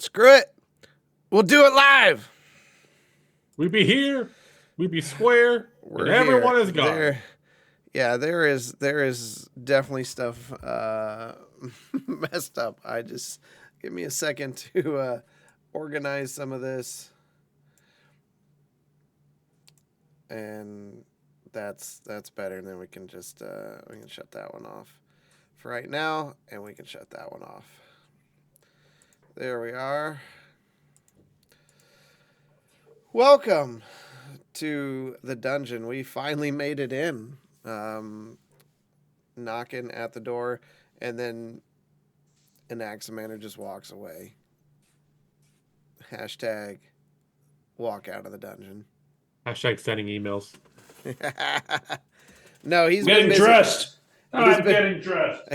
Screw it. We'll do it live. We be here. We be square. We're and everyone here. is gone. There is definitely stuff messed up. Give me a second to organize some of this. And that's better. And then we can just we can shut that one off for right now, and we can shut that one off. There we are. Welcome to the dungeon. We finally made it in. Knocking at the door, and then an Axamander just walks away. Hashtag walk out of the dungeon. Hashtag sending emails. No, he's getting been dressed. I'm getting dressed.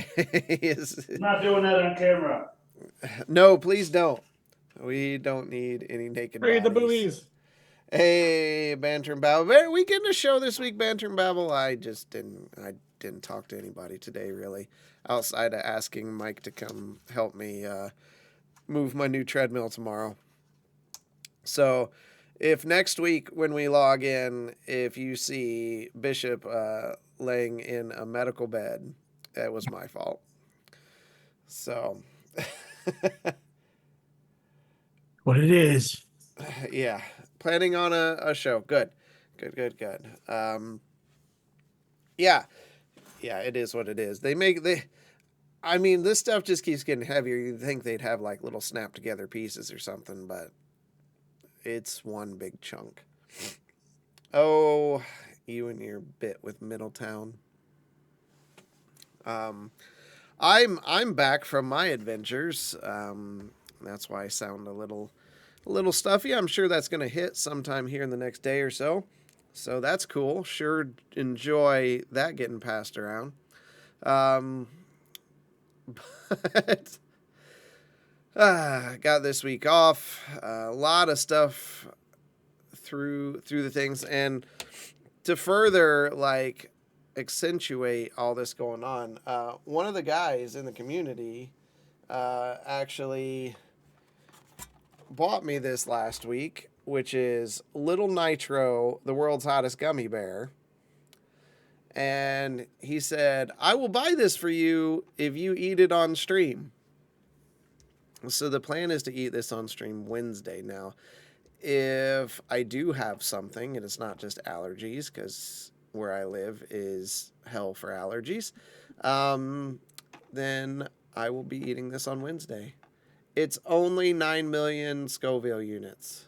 He's Not doing that on camera. No, please don't. We don't need any naked Read the bodies. boobies. Hey, Banter and Babble. We getting a show this week, Banter and Babble? I didn't talk to anybody today, really, outside of asking Mike to come help me move my new treadmill tomorrow. So, if next week when we log in, if you see Bishop laying in a medical bed, that was my fault. So, what it is. Yeah. Planning on a show. Good. Yeah, it is what it is. This stuff just keeps getting heavier. You'd think they'd have like little snap together pieces or something, but it's one big chunk. Oh, you and your bit with Middletown. I'm back from my adventures. That's why I sound a little stuffy. I'm sure that's going to hit sometime here in the next day or so. So that's cool. Sure enjoy that getting passed around. But got this week off. A lot of stuff through the things. And to further accentuate all this going on, one of the guys in the community actually bought me this last week, which is Little Nitro, the world's hottest gummy bear. And he said, I will buy this for you if you eat it on stream. So the plan is to eat this on stream Wednesday. Now, if I do have something, and it's not just allergies, because where I live is hell for allergies, then I will be eating this on Wednesday. It's only 9 million Scoville units.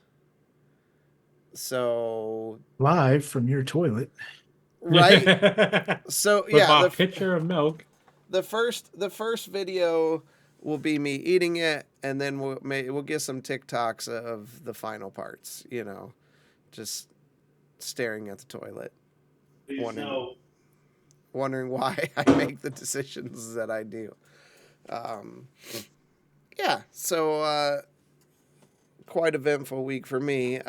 So live from your toilet, right? So with yeah, a pitcher of milk. The first video will be me eating it, and then we'll get some TikToks of the final parts. Just staring at the toilet, wondering why I make the decisions that I do. Yeah, so quite eventful week for me.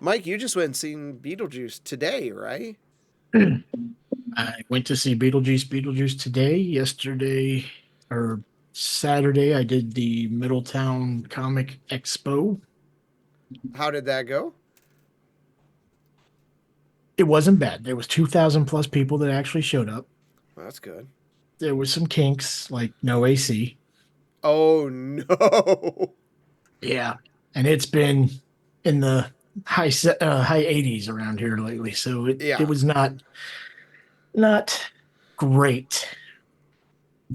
Mike, you just went and seen Beetlejuice today, right? I went to see Beetlejuice today. Yesterday, or Saturday, I did the Middletown Comic Expo. How did that go? It wasn't bad. There was 2,000 plus people that actually showed up. Well, that's good. There was some kinks, like no AC. Oh, no. Yeah, and it's been in the high 80s around here lately, so it was not great.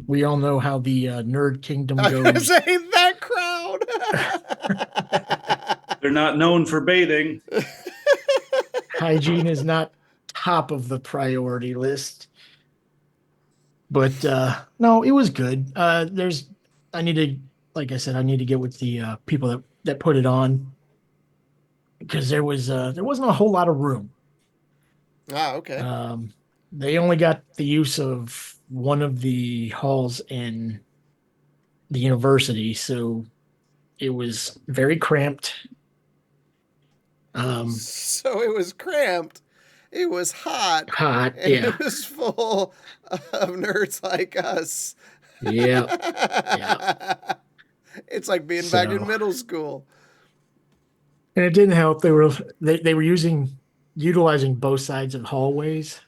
We all know how the nerd kingdom goes. I was gonna say that crowd. They're not known for bathing. Hygiene is not top of the priority list. But no, it was good. Like I said, I need to get with the people that put it on, because there wasn't a whole lot of room. Ah, okay. They only got the use of one of the halls in the university, so it was very cramped. So it was cramped. It was hot. And Yeah. it was full of nerds like us. Yeah. It's like being back in So- middle school. And it didn't help. They were utilizing both sides of hallways,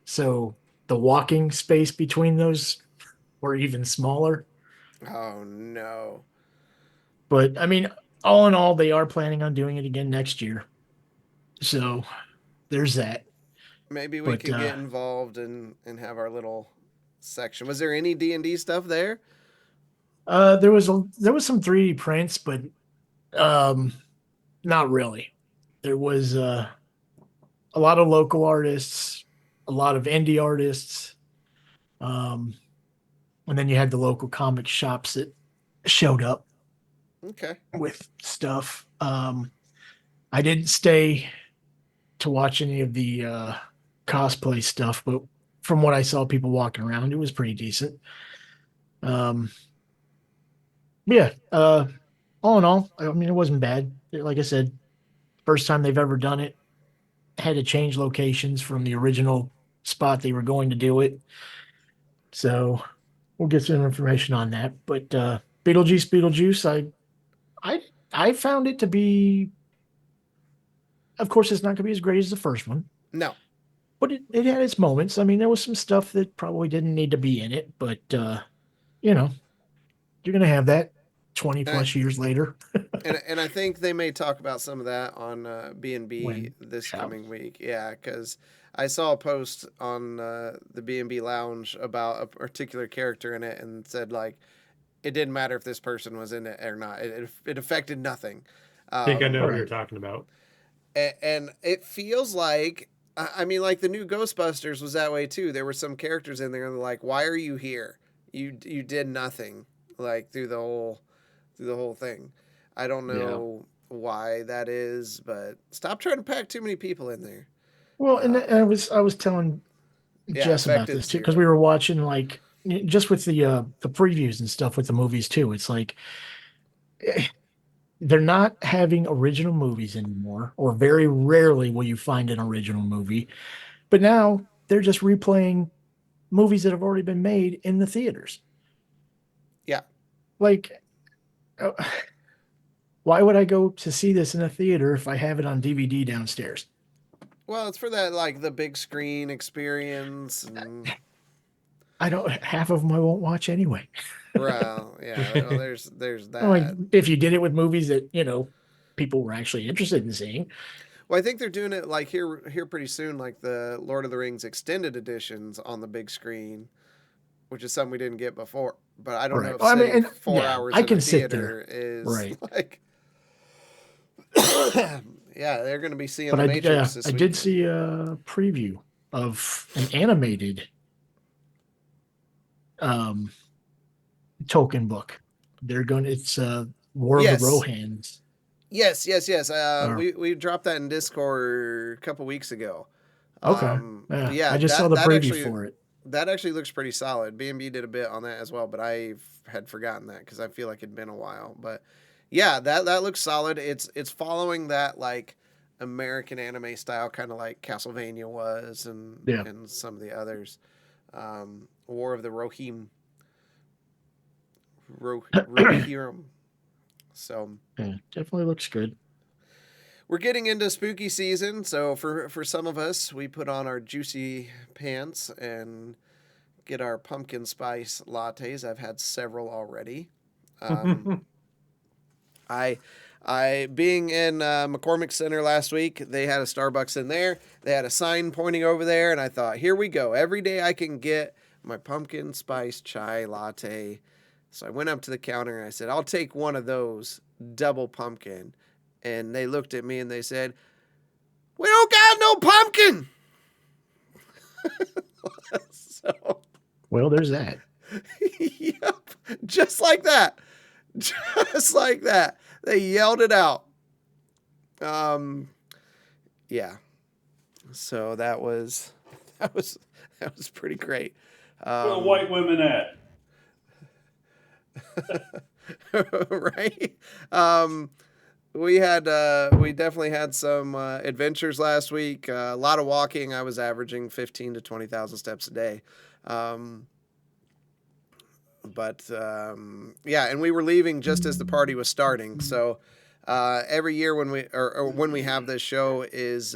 so the walking space between those were even smaller. Oh no. But I mean, all in all, they are planning on doing it again next year. So there's that. Maybe we But could get involved and have our little section. Was there any D&D stuff there? there was some 3D prints, but um, not really. There was a lot of local artists, a lot of indie artists, um, and then you had the local comic shops that showed up Okay. with stuff. I didn't stay to watch any of the cosplay stuff, but from what I saw people walking around, it was pretty decent. Um, yeah, all in all, I mean, it wasn't bad. Like I said, first time they've ever done it. Had to change locations from the original spot they were going to do it. So we'll get some information on that. But Beetlejuice, I, I found it to be. Of course, it's not going to be as great as the first one, No. but it had its moments. I mean, there was some stuff that probably didn't need to be in it, but you know, you're going to have that 20 And I, plus years later and I think they may talk about some of that on B&B when this yeah. coming week. Yeah, because I saw a post on the B&B Lounge about a particular character in it and said, like, it didn't matter if this person was in it or not. It affected nothing. I think I know what Right. you're talking about. And it feels like, I mean, like the new Ghostbusters was that way too. There were some characters in there and they're like, why are you here? You did nothing, like through the whole thing. I don't know why that is, but stop trying to pack too many people in there. Well, and I was telling Yeah, Jess about affected this too because zero. we were watching like just with the previews and stuff with the movies too. It's like they're not having original movies anymore, or very rarely will you find an original movie. But now they're just replaying movies that have already been made in the theaters. Yeah. Like, uh, why would I go to see this in a theater if I have it on DVD downstairs? Well, it's for that like the big screen experience and I don't. Half of them I won't watch anyway. well, yeah, well, there's Like, that. if you did it with movies that people were actually interested in seeing, Well, I think they're doing it like here pretty soon, like the Lord of the Rings extended editions on the big screen, which is something we didn't get before. But I don't know right? if Well, I mean, sitting and 4 hours I in a can sit there, theater is right? like, yeah, they're going to be seeing But the Matrix this I week. did see a preview of an animated um token book. They're going. It's War of the Yes, Rohans. yes. Or We dropped that in Discord a couple weeks ago. okay, yeah, Yeah, I just saw the that preview actually for it. that actually looks pretty solid. B&B did a bit on that as well, but I had forgotten that because I feel like it'd been a while. But yeah, that looks solid. It's following that like American anime style, kind of like Castlevania was, Yeah, and some of the others. War of the Rohirrim. So yeah, definitely looks good. we're getting into spooky season. So for some of us, we put on our juicy pants and get our pumpkin spice lattes. I've had several already. I being in McCormick Center last week, they had a Starbucks in there. They had a sign pointing over there, and I thought, here we go. Every day I can get my pumpkin spice chai latte. So I went up to the counter and I said, I'll take one of those double pumpkin. And they looked at me and they said, we don't got no pumpkin. So, Well, there's that. yep, just like that. Just like that. They yelled it out. Yeah. So that was pretty great. Where the white women at? Right? We definitely had some adventures last week. A lot of walking. I was averaging 15 to 20,000 steps a day. But yeah, and we were leaving just as the party was starting. So every year when when we have this show is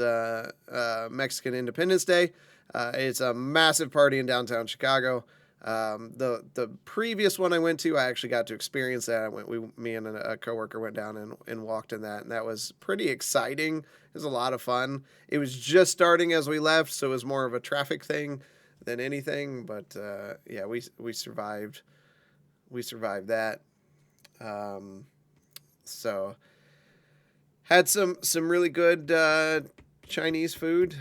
Mexican Independence Day. It's a massive party in downtown Chicago. The previous one I went to, I actually got to experience that. Me and a coworker went down and walked in that, and that was pretty exciting. It was a lot of fun. It was just starting as we left, so it was more of a traffic thing than anything. But yeah, we survived. We survived that. So had some really good Chinese food,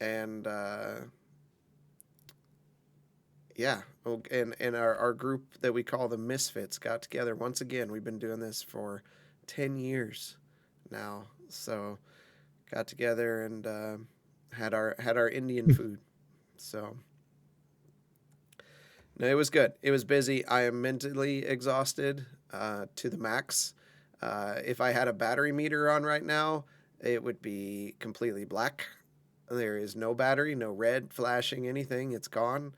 and yeah. Oh, and our group that we call the Misfits got together once again. We've been doing this for 10 years now. So got together and had our Indian food. So no, it was good. It was busy. I am mentally exhausted to the max. If I had a battery meter on right now, it would be completely black. There is no battery, no red flashing, anything. It's gone.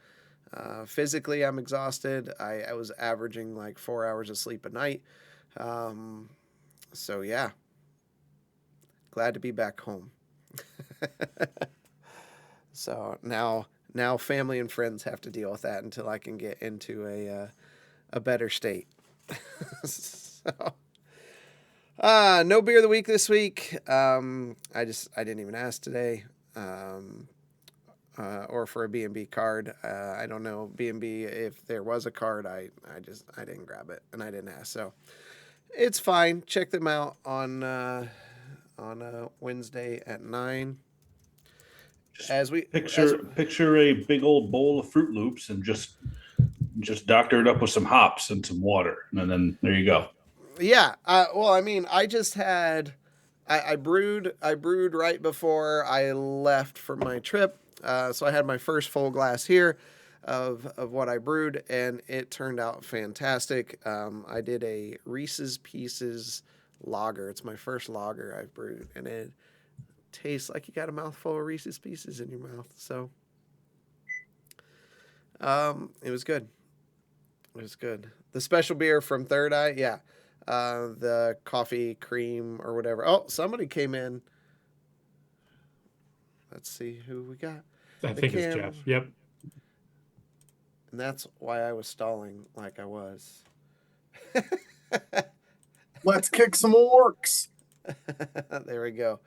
Physically, I'm exhausted. I was averaging like 4 hours of sleep a night. So yeah, glad to be back home. So now family and friends have to deal with that until I can get into a better state. So, no beer of the week this week. I didn't even ask today. Or for a B&B card. I don't know B&B if there was a card. I didn't grab it and I didn't ask. So it's fine. Check them out on Wednesday at 9. Picture a big old bowl of Fruit Loops and just doctor it up with some hops and some water, and then there you go. Yeah. Well, I mean, I just had I brewed right before I left for my trip. So I had my first full glass here of what I brewed, and it turned out fantastic. I did a Reese's Pieces lager. It's my first lager I've brewed, and it tastes like you got a mouthful of Reese's Pieces in your mouth. So it was good. It was good. The special beer from Third Eye, yeah. The coffee cream or whatever. Oh, somebody came in. Let's see who we got. I think it's Jeff. Yep. And that's why I was stalling like I was. Let's kick some orcs. There we go.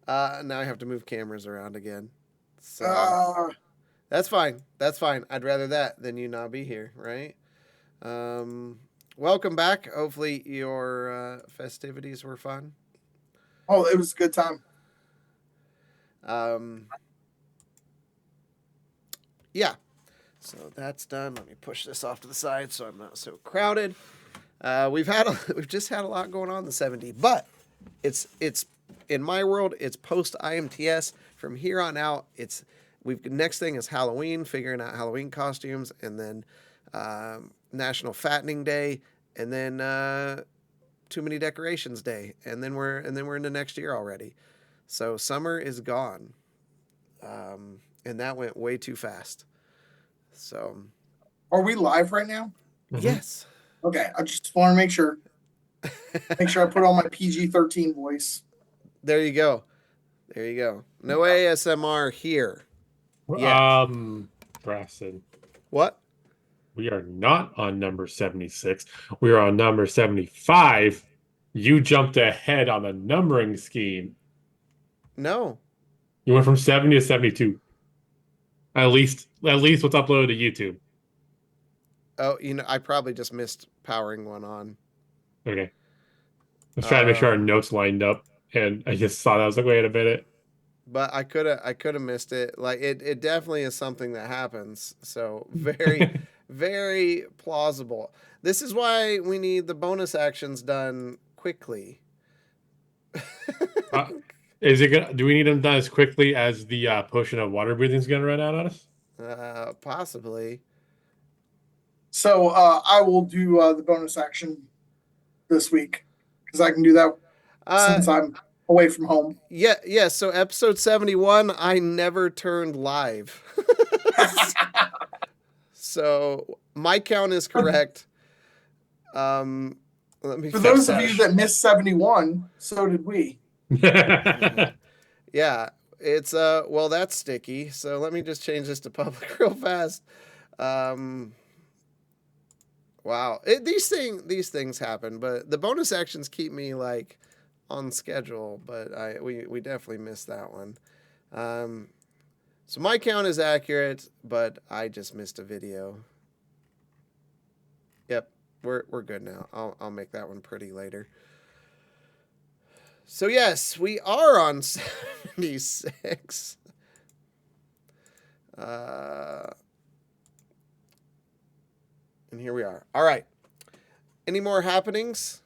Now I have to move cameras around again. So that's fine. That's fine. I'd rather that than you not be here, right? Welcome back. Hopefully your festivities were fun. Oh, it was a good time. Yeah. So that's done. Let me push this off to the side so I'm not so crowded. We've just had a lot going on the 70, but it's in my world, it's post IMTS. From here on out, next thing is Halloween, figuring out Halloween costumes, and then National Fattening Day, and then Too Many Decorations Day, and then we're into next year already. So summer is gone, and that went way too fast. So, are we live right now? Mm-hmm. Yes. Okay, I just want to make sure I put on my PG-13 voice. There you go. There you go. No ASMR here. Braston. What? We are not on number 76. We are on number 75. You jumped ahead on the numbering scheme. No. You went from 70 to 72. At least what's uploaded to YouTube. Oh, I probably just missed powering one on. Okay. Let's try to make sure our notes lined up, and I just saw that. I was like, wait a minute. But I could have missed it. Like it definitely is something that happens. So very, very plausible. This is why we need the bonus actions done quickly. Is it gonna? Do we need them done as quickly as the potion of water breathing is gonna run out on us? Possibly. So I will do the bonus action this week because I can do that since I'm away from home. Yeah. So episode 71, I never turned live. So my count is correct. Let me For fix those of that. you that missed 71, so did we. Yeah, it's well, that's sticky. So let me just change this to public real fast. Wow, these things happen, but the bonus actions keep me like on schedule. But we definitely missed that one. So my count is accurate, but I just missed a video. Yep, we're good now. I'll make that one pretty later. So yes, we are on 76. And here we are. All right. Any more happenings?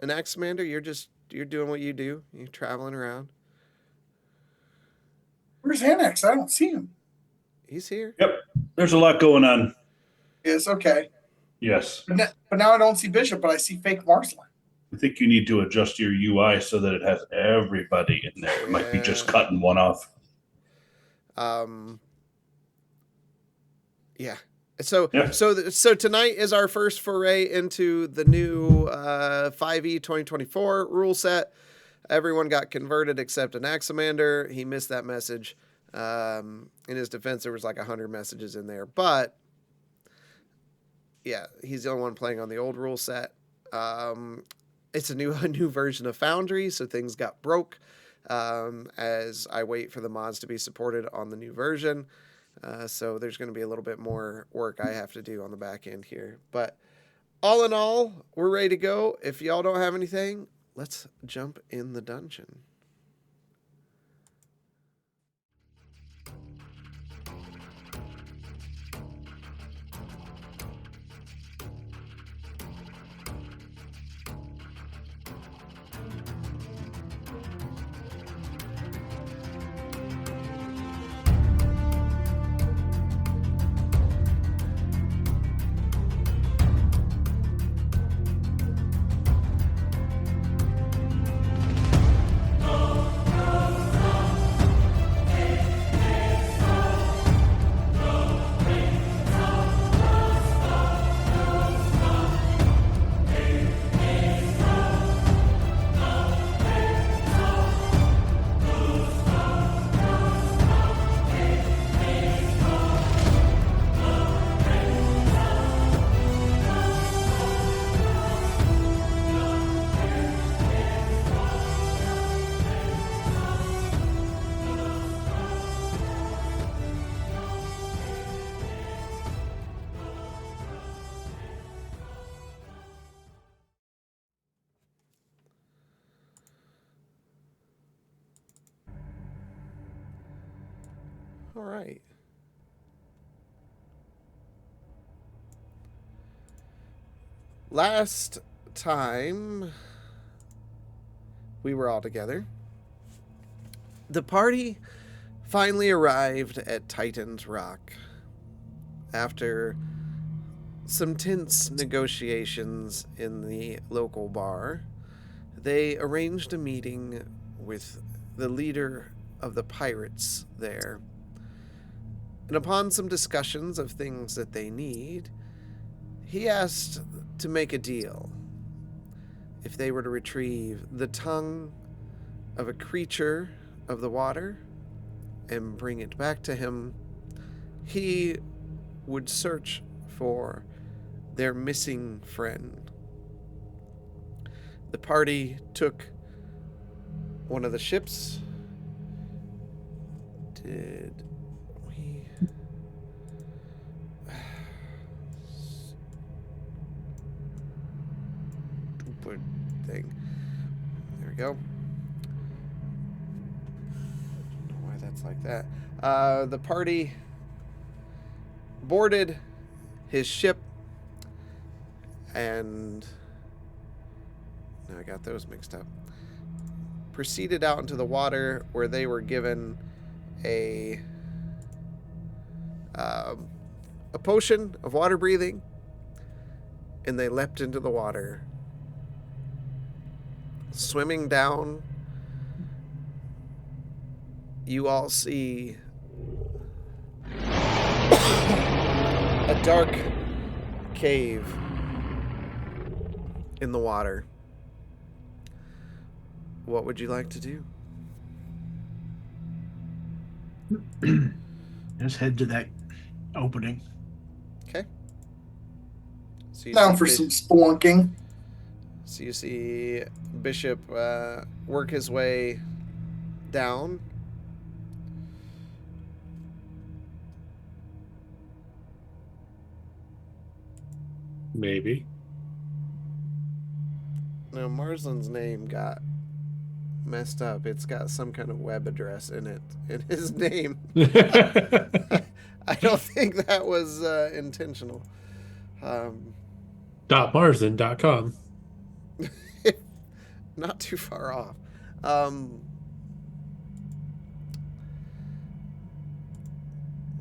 Anaximander, you're doing what you do. You're traveling around. Where's Annex? I don't see him. He's here. Yep. There's a lot going on. Yes, okay. Yes. But now I don't see Bishop, but I see fake Marsland. I think you need to adjust your UI so that it has everybody in there. It might be just cutting one off. Yeah. So Yeah. so tonight is our first foray into the new 5e 2024 rule set. Everyone got converted except Anaximander. He missed that message. In his defense, there was like 100 messages in there, but yeah, he's the only one playing on the old rule set. It's a new version of Foundry, so things got broke as I wait for the mods to be supported on the new version. So there's going to be a little bit more work I have to do on the back end here. But all in all, we're ready to go. If y'all don't have anything, let's jump in the dungeon. All right. Last time we were all together, the party finally arrived at Titan's Rock after some tense negotiations in the local bar. They arranged a meeting with the leader of the pirates there. And upon some discussions of things that they need, he asked to make a deal. If they were to retrieve the tongue of a creature of the water and bring it back to him, he would search for their missing friend. The party took one of the ships. Did we... Stupid thing. There we go. I don't know why that's like that. The party boarded his ship and... Now I got those mixed up. Proceeded out into the water where they were given a potion of water breathing, and they leapt into the water. Swimming down, you all see a dark cave in the water. What would you like to do? Just head to that opening. Okay. So Down for some spelunking. So you see Bishop work his way down. Maybe. Now, Marsland's name got messed up. It's got some kind of web address in it, in his name. I don't think that was intentional. .marsden.com. Not too far off.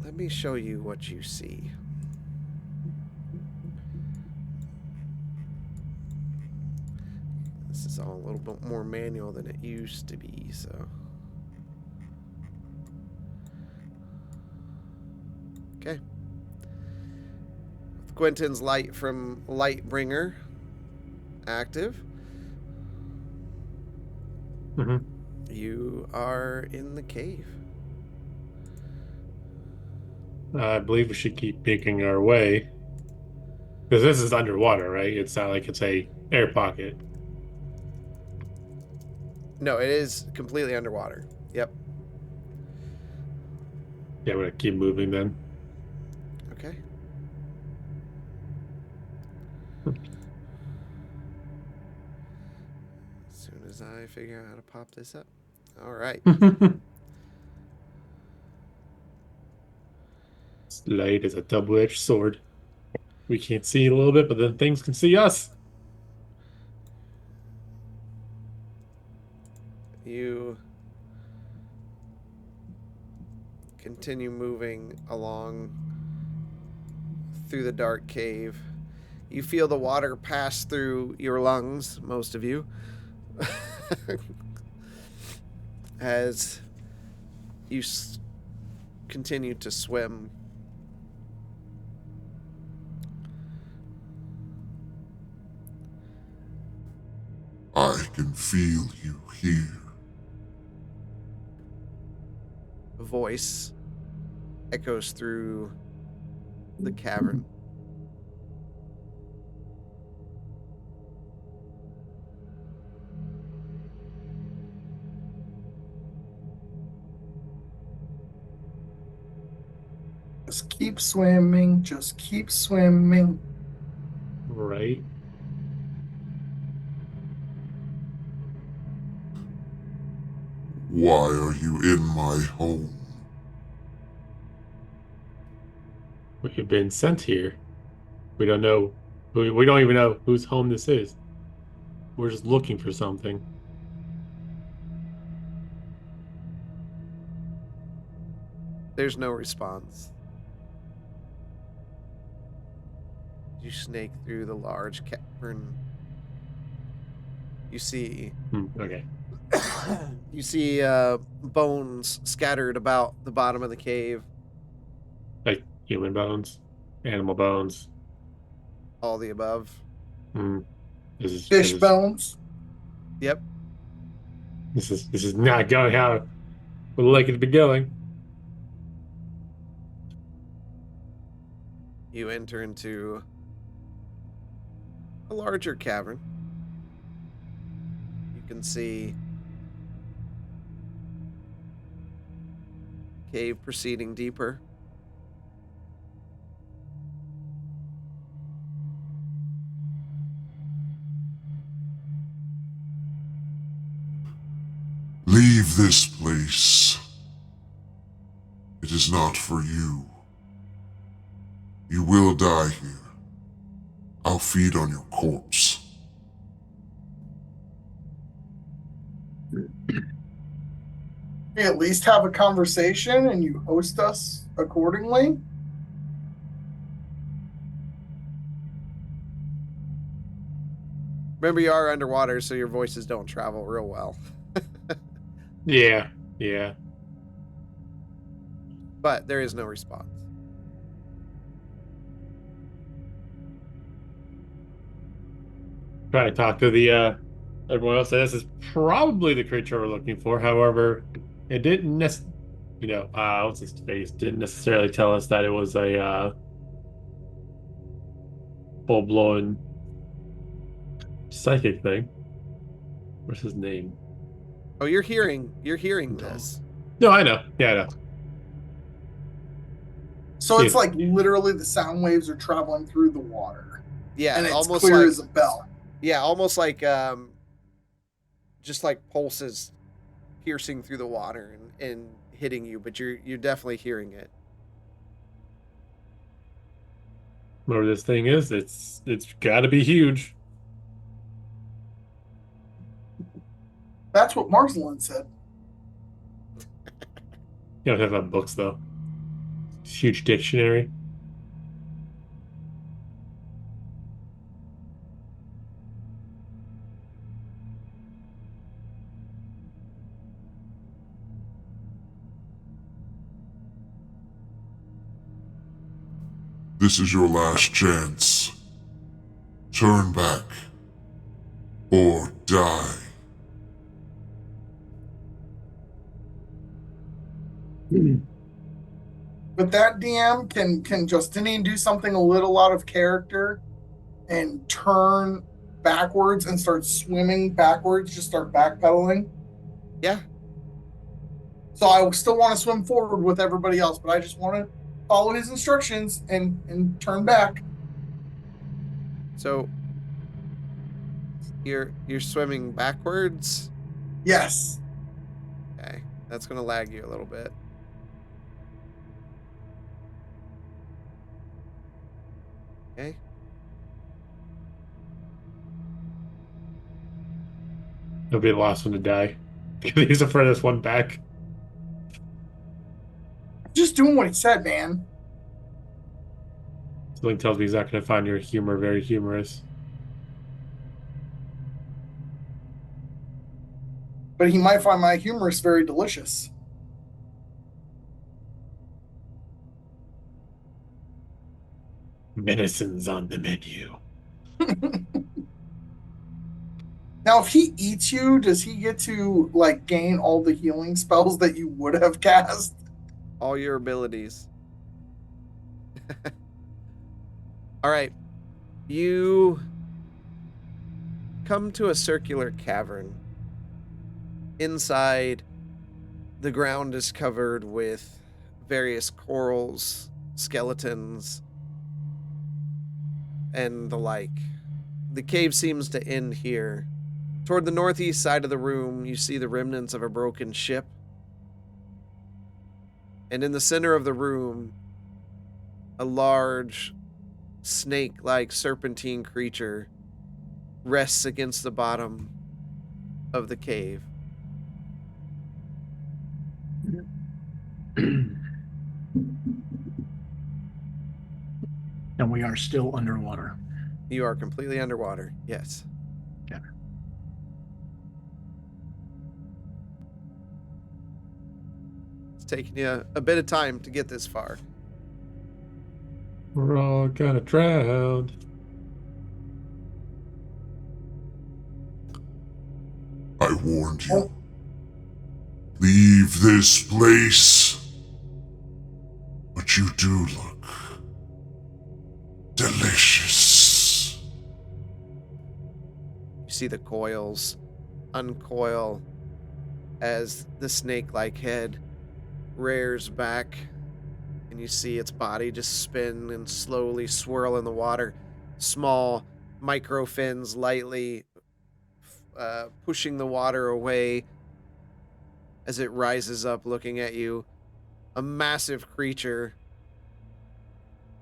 Let me show you what you see. This is all a little bit more manual than it used to be, so. Okay. With Quentin's light from Lightbringer active, you are in the cave. I believe we should keep making our way. Because this is underwater, right? It's not like it's a air pocket. No, it is completely underwater. Yep. Yeah, we're gonna keep moving then. Okay. As soon as I figure out how to pop this up. All right. Light is a double-edged sword. We can't see a little bit, but then things can see us. You continue moving along through the dark cave. You feel the water pass through your lungs, most of you, as you continue to swim. I can feel you here. A voice echoes through the cavern. Just keep swimming. Just keep swimming. Right. Why are you in my home? We've been sent here. We don't know. We don't even know whose home this is. We're just looking for something. There's no response. You snake through the large cavern. You see Okay. you see bones scattered about the bottom of the cave. Like human bones, animal bones. All the above. Fish bones. Yep. This is not going how we'd like it to be going. You enter into a larger cavern. You can see cave proceeding deeper. Leave this place. It is not for you. You will die here. I'll feed on your corpse. We at least have a conversation and you host us accordingly. Remember, you are underwater, so your voices don't travel real well. Yeah. But there is no response. try to talk to the everyone else. This is probably the creature we're looking for. However, it didn't what's his face? Didn't necessarily tell us that it was a full-blown psychic thing. What's his name? Oh, you're hearing this. No, I know. Yeah, I know. So it's like literally the sound waves are traveling through the water. Yeah, and it's almost clear like as a bell. Yeah, almost like just like pulses piercing through the water and hitting you, but you're definitely hearing it. Whatever this thing is, it's got to be huge. That's what Marcelin said. You don't have that books though. Huge dictionary. This is your last chance. Turn back. Or die. With that DM, can Justinian do something a little out of character and turn backwards and start swimming backwards, just start backpedaling? Yeah. So I still want to swim forward with everybody else, but I just want to follow his instructions and turn back. So you're swimming backwards? Yes. Okay. That's going to lag you a little bit. Okay. He'll be the last one to die. Because he's the furthest one back. Just doing what he said, man. Something tells me he's not going to find your humor very humorous. But he might find my humorous very delicious. Medicine's on the menu. Now, if he eats you, does he get to like gain all the healing spells that you would have cast? All your abilities. All right. You come to a circular cavern. Inside, the ground is covered with various corals, skeletons, and the like. The cave seems to end here. Toward the northeast side of the room, you see the remnants of a broken ship. And in the center of the room, a large, snake-like serpentine creature rests against the bottom of the cave. And we are still underwater. You are completely underwater, yes. Okay. It's taken you a bit of time to get this far. We're all gonna drown. I warned you. Leave this place. But you do look delicious. You see the coils uncoil as the snake-like head rears back, and you see its body just spin and slowly swirl in the water. Small micro fins lightly pushing the water away as it rises up looking at you. A massive creature.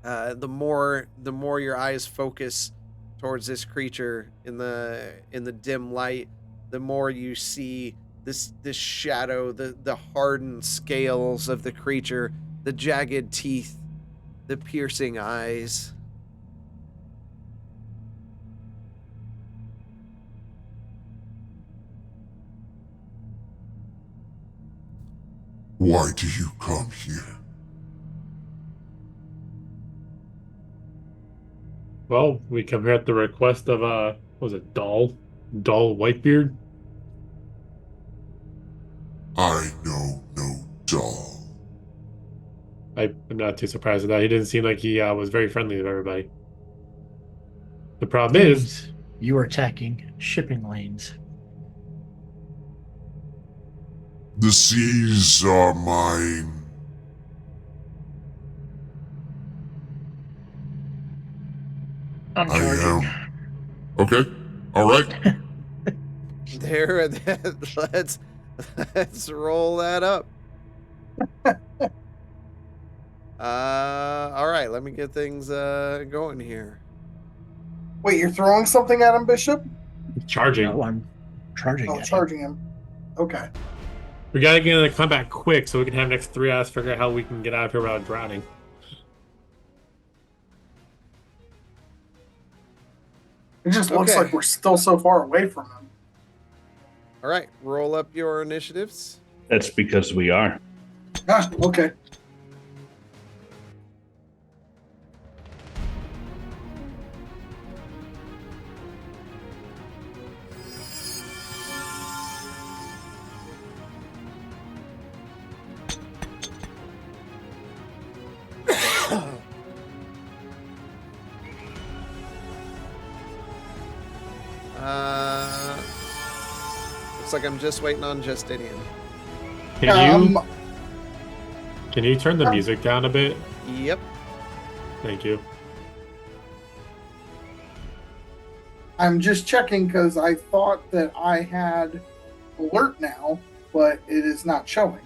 The more your eyes focus towards this creature in the dim light, the more you see this shadow, the hardened scales of the creature, the jagged teeth, the piercing eyes. Why do you come here? Well, we come here at the request of what was it, Doll Whitebeard? I know no doll. I'm not too surprised at that. He didn't seem like he was very friendly with everybody. The problem is, James, you are attacking shipping lanes. The seas are mine. I'm I charging. am. Okay. All right. There, let's roll that up. All right, let me get things going here. Wait, you're throwing something at him, Bishop? charging. No, I'm charging Oh, at him. charging him. Okay. We gotta get into combat quick so we can have the next 3 hours figure out how we can get out of here without drowning. It just looks Okay. like we're still so far away from him. All right, roll up your initiatives. That's because we are. Ah, okay. Looks like I'm just waiting on Justinian. Can you turn the music down a bit? Yep. Thank you. I'm just checking because I thought that I had alert now, but it is not showing.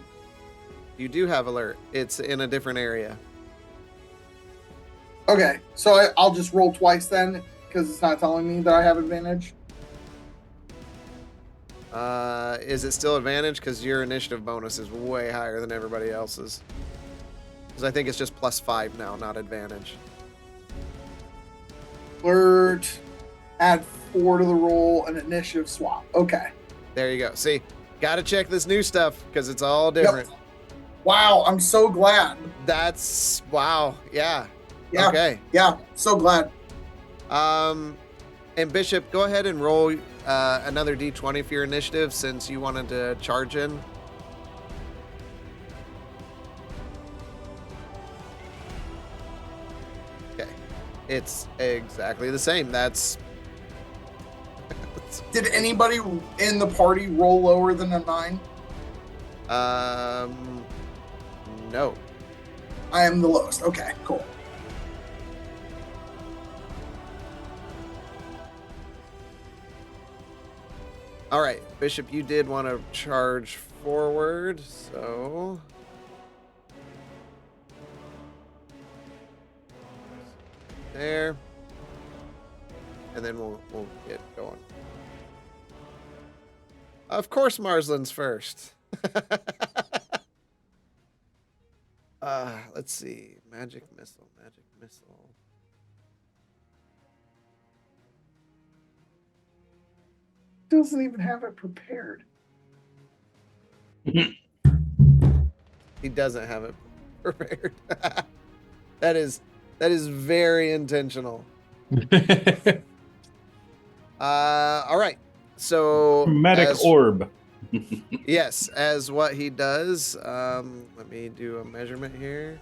You do have alert. It's in a different area. Okay, so I'll just roll twice then because it's not telling me that I have advantage. Is it still advantage? Because your initiative bonus is way higher than everybody else's. Because I think it's just +5 now, not advantage. Alert, add 4 to the roll, and initiative swap. Okay. There you go. See, gotta check this new stuff because it's all different. Yep. Wow, I'm so glad. That's wow. Yeah. Yeah. Okay. Yeah, so glad. And Bishop, go ahead and roll another d20 for your initiative since you wanted to charge in. Okay. It's exactly the same. That's... Did anybody in the party roll lower than a 9? No. I am the lowest. Okay, cool. All right, Bishop, you did want to charge forward, so... There. And then we'll get going. Of course Marsland's first. Let's see. Magic missile. Doesn't even have it prepared. He doesn't have it prepared. That is very intentional. All right. So Medic orb. Yes, as what he does. Let me do a measurement here.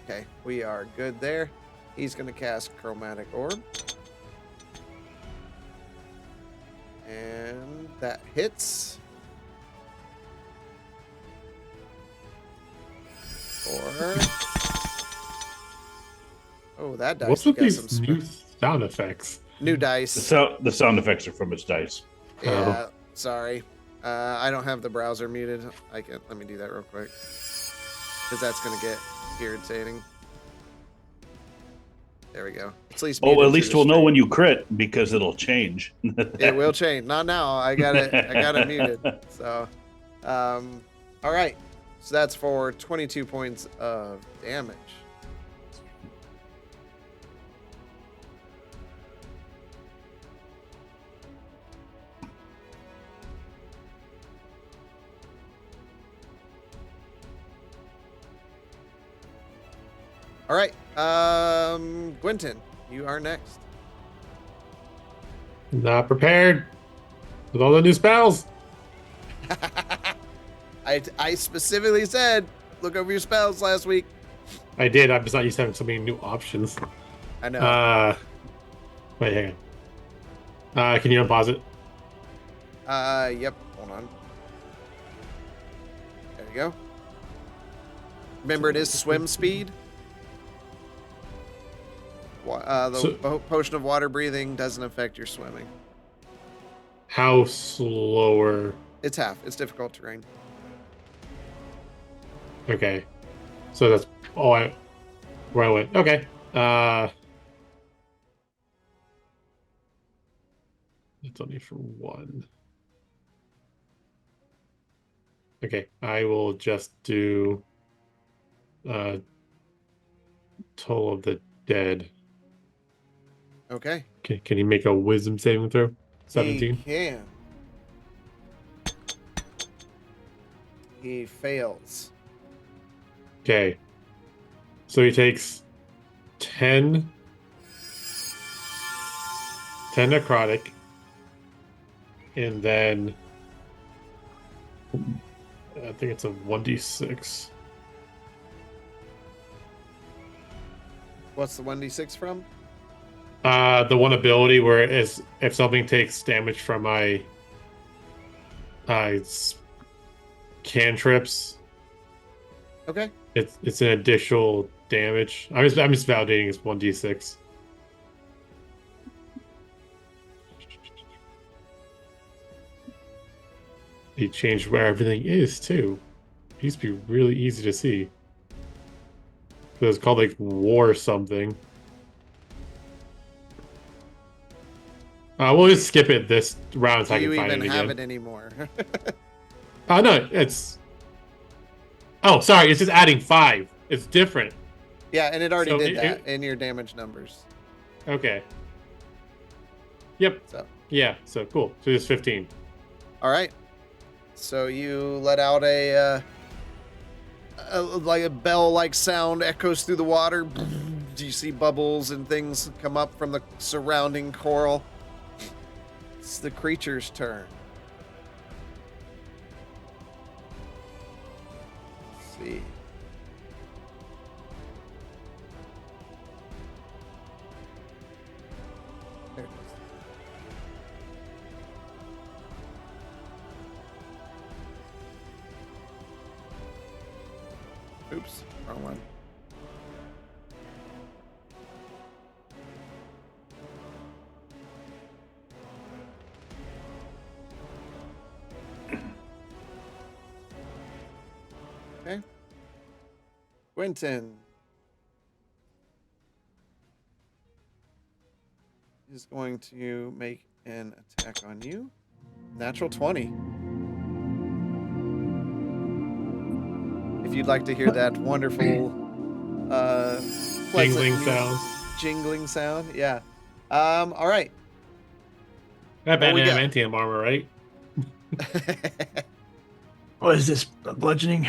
Okay, we are good there. He's going to cast Chromatic Orb. And that hits. Or... Oh, that dice What's with got some these new sound effects? new dice. The sound effects are from its dice. Yeah, sorry. I don't have the browser muted. Let me do that real quick. Because that's going to get irritating. There we go. At least At least we'll know when you crit because it'll change. It will change. Not now. I got it muted. So, all right. So that's for 22 points of damage. All right, Gwynton, you are next. Not prepared with all the new spells. I specifically said look over your spells last week. I did. I'm just not used to having so many new options. I know. Wait, hang on. Can you unpause it? Yep. Hold on. There you go. Remember, it is swim speed. The potion of water breathing doesn't affect your swimming. How slower? It's half. It's difficult terrain. Okay. So that's where I went. Okay. It's only for one. Okay, I will just do Toll of the Dead. Okay. Can you make a wisdom saving throw? 17. He can. He fails. Okay. So he takes 10 necrotic, and then I think it's a 1d6. What's the 1d6 from? The one ability where it is if something takes damage from my cantrips, Okay. it's an additional damage. I'm just validating it's 1d6. He changed where everything is too. It used to be really easy to see. So it's called like war something. We'll just skip it this round so I Do can you find even it have again. it anymore? No, it's. Oh, sorry, it's just adding 5. It's different. Yeah, and it already So did that in your damage numbers. Okay. Yep. So. Yeah. So cool. So it's 15. All right. So you let out a like a bell-like sound echoes through the water. Do you see bubbles and things come up from the surrounding coral? It's the creature's turn. Let's see. There it is. Oops, wrong one. Okay. Quentin is going to make an attack on you. Natural 20. If you'd like to hear that wonderful Jingling sound. Jingling sound, yeah. All right. That What we got? adamantium armor, right? What is this? Bludgeoning?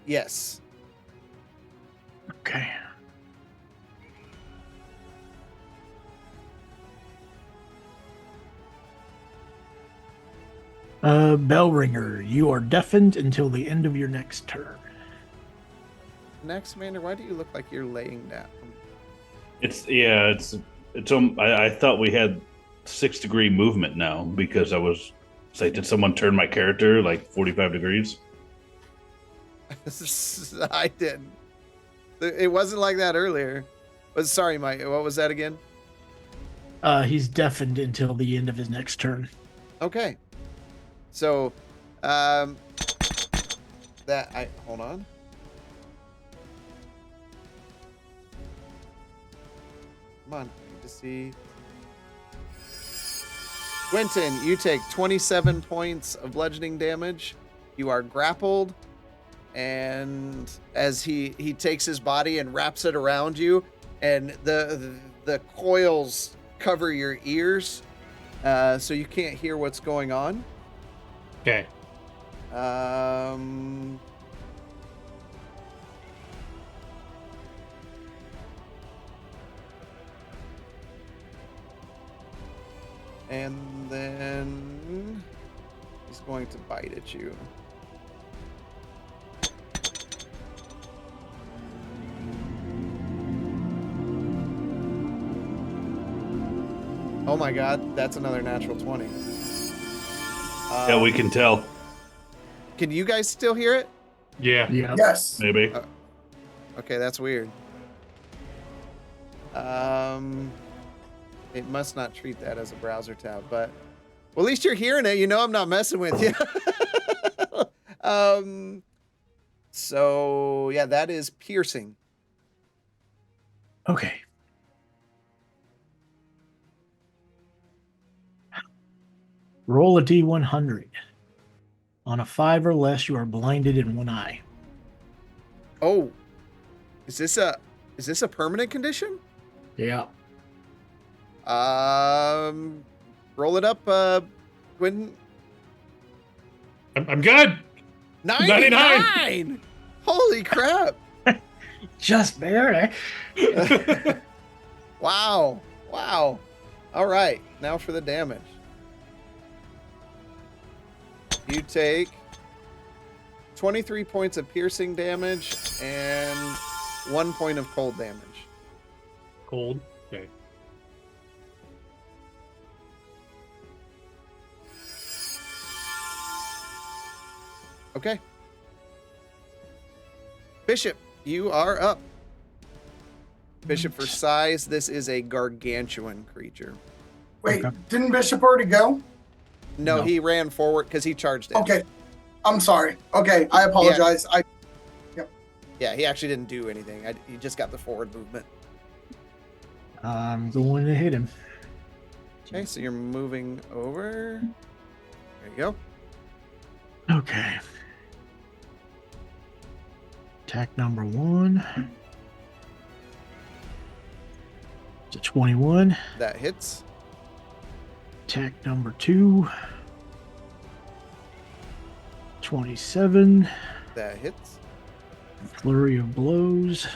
Yes. Okay. Bell ringer. You are deafened until the end of your next turn. Next, Commander, why do you look like you're laying down? I thought we had 6-degree movement now because I was like, did someone turn my character like 45 degrees? I didn't. It wasn't like that earlier. Sorry, Mike. What was that again? He's deafened until the end of his next turn. Okay. So, hold on. Come on, I need to see. Quentin, you take 27 points of bludgeoning damage. You are grappled, and as he takes his body and wraps it around you, and the coils cover your ears, so you can't hear what's going on. Okay. And then he's going to bite at you. Oh my god, that's another natural 20. Yeah, we can tell. Can you guys still hear it? Yeah. Yeah. Yes. Maybe. Okay, that's weird. It must not treat that as a browser tab, but well, at least you're hearing it. You know I'm not messing with you. So yeah, that is piercing. Okay. Roll a D100. On a 5 or less, you are blinded in one eye. Oh, is this a permanent condition? Yeah. Roll it up, Quentin. I'm good. 99! Holy crap! Just barely. Wow. All right, now for the damage. You take 23 points of piercing damage and 1 point of cold damage. Cold. Okay. Okay. Bishop, you are up. Bishop, for size, this is a gargantuan creature. Wait, Okay. didn't Bishop already go? No, No. he ran forward because he charged in. Okay. I'm sorry. Okay, I apologize. Yeah, he actually didn't do anything. He just got the forward movement. I'm going to hit him. Okay, so you're moving over. There you go. Okay. Attack number 1. It's a 21. That hits. Attack number 2. 27. That hits. Flurry of blows.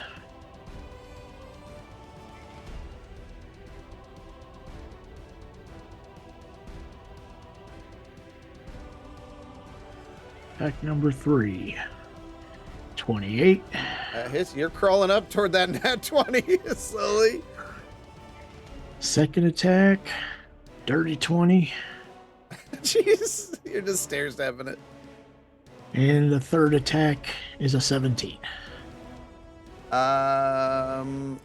Attack number 3. 28. That hits. You're crawling up toward that nat 20 slowly. Second attack. Dirty 20. Jeez, you're just stair stepping it. And the third attack is a 17. That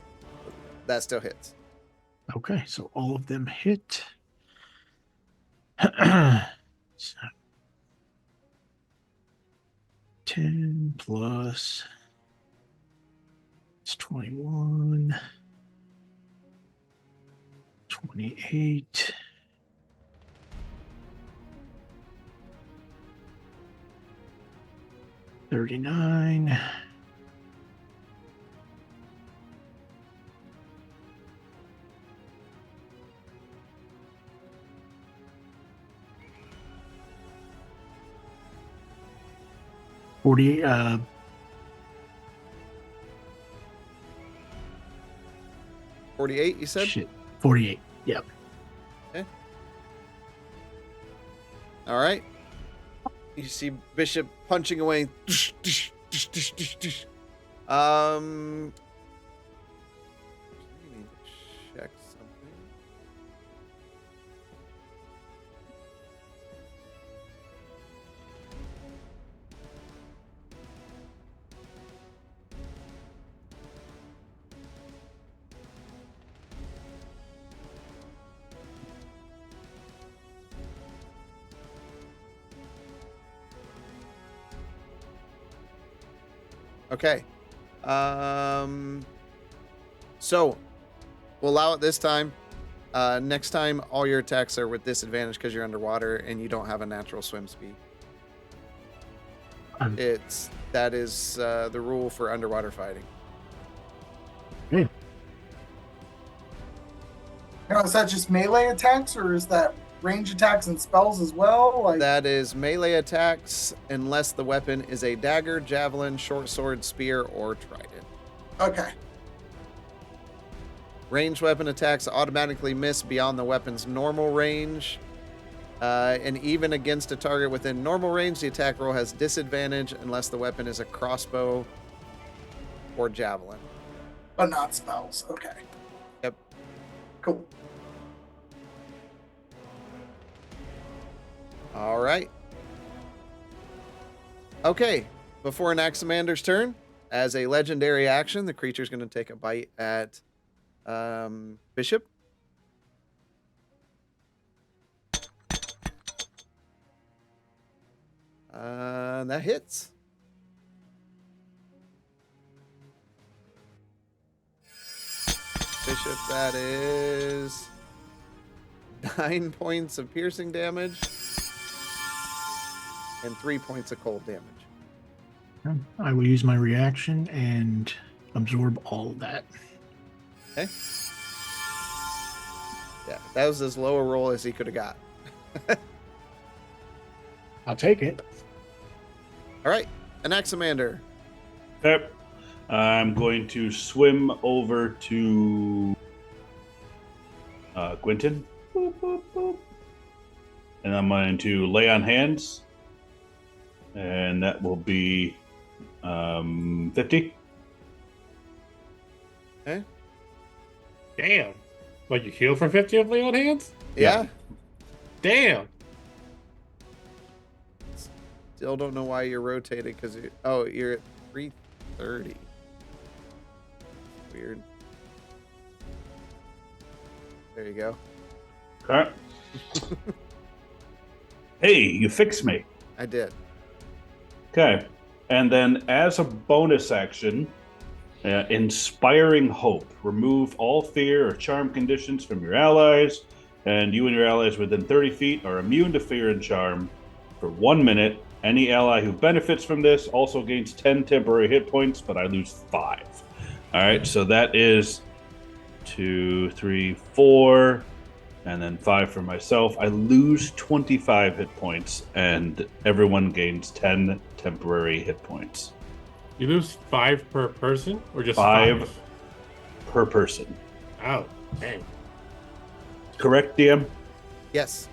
still hits. Okay, so all of them hit. So 10 plus it's 21, 28. $39. $48. 48, you said? Shit. 48. Yep. All right. You see Bishop punching away. I need to check something. Okay. So we'll allow it this time. Next time, all your attacks are with disadvantage because you're underwater and you don't have a natural swim speed. That is the rule for underwater fighting. Okay. Now, is that just melee attacks, or is that range attacks and spells as well? Like, That is melee attacks unless the weapon is a dagger, javelin, short sword, spear, or trident. okay. Ranged weapon attacks automatically miss beyond the weapon's normal range. And even against a target within normal range, the attack roll has disadvantage unless the weapon is a crossbow or javelin. But not spells. Okay. Yep. Cool. All right. Okay. Before an Axamander's turn, as a legendary action, the creature's going to take a bite at Bishop. That hits. Bishop, that is 9 points of piercing damage and 3 points of cold damage. I will use my reaction and absorb all of that. Okay. Yeah, that was as low a roll as he could have got. I'll take it. All right, Anaximander. Okay. I'm going to swim over to Quentin. Boop, boop, boop. And I'm going to lay on hands. And that will be 50. Okay. Damn. Like you heal for 50 of lay on hands? Yeah. Damn. Still don't know why you're rotated because you're at 330. Weird. There you go. Okay. Hey, you fixed me. I did. Okay. And then as a bonus action, Inspiring Hope. Remove all fear or charm conditions from your allies, and you and your allies within 30 feet are immune to fear and charm for 1 minute. Any ally who benefits from this also gains 10 temporary hit points, but I lose 5. All right, so that is 2, 3, 4, and then 5 for myself. I lose 25 hit points, and everyone gains 10 temporary hit points. You lose 5 per person, or just 5 per person. Oh, dang. Correct, DM? Yes.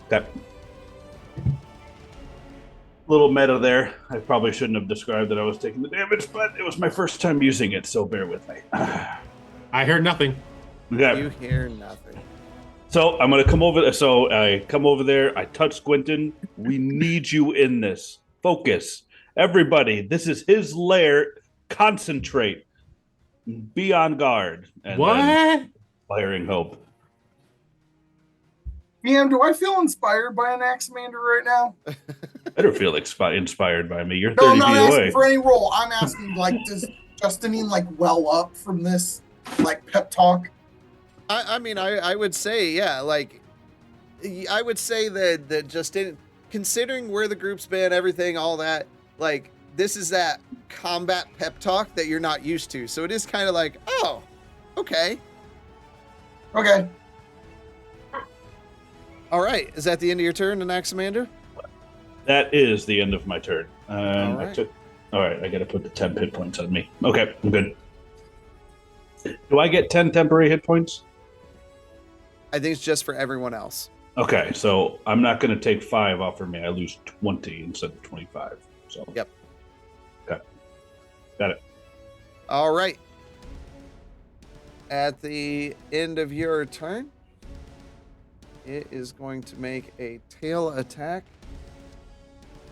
Okay. Little meta there. I probably shouldn't have described that I was taking the damage, but it was my first time using it, so bear with me. I heard nothing. Okay. You hear nothing. So I'm gonna come over. So I come over there. I touch Quentin. We need you in this. Focus, everybody. This is his lair. Concentrate. Be on guard. And What? Inspiring Hope. DM, do I feel inspired by an Axamander right now? Better feel inspired by me. You're No, 30 I'm not feet asking away. for any roll. I'm asking, like, does Justinine, like, well up from this, like, pep talk? I mean, I would say, yeah, like, I would say that just considering where the group's been, everything, all that, like, this is that combat pep talk that you're not used to. So it is kind of like, oh, okay. Okay. All right. Is that the end of your turn, Anaximander? That is the end of my turn. All right. All right, I got to put the 10 hit points on me. Okay, I'm good. Do I get 10 temporary hit points? I think it's just for everyone else. Okay, so I'm not going to take 5 off of me. I lose 20 instead of 25. So Yep. Okay. Got it. All right. At the end of your turn, it is going to make a tail attack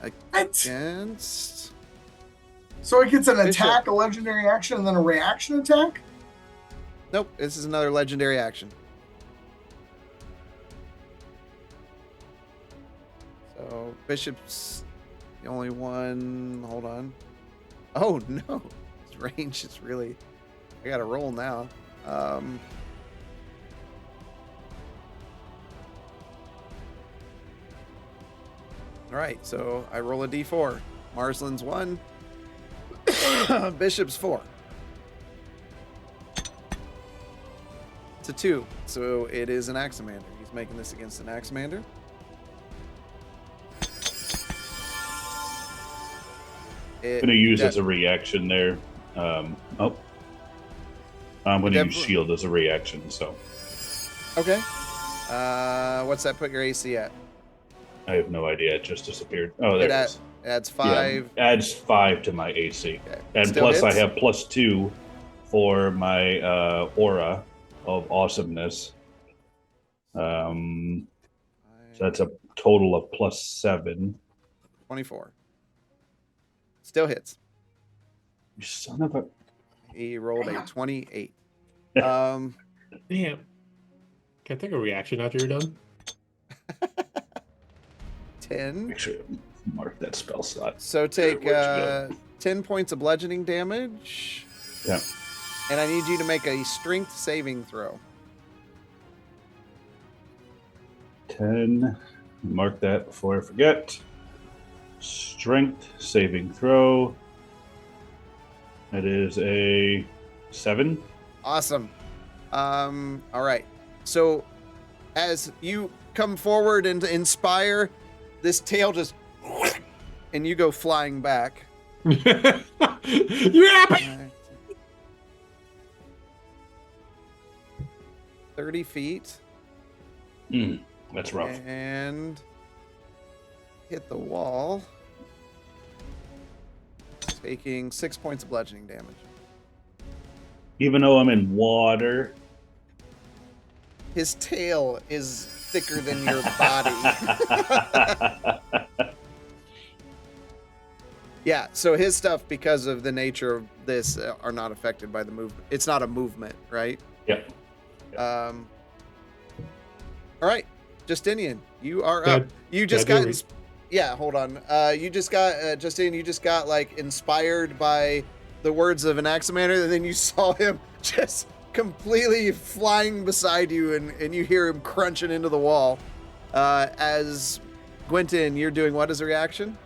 What? against. So it gets an Bishop. attack, a legendary action, and then a reaction attack? Nope, this is another legendary action. So Bishop's the only one. Hold on. Oh no, his range is really. I got to roll now. All right, so I roll a d4. Marsland's 1. Bishop's 4. It's a 2, so it is an Axamander. He's making this against an Axamander. I'm going to use as a reaction there. I'm going to use Definitely. shield as a reaction, so Okay. What's that put your AC at? I have no idea. It just disappeared. Oh, there it is. Adds Yeah, 5. adds 5 to my AC. Okay. And Still plus, I hits? have +2 for my aura of awesomeness. So that's a total of +7. 24. Still hits. You son of a. He rolled a 28. Damn. Can I take a reaction after you're done? 10. Make sure to mark that spell slot. So take Where'd you 10 points of bludgeoning damage. Yeah. And I need you to make a strength saving throw. 10. Mark that before I forget. Strength saving throw. That is a 7. Awesome. All right. So as you come forward and inspire, this tail just and you go flying back. You happy? 30 feet. That's rough. And hit the wall. Taking 6 points of bludgeoning damage. Even though I'm in water. His tail is thicker than your body. Yeah, so his stuff, because of the nature of this, are not affected by the movement. It's not a movement, right? Yep. All right, Justinian, you are Yeah, up. You just yeah, I got... do Yeah, hold on. You just got... Justinian, you just got, like, inspired by the words of Anaximander, and then you saw him just completely flying beside you, and you hear him crunching into the wall. As Gwynton, you're doing what as a reaction?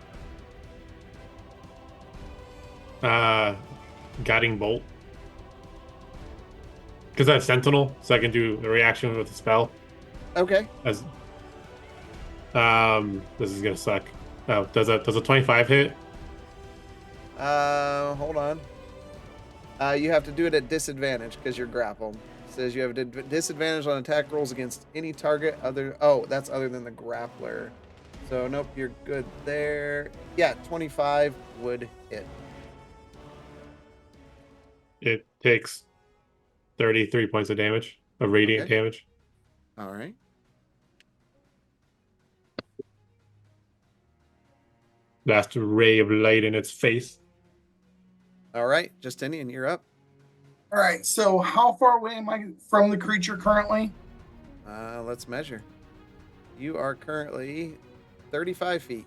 Guiding bolt. Because I have Sentinel, so I can do a reaction with a spell. Okay. As this is gonna suck. Oh, does a 25 hit? Hold on. You have to do it at disadvantage because you're grappled. It says you have a disadvantage on attack rolls against any target other... Oh, that's other than the grappler. So, nope, you're good there. Yeah, 25 would hit. It takes 33 points of damage, of radiant Okay. damage. All right. Last ray of light in its face. All right, Justinian, you're up. All right, so how far away am I from the creature currently? Let's measure. You are currently 35 feet.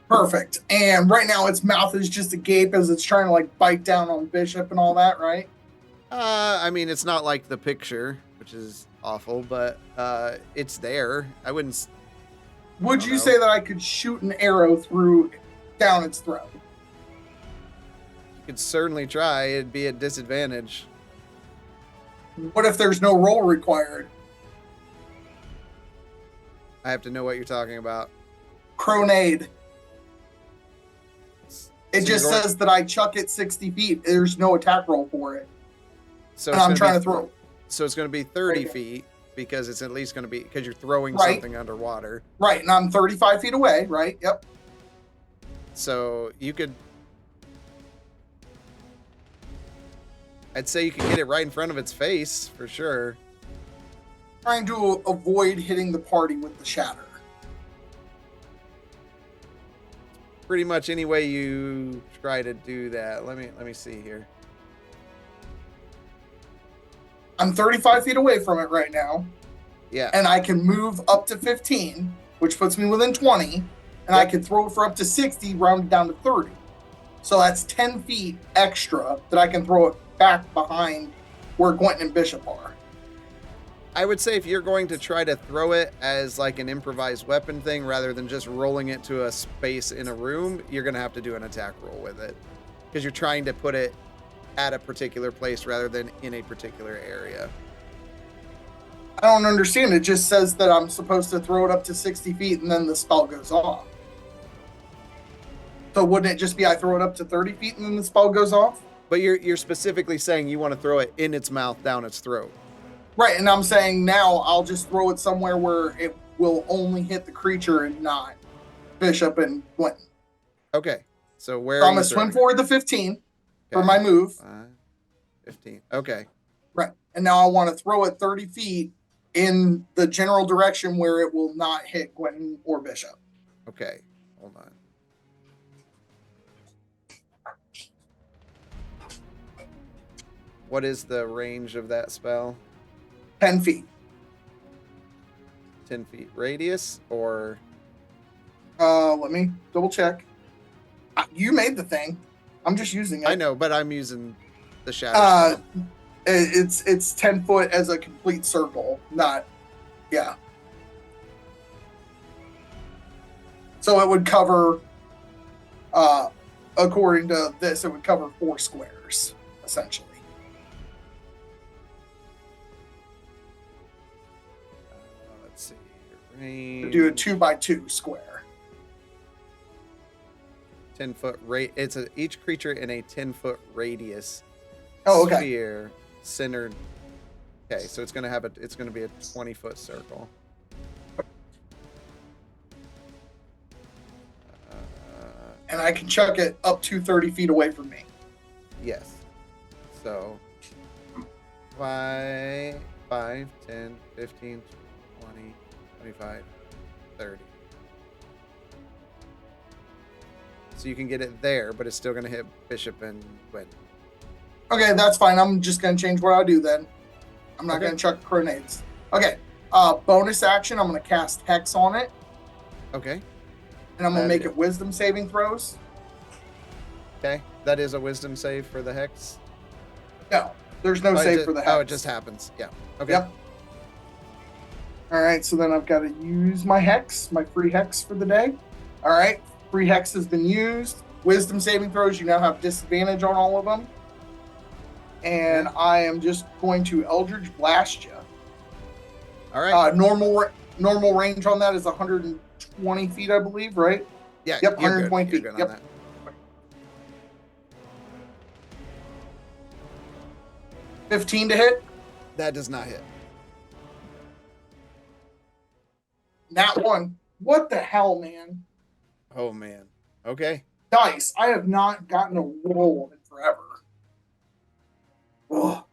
Perfect. And right now its mouth is just agape as it's trying to like bite down on Bishop and all that, right? I mean, it's not like the picture, which is awful, but it's there. I wouldn't... Would don't you know. say that I could shoot an arrow through down its throat? You could certainly try. It'd be at disadvantage. What if there's no roll required? I have to know what you're talking about. Cronade. It So just you're going- says that I chuck it 60 feet. There's no attack roll for it. So And it's I'm gonna trying be- to throw. So it's going to be 30 Right. feet because it's at least going to be because you're throwing Right. something underwater. Right, and I'm 35 feet away, right? Yep. So you could... I'd say you could get it right in front of its face for sure. Trying to avoid hitting the party with the shatter. Pretty much any way you try to do that. Let me see here. I'm 35 feet away from it right now, Yeah. and I can move up to 15, which puts me within 20, and I can throw it for up to 60, rounded down to 30. So that's 10 feet extra that I can throw it back behind where Gwynton and Bishop are. I would say if you're going to try to throw it as like an improvised weapon thing rather than just rolling it to a space in a room, you're going to have to do an attack roll with it because you're trying to put it at a particular place rather than in a particular area. I don't understand. It just says that I'm supposed to throw it up to 60 feet and then the spell goes off. So wouldn't it just be I throw it up to 30 feet and then the spell goes off? But you're specifically saying you want to throw it in its mouth, down its throat. Right, and I'm saying now I'll just throw it somewhere where it will only hit the creature and not Bishop and Quentin. Okay. So where So are I'm you going to swim throwing it? forward the 15 for Okay. my move. 5, 15. Okay. Right. And now I want to throw it 30 feet in the general direction where it will not hit Quentin or Bishop. Okay. Hold on. What is the range of that spell? 10 feet. 10 feet radius or? Let me double check. You made the thing. I'm just using it. I know, but I'm using the shadow spell. It's 10 foot as a complete circle, not, yeah. So it would cover, according to this, it would cover 4 squares, essentially. Let's see. Range. Do a 2x2 square. 10-foot rate. It's each creature in a 10-foot radius. Oh, okay. Sphere centered. Okay, so it's gonna be a 20-foot circle. And I can chuck it up to 30 feet away from me. Yes. So 5, 10, 15, 20, 25, 30. So you can get it there, but it's still going to hit Bishop and Gwen. Okay, that's fine. I'm just going to change what I do then. I'm not Okay. going to chuck grenades. Okay. Bonus action, I'm going to cast Hex on it, Okay. and I'm going to make it Wisdom saving throws. Okay. That is a wisdom save for the hex. No, there's no Oh, save for the Hex. Oh, it just happens. Yeah. Okay. Yep. All right, so then I've got to use my Hex, my free Hex for the day. All right, free Hex has been used. Wisdom saving throws, you now have disadvantage on all of them. And I am just going to Eldritch Blast you. All right. Normal range on that is 120 feet, I believe, right? Yeah. Yep, you're 120 good. feet. You're good Yep. on that. 15 to hit. That does not hit. Nat 1. What the hell, man? Oh man. Okay. Dice. I have not gotten a roll in forever. Ugh.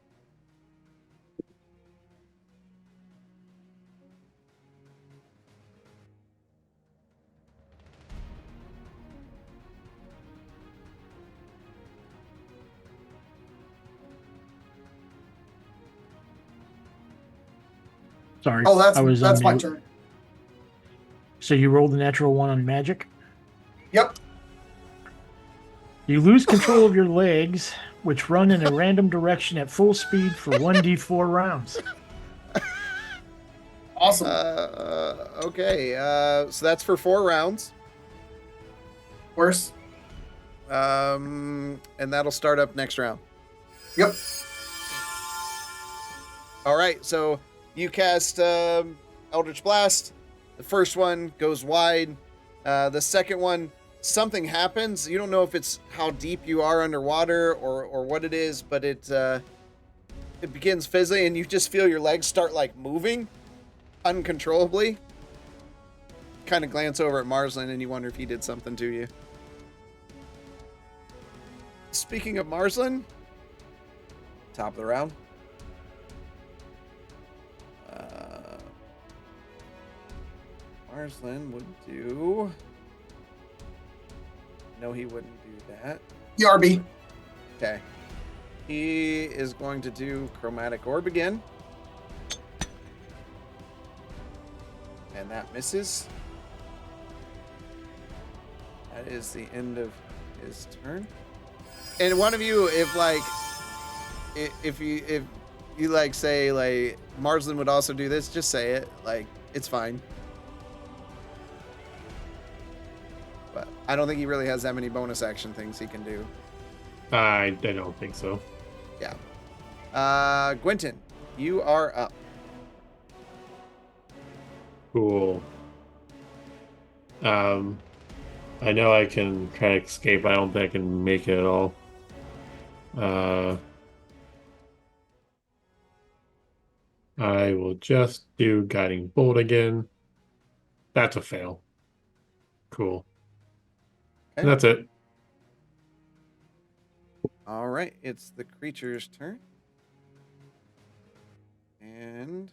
Sorry. Oh, I was that's on my mute. turn. So you rolled a natural 1 on magic. Yep. You lose control of your legs, which run in a random direction at full speed for 1d4 rounds. Awesome. Okay. So that's for 4 rounds. Worse. And that'll start up next round. Yep. All right, so you cast Eldritch Blast. The first one goes wide. The second one, something happens. You don't know if it's how deep you are underwater or what it is, but it begins fizzling, and you just feel your legs start like moving uncontrollably. Kind of glance over at Marsland, and you wonder if he did something to you. Speaking of Marsland, top of the round. Marsland would do. No, he wouldn't do that. ERB. Okay. He is going to do Chromatic Orb again. And that misses. That is the end of his turn. And one of you, if you like say like Marsland would also do this, just say it. Like, it's fine. But I don't think he really has that many bonus action things he can do. I don't think so. Yeah. Gwynton, you are up. Cool. I know I can try to escape. I don't think I can make it at all. I will just do guiding bolt again. That's a fail. Cool. Okay. That's it. All right, it's the creature's turn. And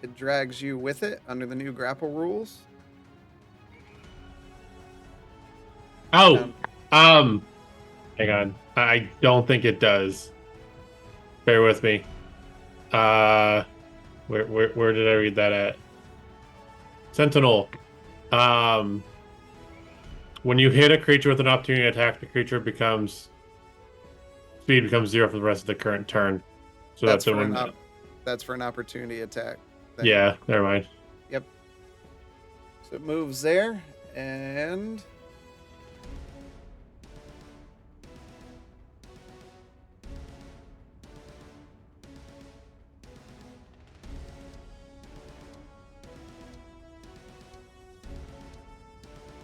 it drags you with it under the new grapple rules. Oh, hang on. I don't think it does. Bear with me. Where did I read that at? Sentinel. Um, when you hit a creature with an opportunity attack, the creature becomes speed becomes 0 for the rest of the current turn. So that's the one. That's for an opportunity attack. Yeah, never mind. Yep. So it moves there, and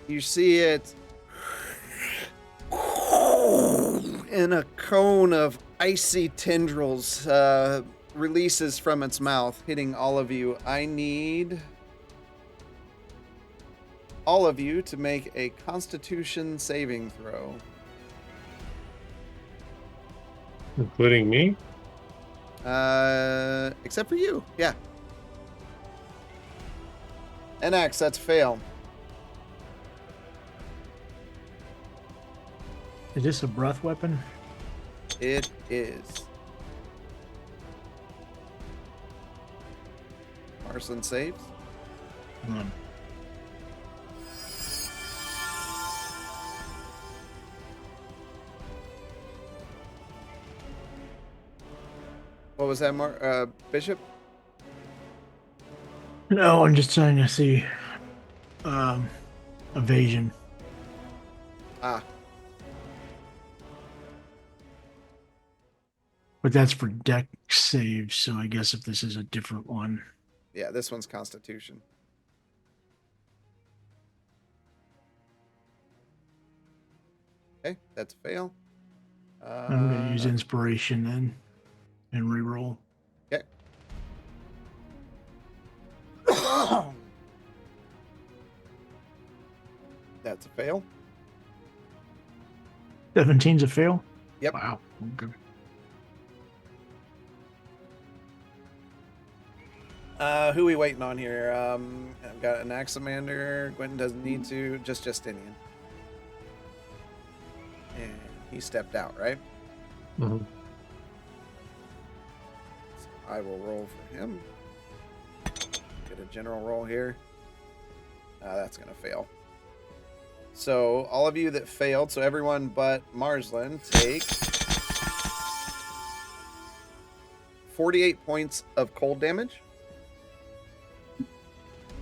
you see it in a cone of icy tendrils releases from its mouth, hitting all of you. I need all of you to make a Constitution saving throw. Including me? Except for you. Yeah. NX, that's a fail. Is this a breath weapon? It is. Arslan saves. Hmm. What was that, Bishop? No, I'm just trying to see. Evasion. Ah, But that's for deck saves, so I guess if this is a different one. yeah, this one's Constitution. Okay, that's a fail. I'm going to use inspiration then and reroll. Okay. That's a fail. 17's a fail? Yep. Wow. Okay. Who we waiting on here? I've got an Axamander. Quentin doesn't need to. Just Justinian. And he stepped out, right? Mm-hmm. So I will roll for him. Get a general roll here. That's going to fail. So all of you that failed, so everyone but Marsland, take 48 points of cold damage.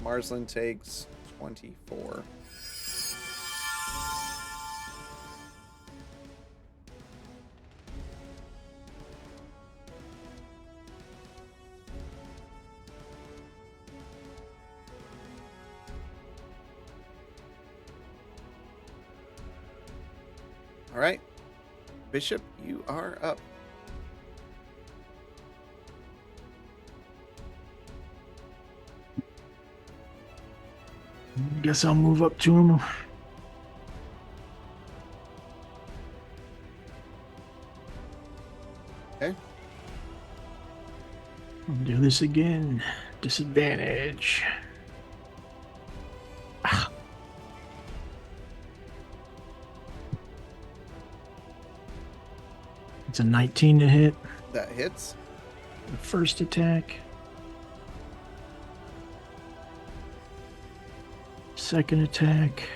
Marsland takes 24. All right. Bishop, you are up. Guess I'll move up to him. Okay. I'll do this again. Disadvantage. Ah. It's a 19 to hit. That hits. The first attack. Second attack.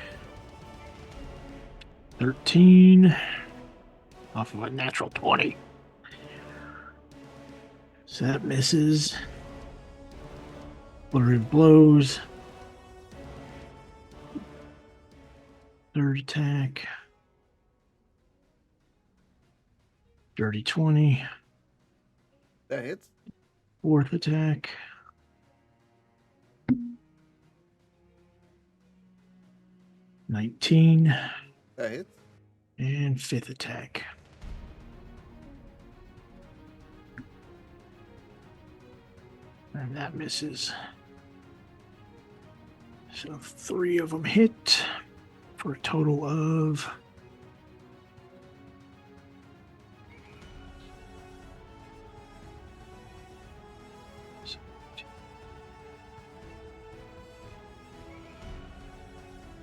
13. Off of a natural 20. So that misses. Flurry of blows. Third attack. Dirty 20. That hits. Fourth attack. $19. That hits. And fifth attack. And that misses. So 3 of them hit for a total of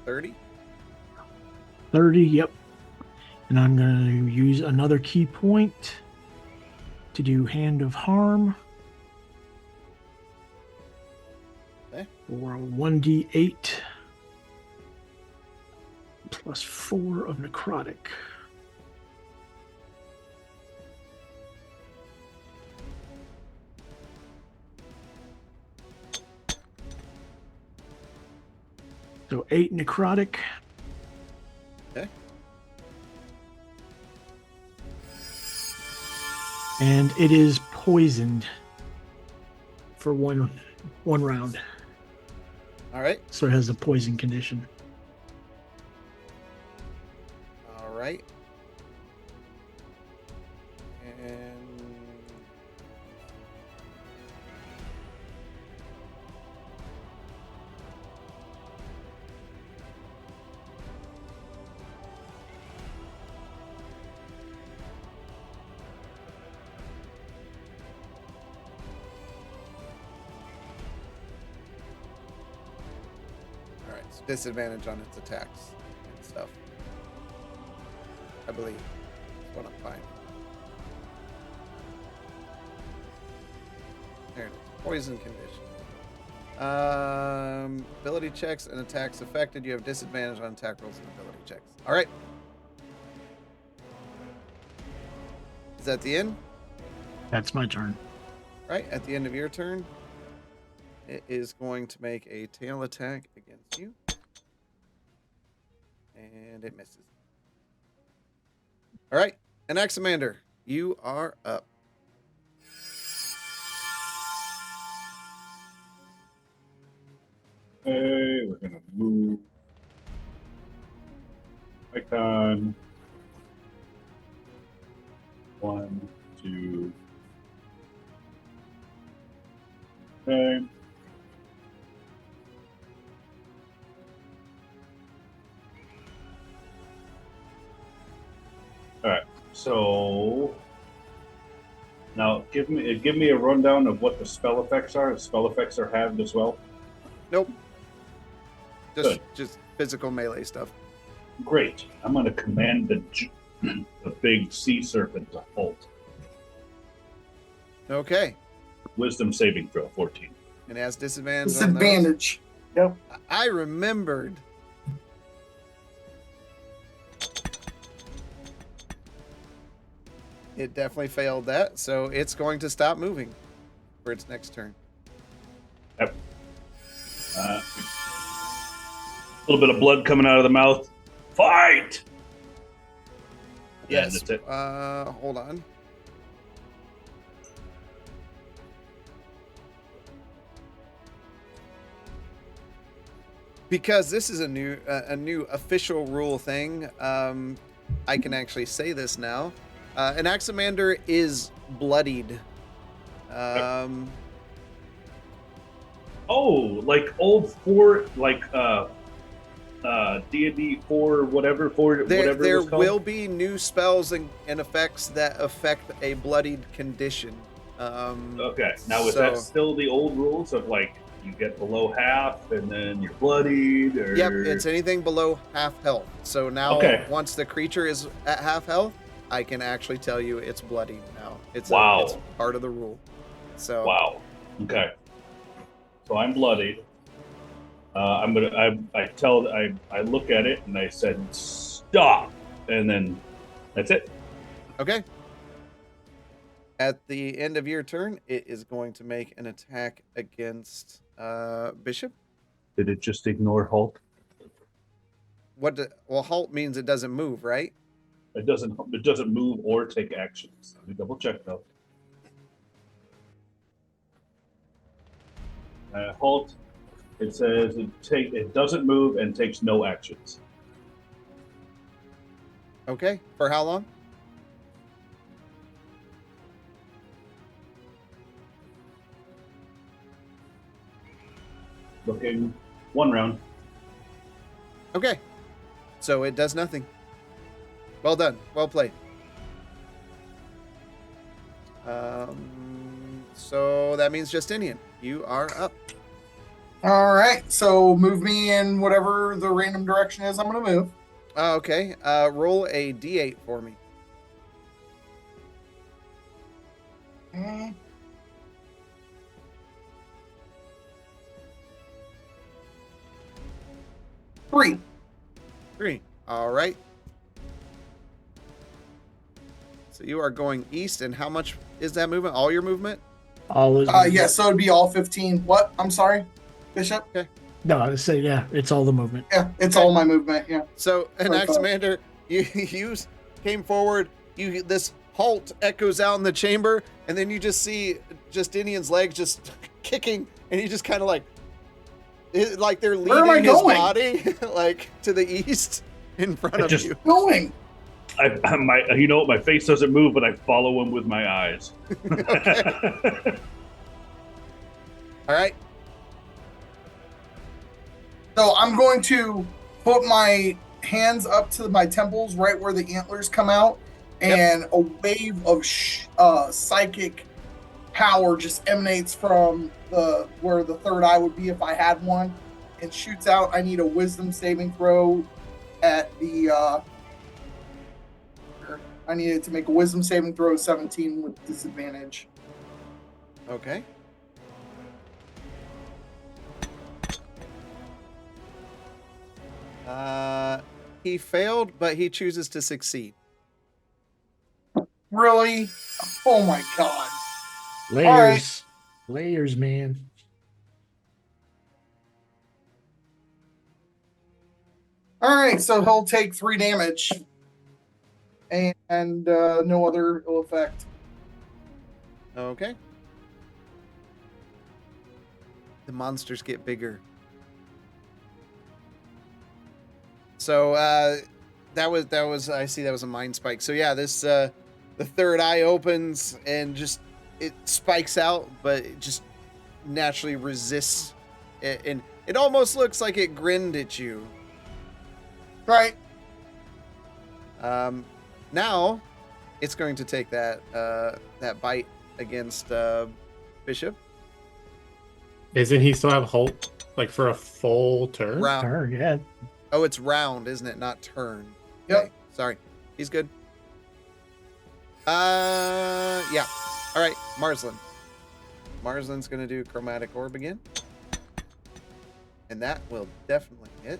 30. 30, yep. And I'm going to use another key point to do Hand of Harm. Okay. For a 1d8 plus 4 of necrotic. So 8 necrotic. Okay. And it is poisoned for one round. All right. So it has a poison condition. All right. And all right. So disadvantage on its attacks and stuff. I believe. That's what I'm finding. There it is. Poison condition. Ability checks and attacks affected. You have disadvantage on attack rolls and ability checks. All right. Is that the end? That's my turn. All right. At the end of your turn, it is going to make a tail attack against you. And it misses. All right. Anaximander, you are up. Okay, we're gonna move. Icon. 1, 2. Okay. All right. So now give me a rundown of what the spell effects are. The spell effects are halved as well. Nope. Good. Just physical melee stuff. Great. I'm going to command the big sea serpent to halt. Okay. Wisdom saving throw 14. And it has disadvantage. Disadvantage. Yep. On those. I remembered. It definitely failed that, so it's going to stop moving for its next turn. Yep. A little bit of blood coming out of the mouth. Fight! Yes. That's it. Hold on. Because this is a new official rule thing, I can actually say this now. Anaximander is bloodied. Like old 4, like D&D 4, whatever, 4, whatever it There was called. will be new spells and effects that affect a bloodied condition. Okay, now is that still the old rules of like you get below half and then you're bloodied? Or... Yep, it's anything below half health. So now, once the creature is at half health, I can actually tell you it's bloodied now. It's it's part of the rule. So wow. Okay. So I'm bloodied. I look at it and I said stop, and then that's it. Okay. At the end of your turn, it is going to make an attack against Bishop. Did it just ignore halt? Well, halt means it doesn't move, right? It doesn't move or take actions. Let me double check though. halt. It says it doesn't move and takes no actions. Okay. For how long? Looking 1 round. Okay. So it does nothing. Well done. Well played. So that means Justinian, you are up. All right. So move me in whatever the random direction is I'm going to move. Okay. Roll a d8 for me. Okay. Three. 3. All right. So you are going east, and how much is that movement? All your movement? All is Yeah, so it'd be all 15. What? I'm sorry, Bishop? No, I say yeah. It's all the movement. Yeah, it's Okay. all my movement. Yeah. So, Anaximander, you came forward. This halt echoes out in the chamber, and then you just see Justinian's legs just kicking, and he just kind of like they're Where am I leading his going? body like to the east in front of Just- you. Going. You know what? My face doesn't move, but I follow him with my eyes. All right. So I'm going to put my hands up to my temples, right where the antlers come out, and a wave of psychic power just emanates from where the third eye would be if I had one, and shoots out. I need a wisdom saving throw at the. I needed to make a wisdom saving throw of 17 with disadvantage. Okay. He failed, but he chooses to succeed. Really? Oh my god. Layers. Layers, man. All right, so he'll take 3 damage, and no other ill effect. Okay. The monsters get bigger. So that was I see that was a mind spike. So yeah, this the third eye opens and just it spikes out, but it just naturally resists it, and it almost looks like it grinned at you. Right. Now it's going to take that bite against Bishop. Isn't he still have halt like for a full turn? Round. Turn, yeah. Oh, it's round, isn't it? Not turn. Yep. Okay, sorry. He's good. Yeah. All right, Marsland. Marsland's gonna do chromatic orb again, and that will definitely hit.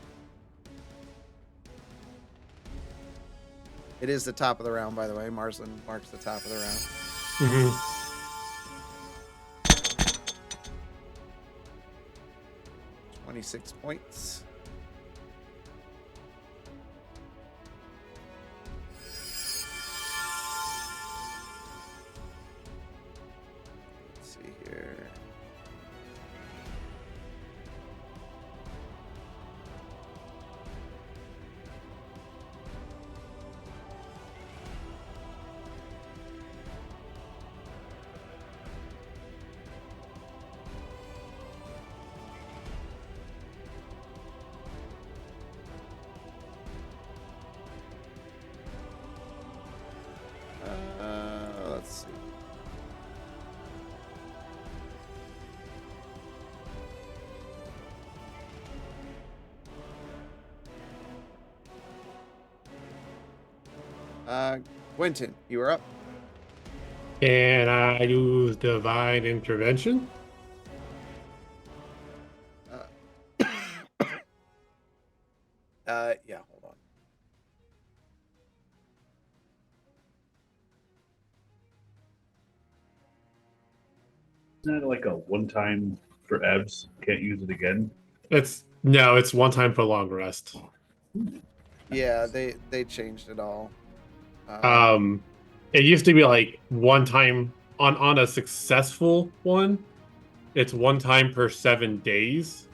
It is the top of the round, by the way. Marsland marks the top of the round. Mm-hmm. 26 points. Let's see here. Let's see. Quentin, you are up. And I use divine intervention. Yeah, hold on. Isn't that like a one-time for EVs? Can't use it again. It's one time for long rest. Yeah, they changed it all. It used to be like one time on a successful one, it's one time per 7 days.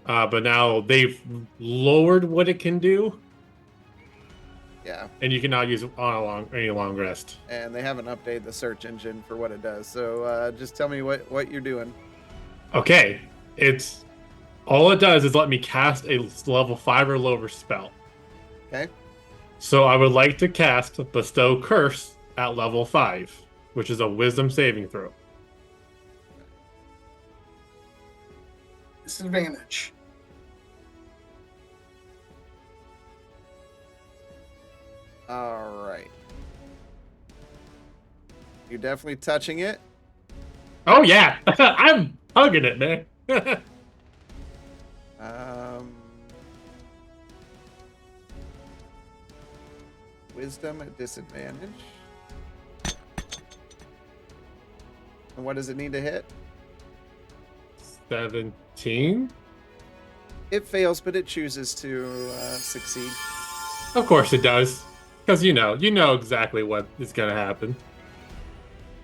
But now they've lowered what it can do, Yeah, and you cannot use it on any long rest. and they haven't updated the search engine for what it does. So just tell me what you're doing. Okay, it's all it does is let me cast a level 5 or lower spell. Okay. So I would like to cast Bestow Curse at level 5, which is a Wisdom saving throw. Disadvantage. All right. You're definitely touching it. Oh yeah, I'm hugging it, man. Wisdom at disadvantage. And what does it need to hit? 17. It fails, but it chooses to succeed. Of course it does, because you know exactly what is gonna happen.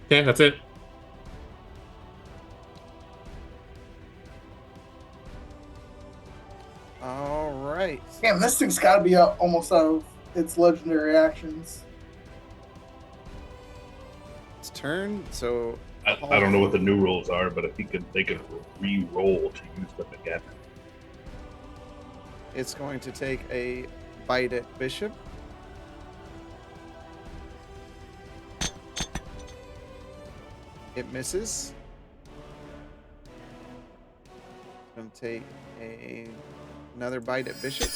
Okay, that's it. All right. Damn, this thing's got to be almost out of its legendary actions. It's turn. So I don't know what the new rules are, but if they could re-roll to use them again. it's going to take a bite at Bishop. It misses. It's going to take another bite at Bishop.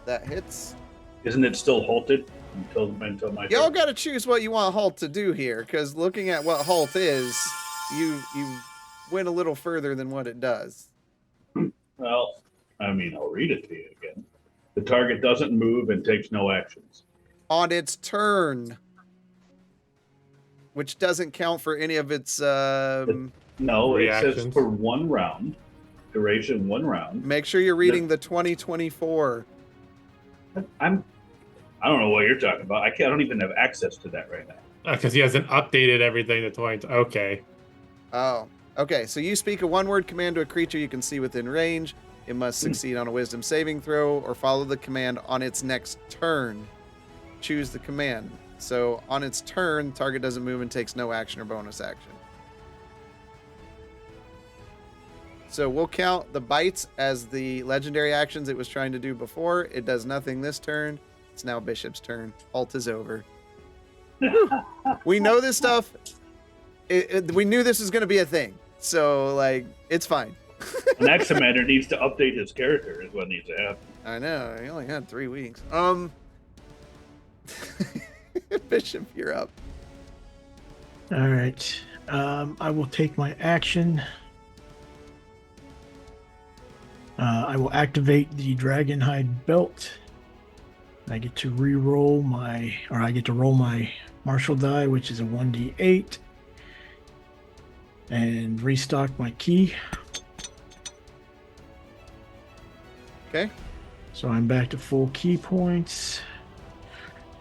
That hits. Isn't it still halted until my Y'all turn? got to choose what you want Halt to do here, because looking at what Halt is, you went a little further than what it does. Well, I mean, I'll read it to you again. The target doesn't move and takes no actions. On its turn, which doesn't count for any of its. No, it says Reactions. for 1 round, duration 1 round. Make sure you're reading the 2024. I don't know what you're talking about. I don't even have access to that right now. Because he hasn't updated everything to 20. Okay. Oh, okay. So you speak a one-word command to a creature you can see within range. It must succeed on a Wisdom saving throw or follow the command on its next turn. Choose the command. So on its turn, target doesn't move and takes no action or bonus action. So we'll count the bites as the legendary actions it was trying to do before. It does nothing this turn. It's now Bishop's turn. Halt is over. We know this stuff. We knew this was going to be a thing. So, like, it's fine. An Axamander needs to update his character is what needs to happen. I know. He only had 3 weeks. Bishop, you're up. All right. I will take my action. I will activate the Dragonhide belt. I get to roll my martial die, which is a 1d8, and restock my key. Okay. So I'm back to full key points.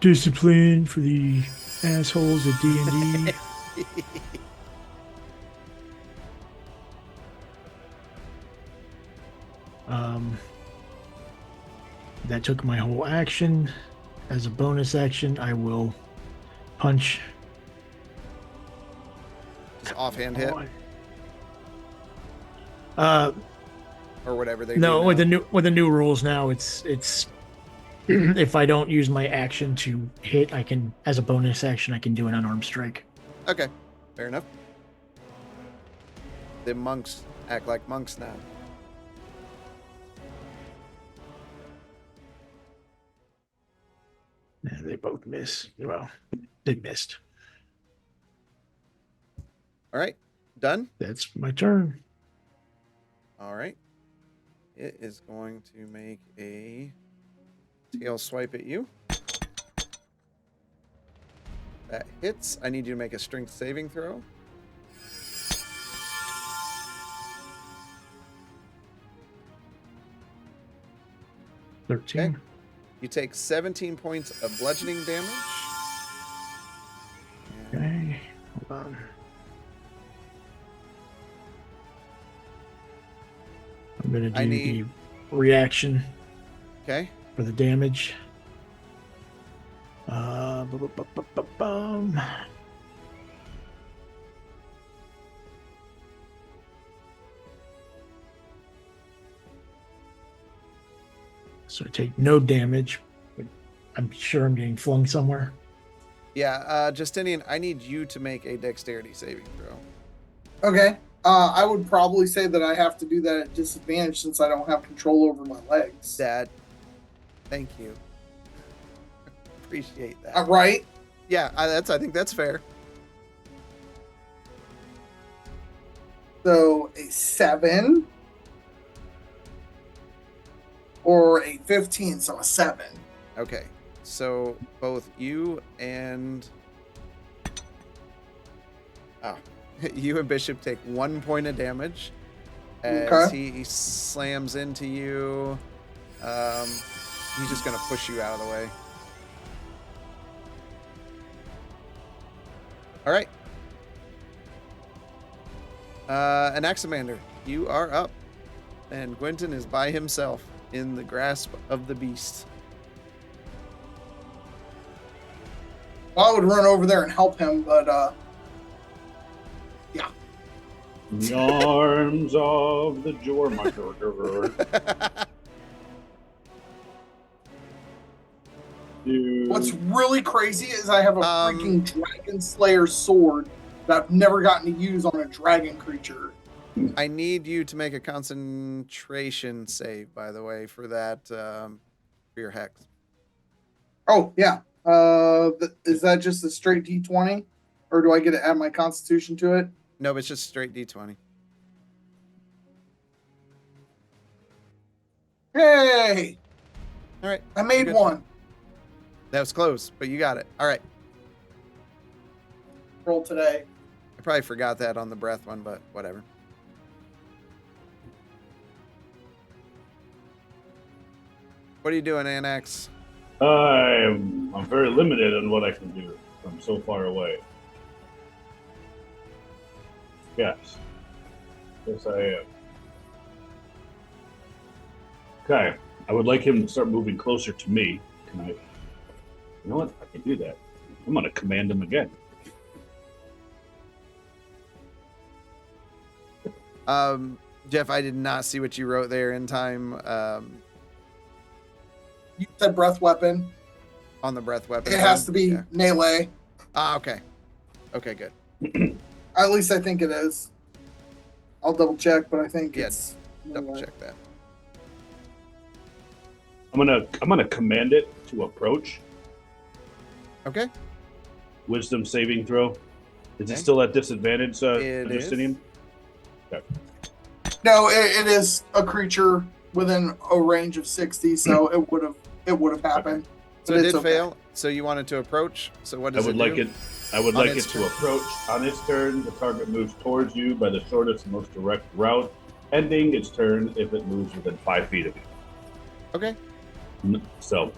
Discipline for the assholes at D&D. That took my whole action. As a bonus action, I will punch. It's offhand hit Or or whatever they no, do with now. the new rules now, it's if I don't use my action to hit, I can, as a bonus action, I can do an unarmed strike. Okay, fair enough. The monks act like monks now. And they both miss. Well, they missed. All right, done. That's my turn. All right. It is going to make a tail swipe at you. That hits. I need you to make a strength saving throw. $13. Okay. You take 17 points of bludgeoning damage. And Okay. Hold on. going to I do need- the reaction Okay. for the damage. Bum. So I take no damage, but I'm sure I'm getting flung somewhere. Yeah, Justinian, I need you to make a dexterity saving throw. Okay. I would probably say that I have to do that at disadvantage since I don't have control over my legs. Thank you. Appreciate that. Right? Yeah, I think that's fair. So a 7 or a 15, so a 7. Okay, so both you and you and Bishop take 1 point of damage as Okay. he slams into you. He's just gonna push you out of the way. All right. Anaximander, you are up, and Quentin is by himself in the grasp of the beast. Well, I would run over there and help him, but yeah. In the arms of the Jormungandr. What's really crazy is I have a Um, freaking Dragon Slayer sword that I've never gotten to use on a dragon creature. I need you to make a concentration save, by the way, for that, for your hex. Oh, yeah. Is that just a straight D20? Or do I get to add my constitution to it? No, it's just straight D20. Hey! All right. I made Good. one. That was close, but you got it. All right. Roll today. I probably forgot that on the breath one, but whatever. What are you doing, Anax? I'm very limited on what I can do. I'm so far away. Yes. Yes, I am. Okay. I would like him to start moving closer to me. Can I? You know what? I can do that. I'm going to command him again. Jeff, I did not see what you wrote there in time. You said breath weapon. On the breath weapon. It has to be Yeah. melee. Ah, okay. Okay, good. At least I think it is. I'll double check, but I think Yeah, it's Double melee. check that. I'm gonna command it to approach. Okay. Wisdom saving throw. Is Okay. it still at disadvantage, It is. Justinian? No, it is a creature within a range of 60, so it would have happened. So But it it's did okay. fail. So you wanted to approach. So what I does would it like do? it. I would On like it its to turn. approach. On its turn, the target moves towards you by the shortest and most direct route, ending its turn if it moves within 5 feet of you. Okay. So,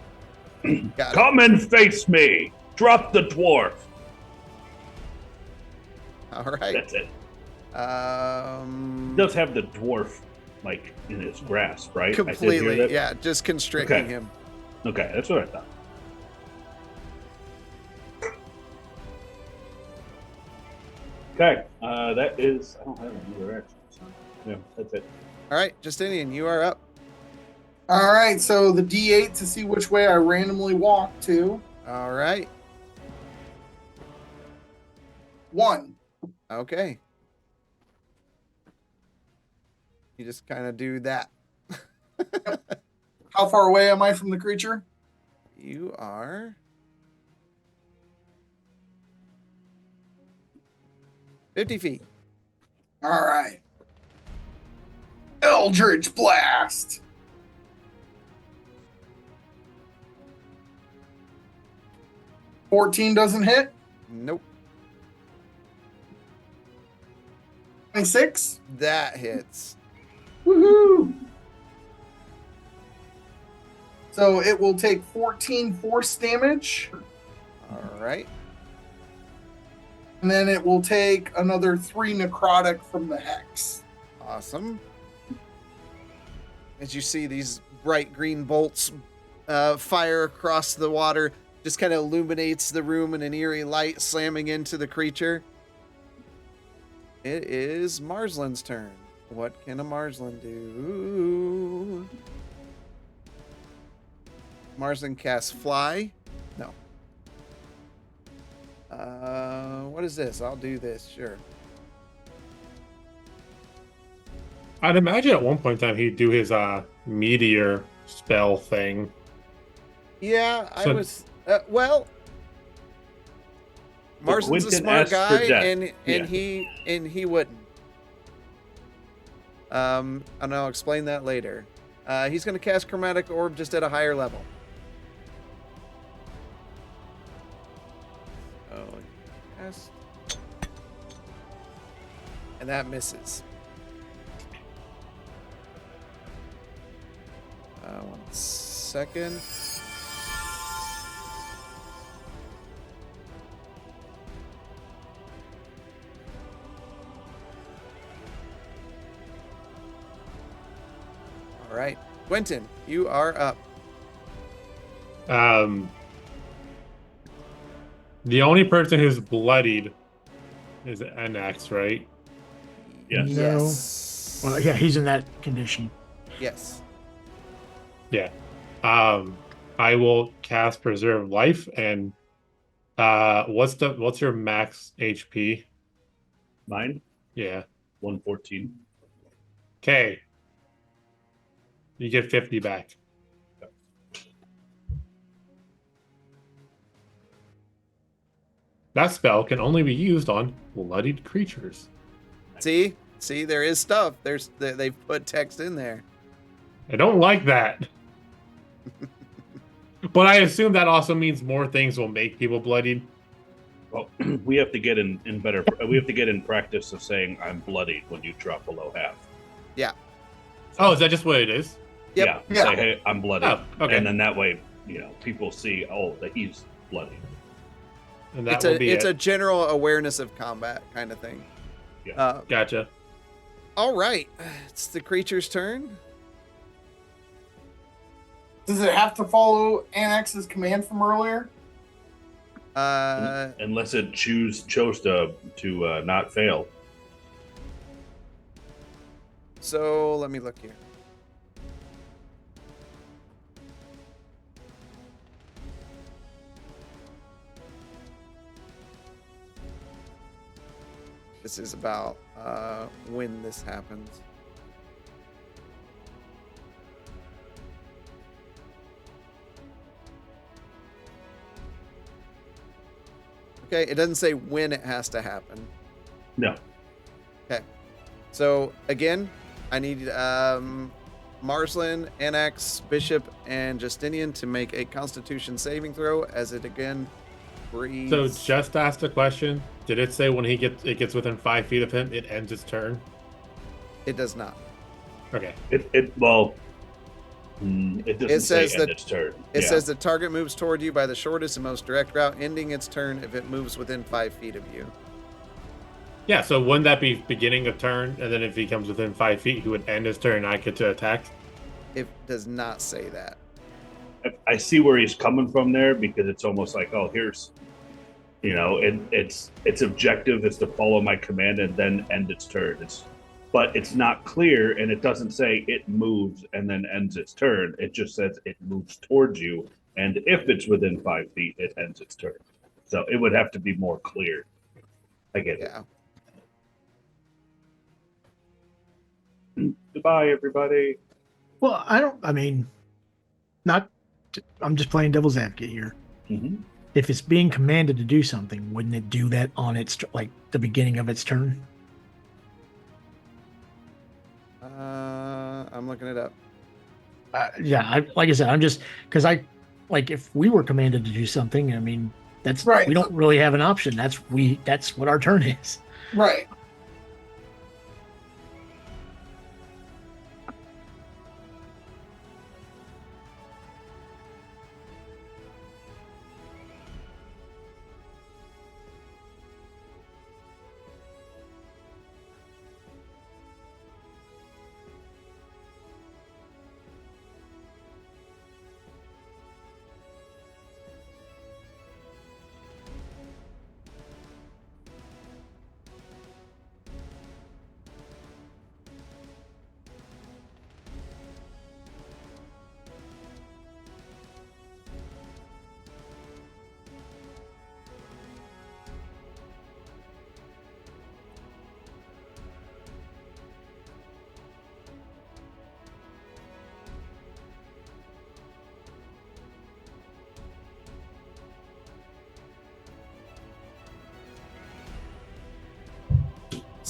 Got it. come and face me. Drop the dwarf. All right. That's it. He does have the dwarf like in his grasp, right? I did hear completely. that. Yeah, just constricting Okay. him. Okay, that's what I thought. Okay, that is. I don't have any other actions. Yeah, that's it. All right, Justinian, you are up. All right, so the D8 to see which way I randomly walk to. All right. 1. Okay. You just kind of do that. How far away am I from the creature? You are 50 feet. All right. Eldritch Blast. $14 doesn't hit. Nope. 26. That hits. Woohoo! So it will take 14 force damage, All right. and then it will take another 3 necrotic from the hex. Awesome. as you see these bright green bolts fire across the water, just kind of illuminates the room in an eerie light, slamming into the creature. It is Marsland's turn. What can a Marsland do? Marsland casts Fly. No. What is this? I'll do this, sure. I'd imagine at one point in time he'd do his meteor spell thing. Yeah, I So- was. Well, Marsden's a Quentin smart asked for guy, death. and Yeah. he wouldn't. And I'll explain that later. He's going to cast Chromatic Orb just at a higher level. Oh, cast, and that misses. 1 second. All right, Quentin, you are up. The only person who's bloodied is NX, right? Yes. No. Yes. Well, yeah, he's in that condition. Yes. Yeah. I will cast Preserve Life, and what's your max HP? Mine, Yeah. 114. Okay. You get 50 back. That spell can only be used on bloodied creatures. See, there is stuff. They've put text in there. I don't like that. But I assume that also means more things will make people bloodied. Well, we have to get in better. We have to get in practice of saying "I'm bloodied" when you drop below half. Yeah. Oh, is that just what it is? Yep. Yeah. Say, "Hey, I'm bloodied," Oh, okay. and then that way, people see, "Oh, that he's bloodied." And that It's will be a it. general awareness of combat kind of thing. Yeah. Gotcha. All right, it's the creature's turn. Does it have to follow Annex's command from earlier? Unless it chose to not fail. So let me look here. This is about when this happens. Okay, it doesn't say when it has to happen. No. Okay. So again, I need Marsland, Annex, Bishop, and Justinian to make a Constitution saving throw as it again breathes. So just asked a question. Did it say when it gets within 5 feet of him, it ends its turn? It does not. Okay. It doesn't It says say that- end its turn. It Yeah. says the target moves toward you by the shortest and most direct route, ending its turn if it moves within 5 feet of you. Yeah, so wouldn't that be beginning of turn? And then if he comes within 5 feet, he would end his turn and I get to attack? It does not say that. I see where he's coming from there, because it's almost like, oh, here's, its objective is to follow my command and then end its turn. But it's not clear, and it doesn't say it moves and then ends its turn. It just says it moves towards you, and if it's within 5 feet, it ends its turn. So it would have to be more clear. I get Yeah. it. Goodbye, everybody. Well, I'm just playing devil's advocate here. Mm-hmm. If it's being commanded to do something, wouldn't it do that on its, like, the beginning of its turn? I'm looking it up. Like I said, I'm just, because if we were commanded to do something, I mean, that's Right. We don't really have an option. That's what our turn is. Right.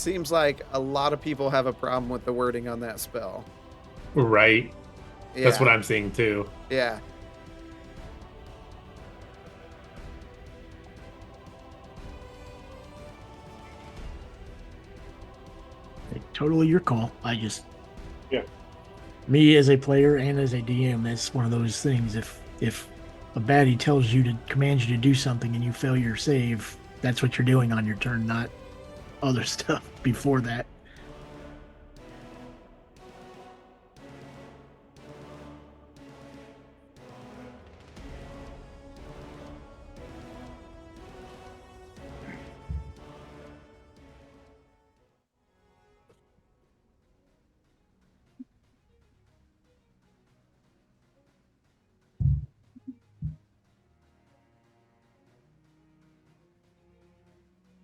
seems like a lot of people have a problem with the wording on that spell. Right. Yeah. That's what I'm seeing too. Yeah. Totally your call. I just, Yeah. me as a player and as a DM, that's one of those things. If a baddie tells you to commands you to do something and you fail your save, that's what you're doing on your turn, not other stuff before that.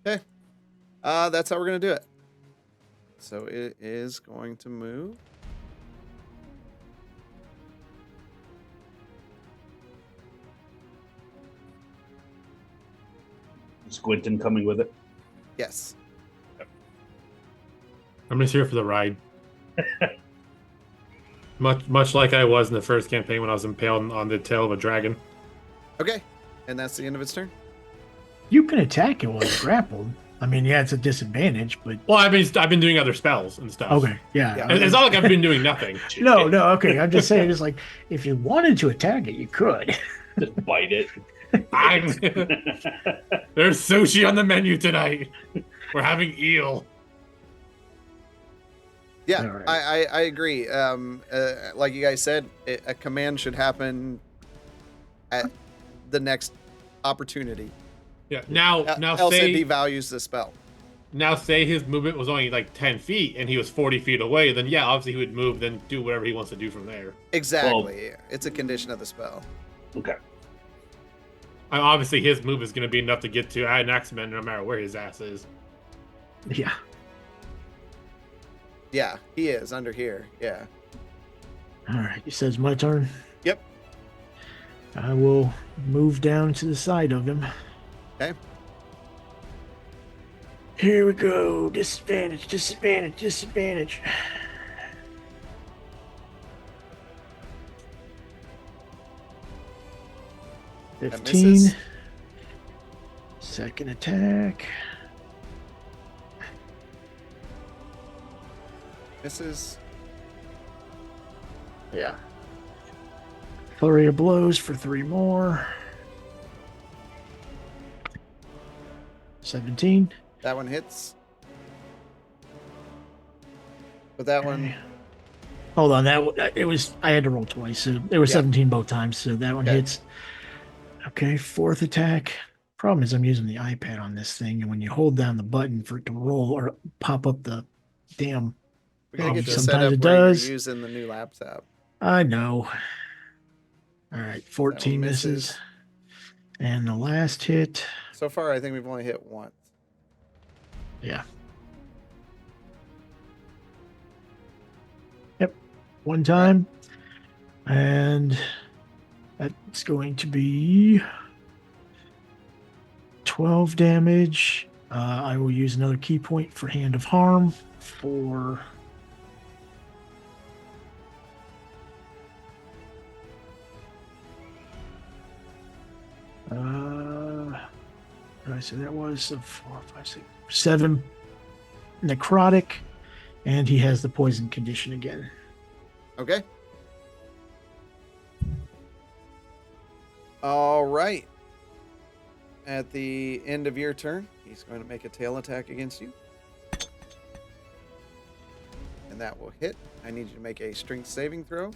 Okay. That's how we're gonna do it. So it is going to move. Is Quentin coming with it? Yes. I'm just here for the ride. much like I was in the first campaign when I was impaled on the tail of a dragon. Okay. And that's the end of its turn. You can attack it while you're grappled. I mean, yeah, it's a disadvantage, but Well, I've been doing other spells and stuff. okay, yeah. Yeah. It's not like I've been doing nothing. No, okay. I'm just saying, it's like if you wanted to attack it, you could. Just bite it. There's sushi on the menu tonight. We're having eel. Yeah, All right. I agree. Like you guys said, a command should happen at the next opportunity. Yeah. Now Else it say devalues the spell. now say his movement was only like 10 feet and he was 40 feet away. Then yeah, obviously he would move, then do whatever he wants to do from there. Exactly. It's a condition of the spell. Okay. Obviously his move is going to be enough to get to an X-Men no matter where his ass is. Yeah. Yeah, he is under here. Yeah. All right. He says my turn. Yep. I will move down to the side of him. Okay. Here we go. Disadvantage, disadvantage, disadvantage. That 15. misses. Second attack. Misses. Yeah. Flurry of blows for 3 more. 17. That one hits. But that one, Hold on, it was I had to roll twice, so there was Yeah. 17 both times, so that one Okay. hits. Okay, fourth attack. Problem is I'm using the iPad on this thing, and when you hold down the button for it to roll or pop up the damn, we gotta get you sometimes set up it where does. you're using the new laptop. I know. All right, 14 one misses. misses. And the last hit, So far, I think we've only hit once. yeah. Yep, one time. And that's going to be 12 damage. I will use another key point for Hand of Harm for what did I say that was? 4, 5, 6, 7 necrotic, and he has the poison condition again. Okay. All right. At the end of your turn, he's going to make a tail attack against you. And that will hit. I need you to make a strength saving throw.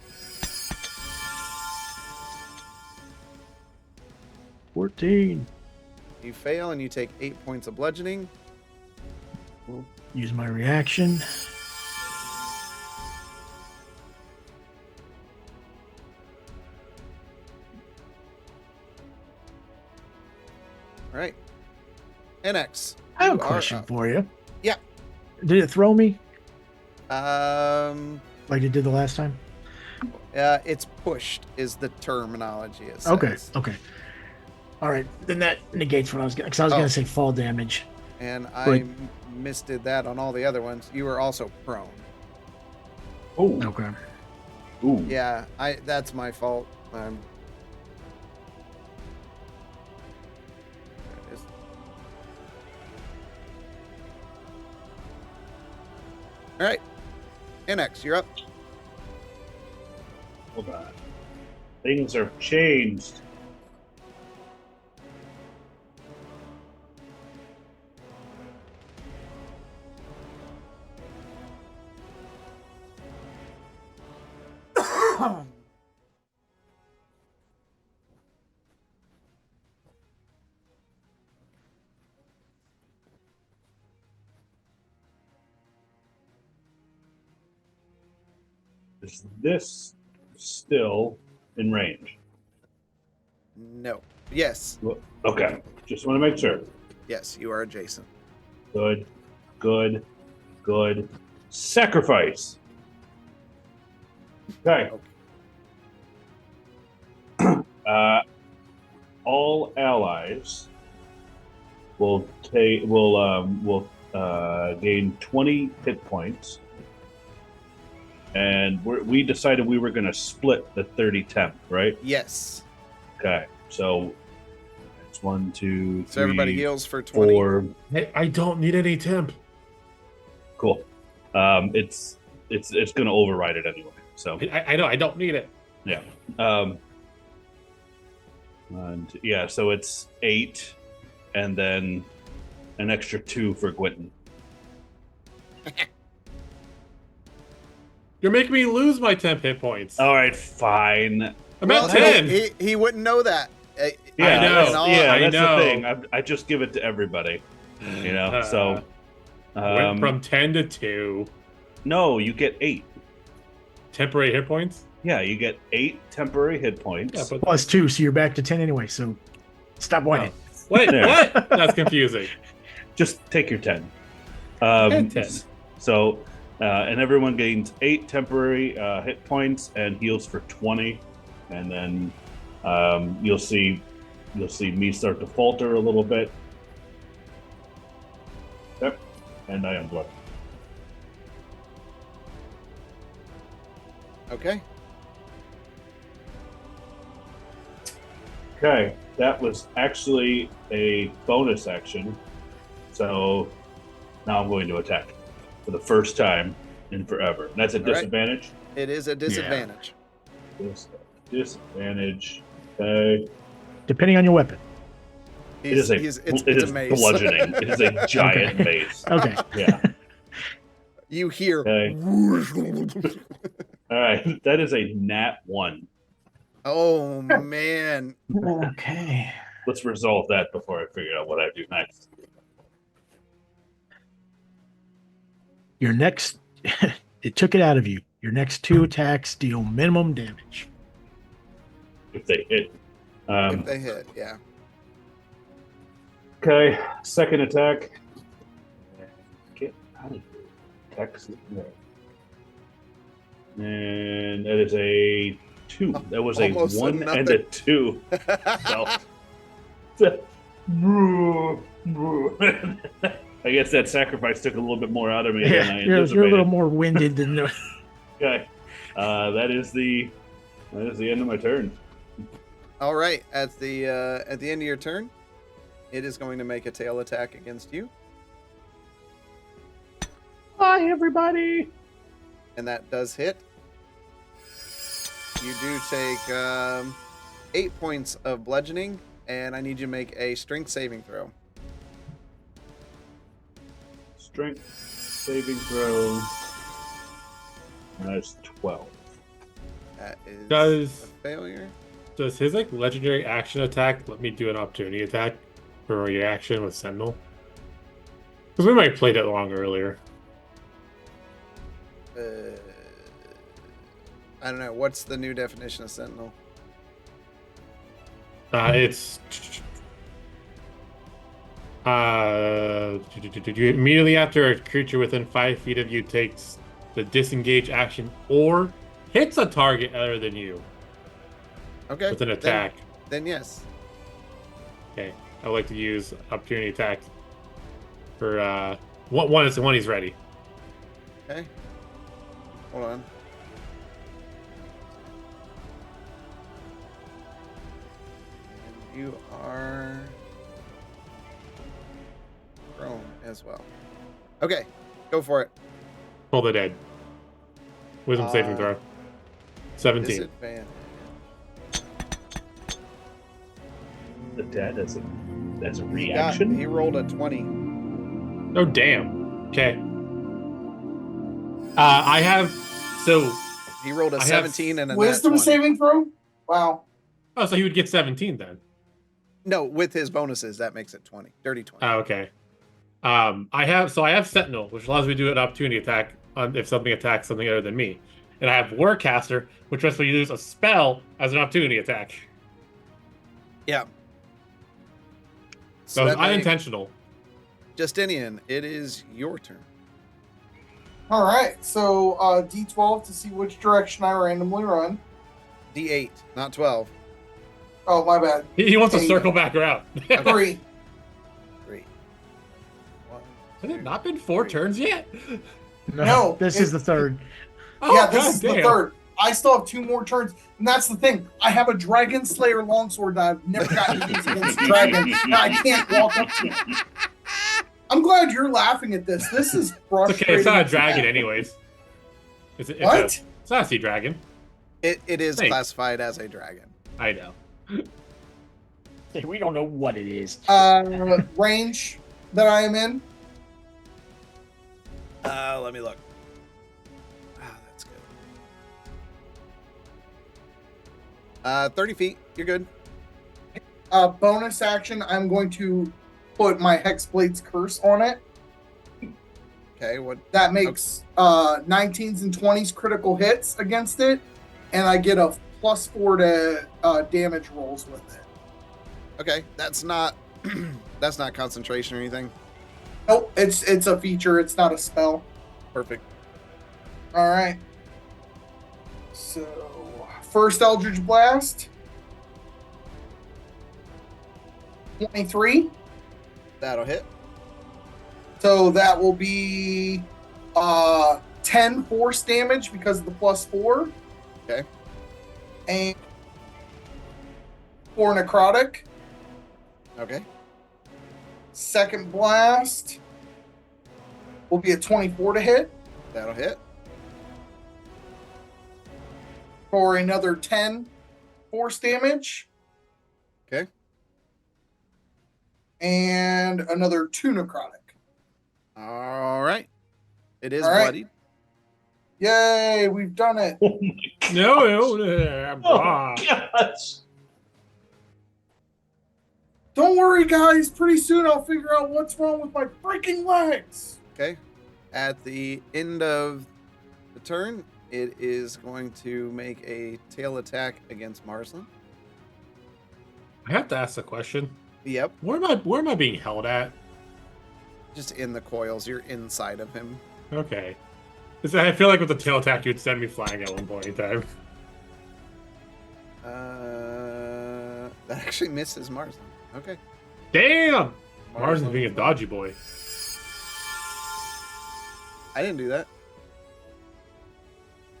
14. You fail and you take 8 points of bludgeoning. Use my reaction. All right. NX. I have a you are question up. for you. Yeah. Did it throw me Um, like it did the last time? it's pushed is the terminology. It says. Okay. Okay. All right. Then that negates what I was going to, because I was Oh. going to say fall damage. And I Wait. misdid that on all the other ones. You were also prone. Oh, Okay. ooh. Yeah, that's my fault. There it is. All right, NX, you're up. Hold on. Things are changed. Is this still in range? No. Yes. Okay. Just want to make sure. Yes, you are adjacent. Good. Good. Good. Sacrifice. Okay. All allies will gain 20 hit points, and we decided we were going to split the 30 temp, right? Yes. Okay, so it's 1, 2, 3, So everybody heals for 20. 4. Hey, I don't need any temp. Cool. It's going to override it anyway. So I know, I don't need it. yeah. And yeah, so it's 8, and then an extra 2 for Gwynton. You're making me lose my temp hit points. All right, fine. I'm at Well, 10. he wouldn't know that. Yeah, I know. Yeah, I that's know. the thing. I just give it to everybody, you know. So Went from 10 to 2. no, you get 8. Temporary hit points? Yeah, you get 8 temporary hit points. Yeah, but Plus 2, so you're back to 10 anyway. So stop whining. wait, Yeah. what? That's confusing. Just take your 10. And 10. So, and everyone gains 8 temporary hit points and heals for 20, and then you'll see me start to falter a little bit. Yep, and I am blood. Okay. Okay, that was actually a bonus action. So now I'm going to attack for the first time in forever. That's a All right. disadvantage. It is a disadvantage. Disadvantage. Okay. Depending on your weapon. It's a mace. bludgeoning. It is a giant mace. Okay. Yeah. You hear. Okay. All right. That is a nat 1. Oh man. Okay. Let's resolve that before I figure out what I do next. Your next, it took it out of you. Your next 2 attacks deal minimum damage. If they hit. If they hit, yeah. Okay. Second attack. Get out of here. Text. And that is a 2. That was a Almost 1 nothing. and a 2. So, I guess that sacrifice took a little bit more out of me than I Yeah, you're a anticipated. little more winded than the. Okay, that is the end of my turn. All right. At the end of your turn, it is going to make a tail attack against you, Hi, everybody. and that does hit. You do take 8 points of bludgeoning, and I need you to make a strength saving throw. Strength saving throw. That's 12. That is Does- a failure. Does his legendary action attack let me do an opportunity attack for a reaction with Sentinel? Because we might have played it long earlier. I don't know. What's the new definition of Sentinel? It's immediately after a creature within 5 feet of you takes the disengage action or hits a target other than you Okay. with an attack. Then yes. Okay, I would like to use opportunity attack for One he's ready. Okay. Hold on. And you are prone as well. Okay, go for it. Roll the dead. Wisdom saving throw. 17. Disadvantage. The dead as a He reaction. rolled a 20. Oh, damn. Okay. I have. So. He rolled a I have 17 and a nat Wisdom 20. saving throw? Wow. Oh, so he would get 17 then. No, with his bonuses, that makes it 20. Dirty 20. Oh, okay. I have Sentinel, which allows me to do an opportunity attack if something attacks something other than me. And I have Warcaster, which lets me use a spell as an opportunity attack. Yeah. So it's that may- unintentional. Justinian, it is your turn. All right. So D12 to see which direction I randomly run. D8, not 12. Oh, my bad. He wants to Hey. circle back around. 3. 3. 1, Has it not been 4 turns yet? No, This is the third. Oh, Yeah, this God is damn. the third. I still have 2 more turns, and that's the thing. I have a Dragon Slayer longsword that I've never gotten to use against dragons, and I can't walk up to it. I'm glad you're laughing at this. This is It's frustrating. okay, it's not a as dragon heck. anyways. It's What? It's not a sea dragon. It is Thanks. classified as a dragon. I know. We don't know what it is. Range that I am in. Let me look. That's good. 30 feet. You're good. Bonus action, I'm going to put my Hexblade's Curse on it. Okay, what? That makes 19s and 20s critical hits against it, and I get a +4 to damage rolls with it. Okay, that's not that's not concentration or anything. Nope, it's a feature. It's not a spell. Perfect. All right. So first Eldritch Blast. 23. That'll hit. So that will be 10 force damage because of the +4. Okay. And 4 necrotic. Okay. Second blast will be a 24 to hit That'll hit. for another 10 force damage. Okay. And another 2 necrotic. All right. It is All right. bloodied. Yay, we've done it. Oh my No. oh, gosh. Don't worry, guys. Pretty soon I'll figure out what's wrong with my freaking legs. Okay. At the end of the turn, it is going to make a tail attack against Marsland. I have to ask a question. Yep. Where am I being held at? Just in the coils. You're inside of him. Okay. 'Cause I feel like with the tail attack, you'd send me flying at one point in time. That actually misses Marsland. Okay. Damn! Marsden's being a dodgy boy. I didn't do that.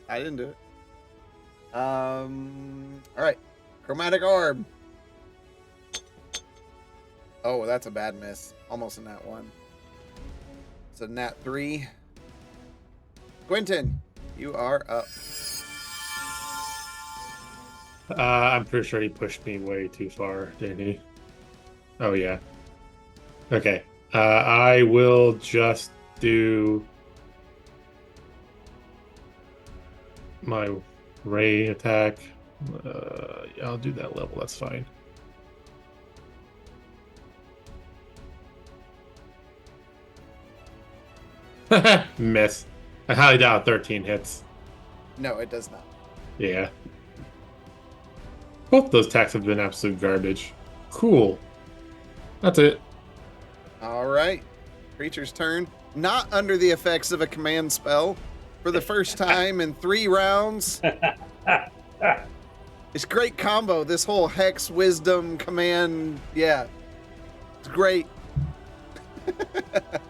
I didn't do it. All right. Chromatic Orb. Oh, that's a bad miss. Almost a nat 1. It's a nat 3. Quentin, you are up. I'm pretty sure he pushed me way too far, didn't he? Oh, yeah. Okay. I will just do my ray attack. Yeah, I'll do that level. That's fine. Miss. I highly doubt 13 hits. No, it does not. Yeah. Both those attacks have been absolute garbage. Cool. That's it. All right. Creature's turn. Not under the effects of a command spell for the first time in 3 rounds. It's a great combo. This whole Hex, Wisdom, Command. Yeah. It's great.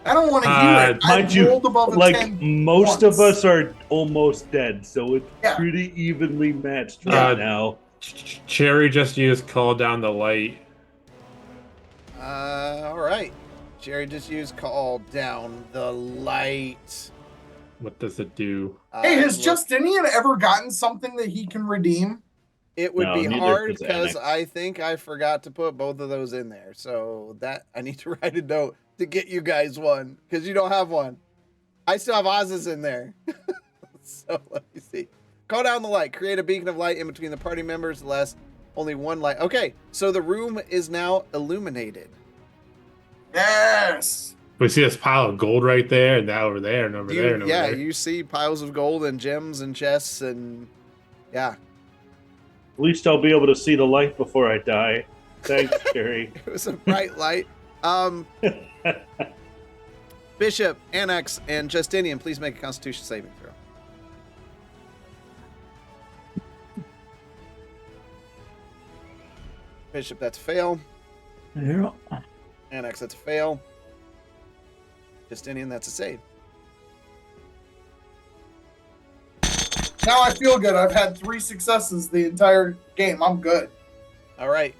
I don't want to hear it. Mind I've you, rolled above a like 10 most once. of us are almost dead, so it's Yeah. pretty evenly matched Yeah. right now. Cherry just used call down the light. All right. Jerry just used call down the light. What does it do? Hey, has Look, Justinian ever gotten something that he can redeem? it would No, be neither hard does because Annex. I think I forgot to put both of those in there. So that I need to write a note to get you guys one because you don't have one. I still have Oz's in there. So let me see. Call down the light. Create a beacon of light in between the party members. Less only one light. Okay, so the room is now illuminated. Yes. We see this pile of gold right there, and that over there, and over there, and over there. You see piles of gold and gems and chests and yeah. At least I'll be able to see the light before I die. Thanks, Jerry. It was a bright light. Bishop, Annex, and Justinian, please make a Constitution saving throw. Bishop, that's a fail. Yeah. Annex, that's a fail. Justinian, that's a save. Now I feel good. I've had 3 successes the entire game. I'm good. All right.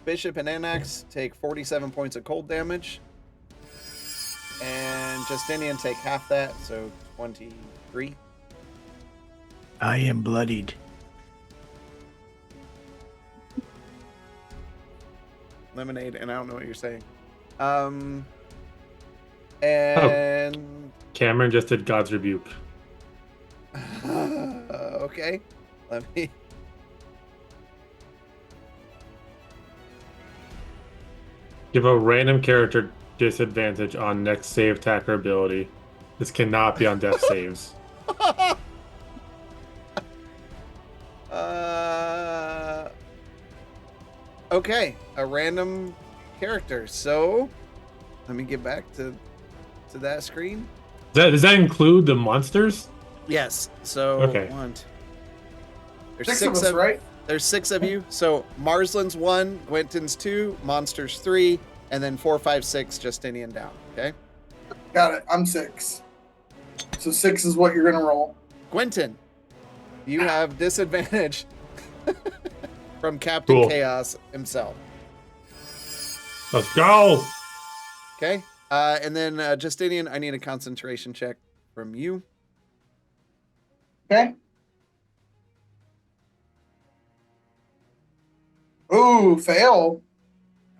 Bishop and Annex take 47 points of cold damage. And Justinian take half that, so 23. I am bloodied. Lemonade, and I don't know what you're saying. And Cameron just did God's rebuke. okay, let me. Give a random character disadvantage on next save, attack, or ability. This cannot be on death saves. Okay, a random character. So, let me get back to that screen. Does that include the monsters? Yes. So Okay. There's 6 of us, right? There's 6 of you. So Marsland's 1, Gwynton's 2, Monsters 3, and then 4, 5, 6, Justinian down. Okay. Got it. I'm 6. So 6 is what you're gonna roll. Gwynton, you have disadvantage from Captain Cool. Chaos himself. Let's go! Okay. And then Justinian, I need a concentration check from you. Okay. Ooh, fail.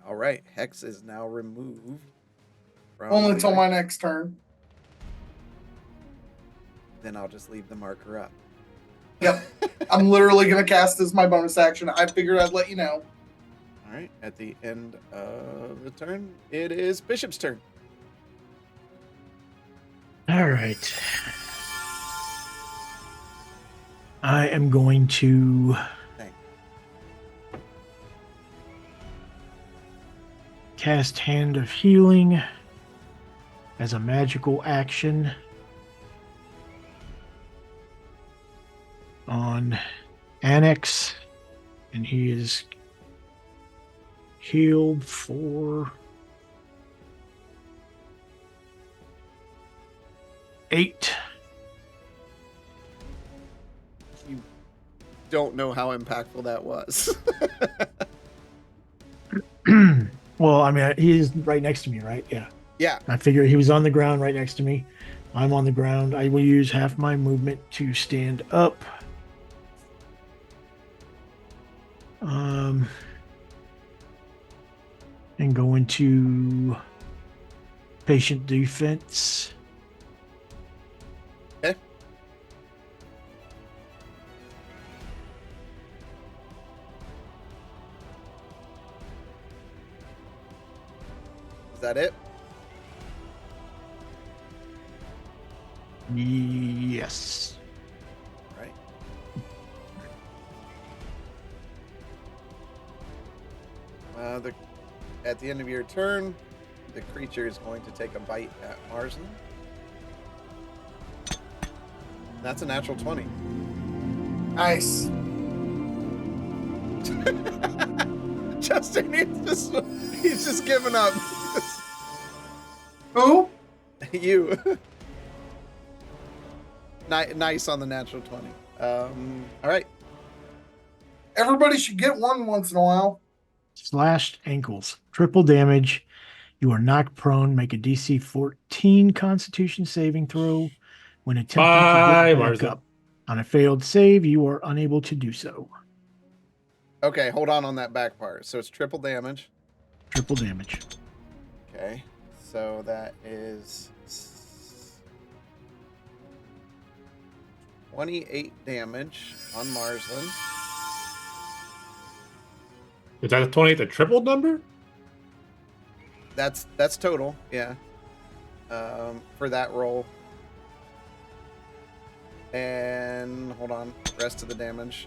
All right. Hex is now removed. From Only the until deck. my next turn. Then I'll just leave the marker up. Yep. I'm literally gonna cast as my bonus action. I figured I'd let you know. All right. At the end of the turn, it is Bishop's turn. All right. I am going to Thank cast Hand of Healing as a magical action on Annex, and he is healed for 8. You don't know how impactful that was. Well, I mean, he's right next to me, right? Yeah. Yeah. I figure he was on the ground right next to me. I'm on the ground. I will use half my movement to stand up. And go into patient defense. Okay. Is that it? Yes. Right. At the end of your turn, the creature is going to take a bite at Marsland. That's a natural 20. Nice. Justin, he's just given up. Who? You. Nice on the natural 20. All right. Everybody should get one once in a while. Slashed ankles. Triple damage. You are knocked prone. Make a DC 14 Constitution saving throw when attempting Bye, to get back Marsden. up. On a failed save, you are unable to do so. Okay, hold on that back part. So it's triple damage. Triple damage. Okay. So that is 28 damage on Marsland. Is that a 28 the triple number? That's total, yeah. For that roll. And hold on, rest of the damage.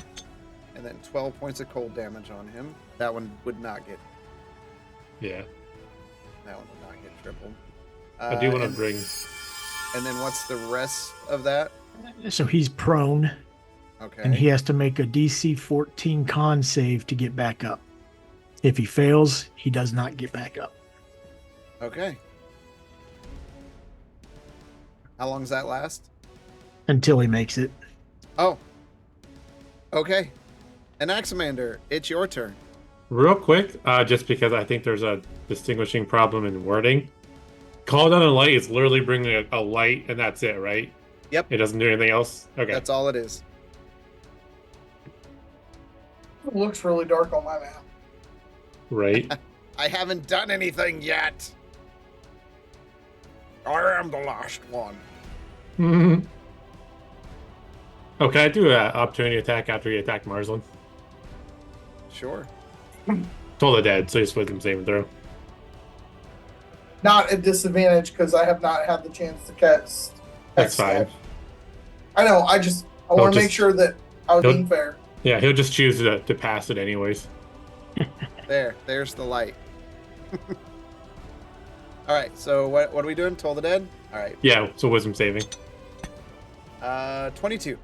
And then 12 points of cold damage on him. That one would not get. Yeah. That one would not get tripled. I do want to and- bring. And then what's the rest of that? So he's prone, Okay. and he has to make a DC 14 con save to get back up. If he fails, he does not get back up. Okay. How long does that last? Until he makes it. Oh. Okay. Anaximander, it's your turn. Real quick, just because I think there's a distinguishing problem in wording. Call down a light is literally bringing a light, and that's it, right? Yep. It doesn't do anything else? Okay. That's all it is. It looks really dark on my map. Right. I haven't done anything yet. I am the last one. Mhm. Okay, I do an opportunity attack after you attack Marsland. Sure. Totally dead, so you split them saving throw. Not at disadvantage because I have not had the chance to cast. That's fine. I know. I want to make sure that I was he'll- being fair. Yeah, he'll just choose to pass it anyways. There's the light. All right, so what are we doing? Toll the Dead? All right. Yeah, so wisdom saving. 22.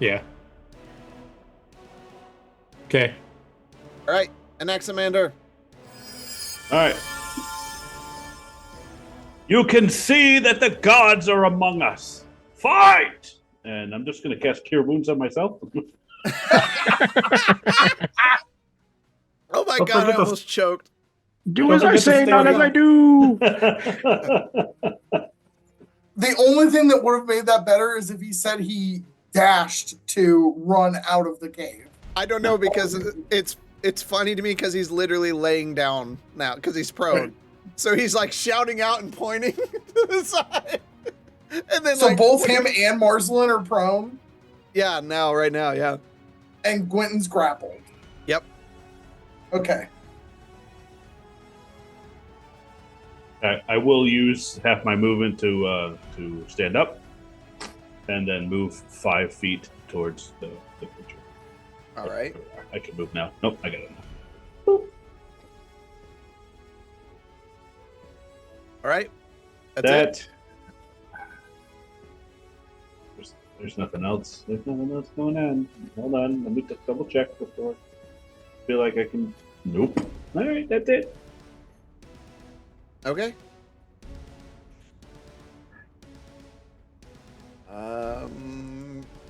Yeah. Okay. All right, Anaximander. All right. You can see that the gods are among us. Fight! And I'm just going to cast Cure Wounds on myself. Oh my Don't god, I forget the- almost choked. Do Don't as I forget to say, stay not as on. I do. The only thing that would have made that better is if he said he dashed to run out of the cave. I don't know because it's funny to me because he's literally laying down now because he's prone. So he's like shouting out and pointing to the side. And then So like, both him and Marsland are prone, Yeah, right now, yeah. and Gwynton's grappled. Yep. Okay. I will use half my movement to stand up, and then move 5 feet towards the creature. All right. I can move now. Nope, I got it now. All right. That's it. There's nothing else. There's nothing else going on. Hold on. Let me just double check before. I feel like I can. Nope. All right, that's it. Okay.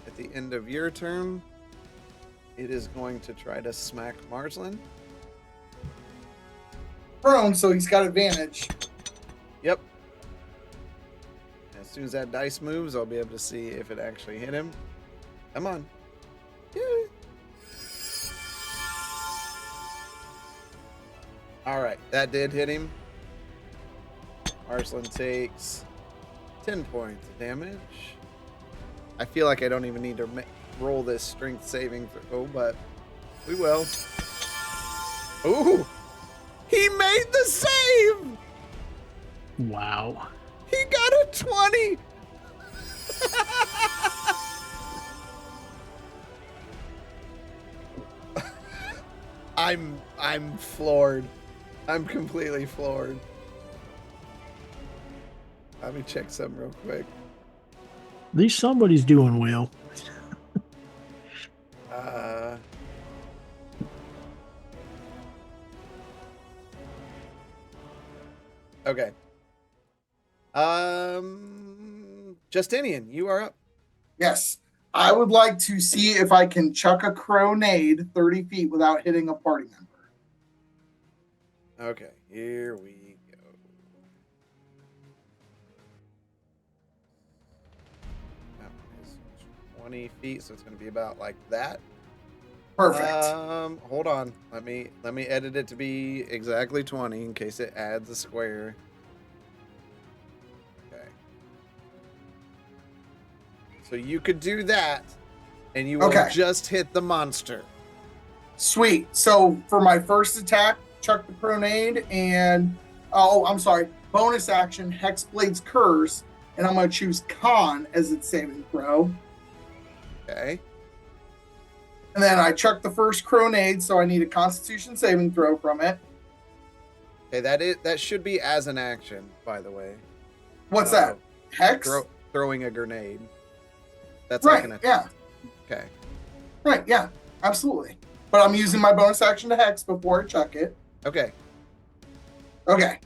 At the end of your turn, it is going to try to smack Marsland. Prone, so he's got advantage. Yep. As soon as that dice moves, I'll be able to see if it actually hit him. Come on. Yeah. All right, that did hit him. Marsland takes 10 points of damage. I feel like I don't even need to roll this strength saving throw, but we will. Ooh! He made the save! Wow. He got a 20! I'm floored. I'm completely floored. Let me check something real quick. At least somebody's doing well. Okay. Justinian, you are up. Yes. I would like to see if I can chuck a grenade 30 feet without hitting a party member. Okay, here we go. That one is 20 feet, so it's going to be about like that. Perfect. Hold on. Let me edit it to be exactly 20 in case it adds a square. Okay. So you could do that, and you will Okay. just hit the monster. Sweet. So for my first attack, chuck the grenade and I'm sorry, bonus action Hexblade's Curse, and I'm gonna choose Con as its saving throw. Okay. And then I chuck the first grenade, so I need a Constitution saving throw from it. Okay, that should be as an action, by the way. What's that? Hex? Throwing a grenade. That's Right. like an Yeah. Okay. Right. Yeah. Absolutely. But I'm using my bonus action to hex before I chuck it. Okay. Okay.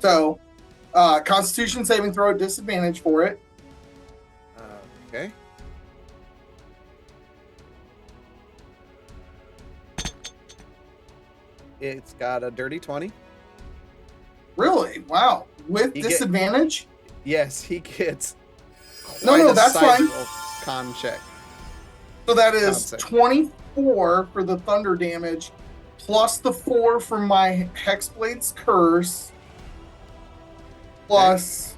So, Constitution saving throw at disadvantage for it. Okay. It's got a dirty 20. Really? Wow. With You disadvantage? Yes, he gets No, a that's fine. sizable con check. So that is Con save. 24 for the thunder damage, plus the 4 from my Hexblade's Curse, plus.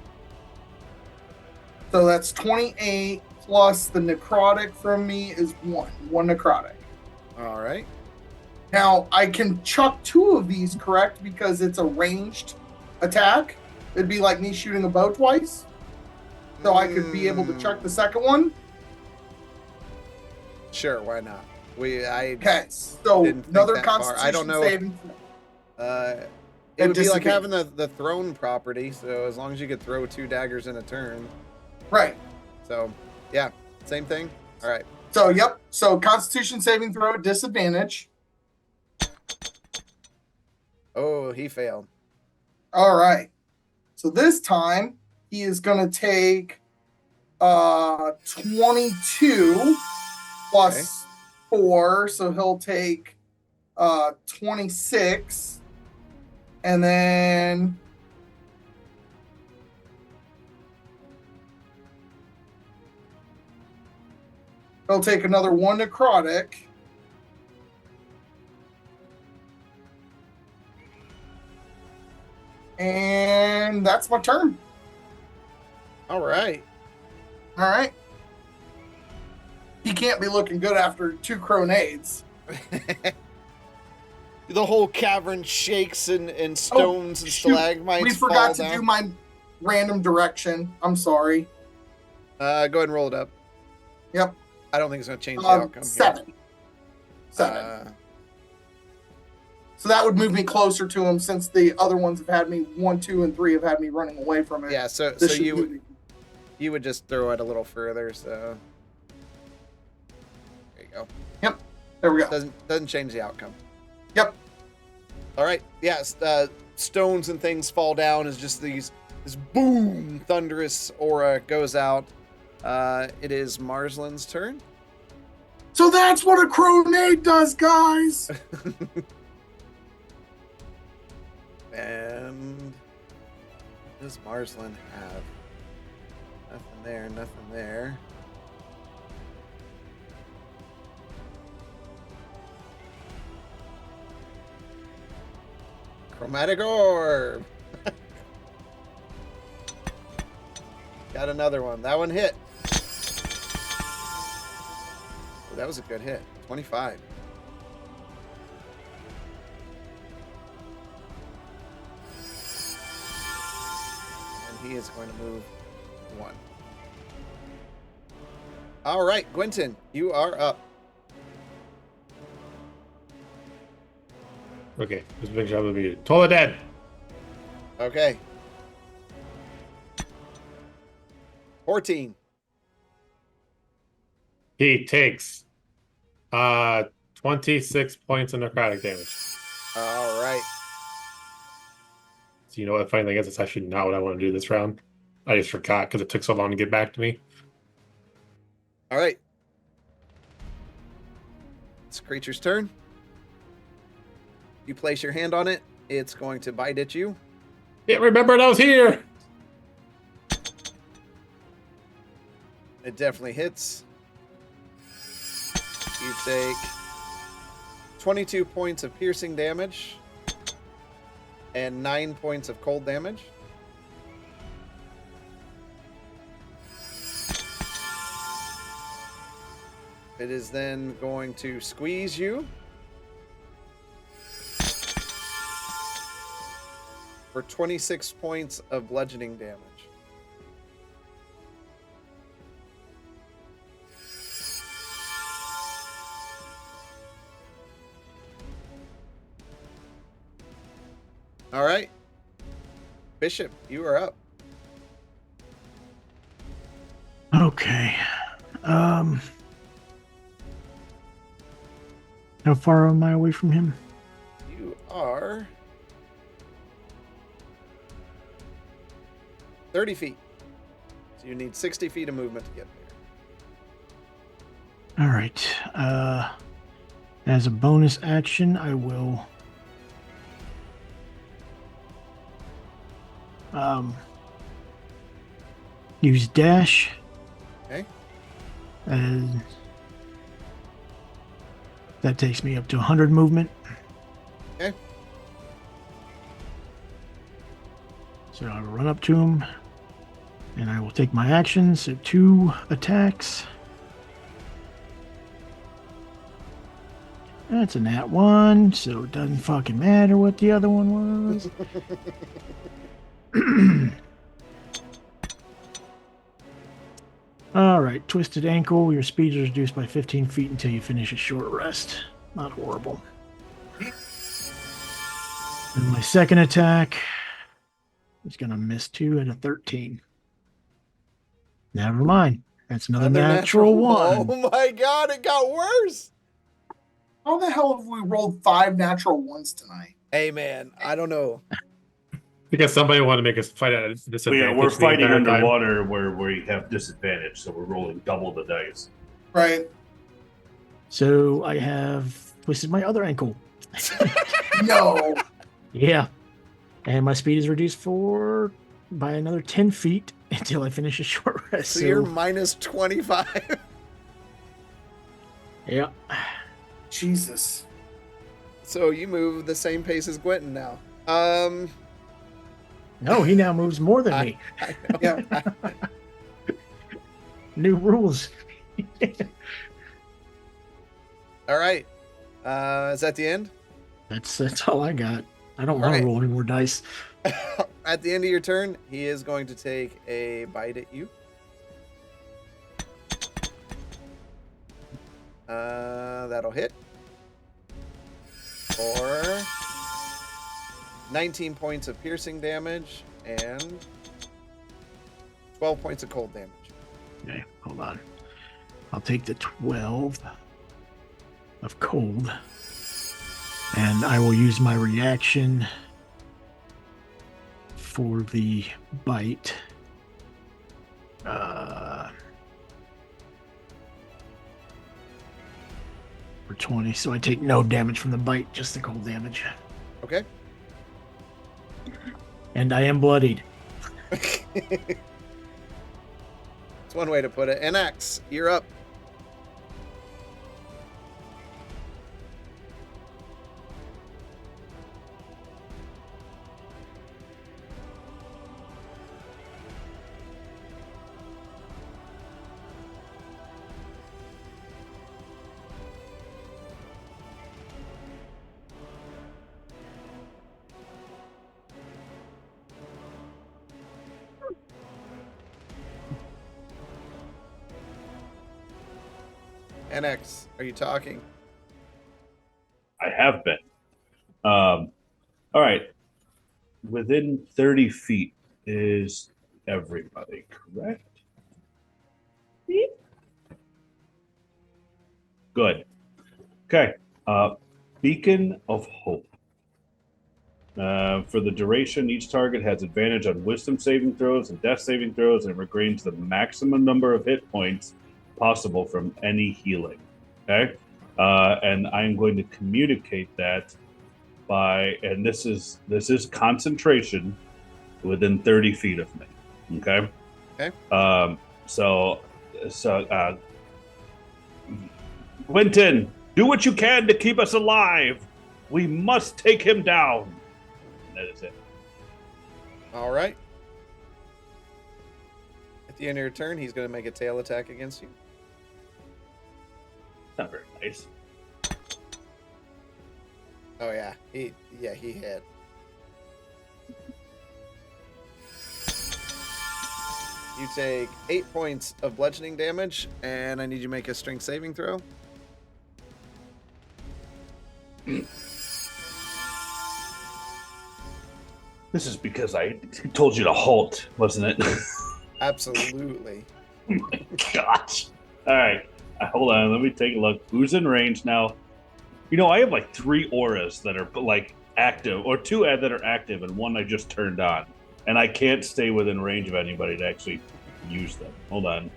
So that's 28, plus the necrotic from me is 1 necrotic. All right. Now, I can chuck 2 of these, correct? Because it's a ranged attack. It'd be like me shooting a bow twice. So I could be able to chuck the second one. Sure, why not? Okay, so didn't think another that far. Constitution I don't know. saving. It At would be like disadvantage. having the throne property, so as long as you could throw 2 daggers in a turn. Right. So, yeah, same thing. All right. So, yep. So Constitution saving throw at disadvantage. Oh, he failed. All right. So this time he is going to take 22 plus 4, so he'll take 26, and then he'll take another 1 necrotic. And that's my turn. All right. All right. He can't be looking good after 2 grenades. The whole cavern shakes and stones and shoot. stalagmites We forgot to fall do down. my random direction. I'm sorry. Go ahead and roll it up. Yep. I don't think it's going to change the outcome. 7. Here. 7. So that would move me closer to him, since the other ones have had me 1, 2, and 3 have had me running away from it. Yeah, so This should you move me. you would just throw it a little further, so there you go. There we go. Doesn't change the outcome. Yep. All right. Yeah, stones and things fall down as just this boom, thunderous aura goes out. It is Marsland's turn. So that's what a grenade does, guys. And what does Marsland have? Nothing there, nothing there. Chromatic orb. Got another one. That one hit. Oh, that was a good hit. 25. And he is going to move 1. All right, Gwenton, you are up. Okay, just make sure I'm muted. Tola dead. Okay. 14. He takes 26 points of necrotic damage. All right. So, the funny thing is, it's actually not what I want to do this round. I just forgot because it took so long to get back to me. All right. It's creature's turn. You place your hand on it. It's going to bite at you. Yeah, remembered I was here. It definitely hits. You take 22 points of piercing damage and 9 points of cold damage. It is then going to squeeze you for 26 points of bludgeoning damage. All right. Bishop, you are up. Okay. How far am I away from him? You are 30 feet. So you need 60 feet of movement to get there. All right. As a bonus action, I will use dash. Okay. And that takes me up to 100 movement. Okay. So I will run up to him, and I will take my actions. So 2 attacks. That's a nat 1, so it doesn't fucking matter what the other one was. All right, twisted ankle. Your speed is reduced by 15 feet until you finish a short rest. Not horrible. And my second attack is going to miss 2 at a 13. Never mind. That's another natural 1. Oh my god, it got worse. How the hell have we rolled 5 natural ones tonight? Hey man, I don't know. Because somebody wanted to make us fight at a disadvantage. We're the fighting entire time. underwater where we have disadvantage, so we're rolling double the dice. Right. So I have twisted my other ankle. No. Yeah. And my speed is reduced by another 10 feet until I finish a short rest. So you're minus 25. Yeah. Jesus. So you move the same pace as Gwenton now. No, he now moves more than me. I know. Yeah. New rules. All right. Is that the end? That's all I got. I don't All want right. to roll any more dice. At the end of your turn, he is going to take a bite at you. That'll hit. For 19 points of piercing damage and 12 points of cold damage. Okay, hold on. I'll take the 12 of cold. And I will use my reaction for the bite. For 20, so I take no damage from the bite, just the cold damage. Okay. And I am bloodied. It's one way to put it. NX, you're up. NX, are you talking? I have been. All right. Within 30 feet is everybody, correct? Good. Okay. Beacon of Hope. For the duration, each target has advantage on wisdom saving throws and death saving throws, and regains the maximum number of hit points possible from any healing. Okay? And I'm going to communicate that by, and this is concentration within 30 feet of me. Okay? Okay. So, Quentin, do what you can to keep us alive. We must take him down. That is it. All right. At the end of your turn, he's going to make a tail attack against you. Not very nice. Oh yeah, he hit. You take 8 points of bludgeoning damage, and I need you to make a strength saving throw. This is because I told you to halt, wasn't it? Absolutely. Oh my gosh. All right. Hold on. Let me take a look. Who's in range now? You know, I have like 3 auras that are like active, or 2 that are active, and 1 I just turned on. And I can't stay within range of anybody to actually use them. Hold on.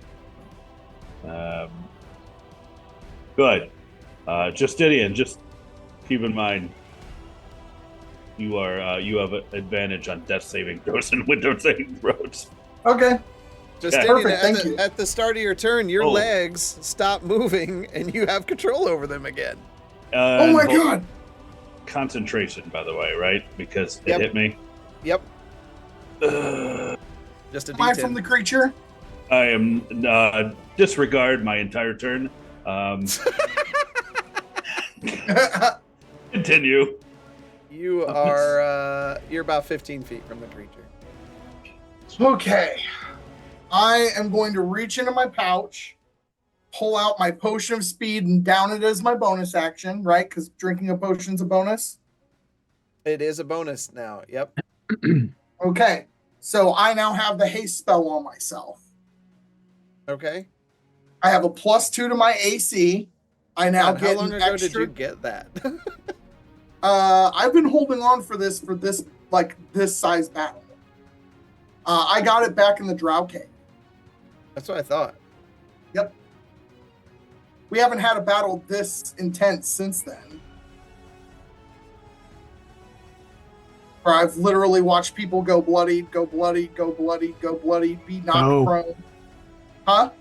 Good. Justinian, just keep in mind, you have an advantage on death saving throws and window saving throws. Okay. Justinian, Perfect, thank you. at the start of your turn, your legs stop moving, and you have control over them again. Oh my god! Concentration, by the way, right? Because it Yep. hit me. Yep. Just a Am I D10. from the creature? I am disregard my entire turn. Continue. You are you're about 15 feet from the creature. Okay. I am going to reach into my pouch, pull out my potion of speed, and down it as my bonus action, right? Because drinking a potion's a bonus. It is a bonus now. Yep. Okay. So I now have the haste spell on myself. Okay. I have a +2 to my AC. I now God, get how long an ago extra. did you get that? I've been holding on for this size battle. I got it back in the Drow Cave. That's what I thought. Yep. We haven't had a battle this intense since then. Where I've literally watched people go bloodied, go bloodied, go bloodied, go bloodied, be knocked prone. Huh?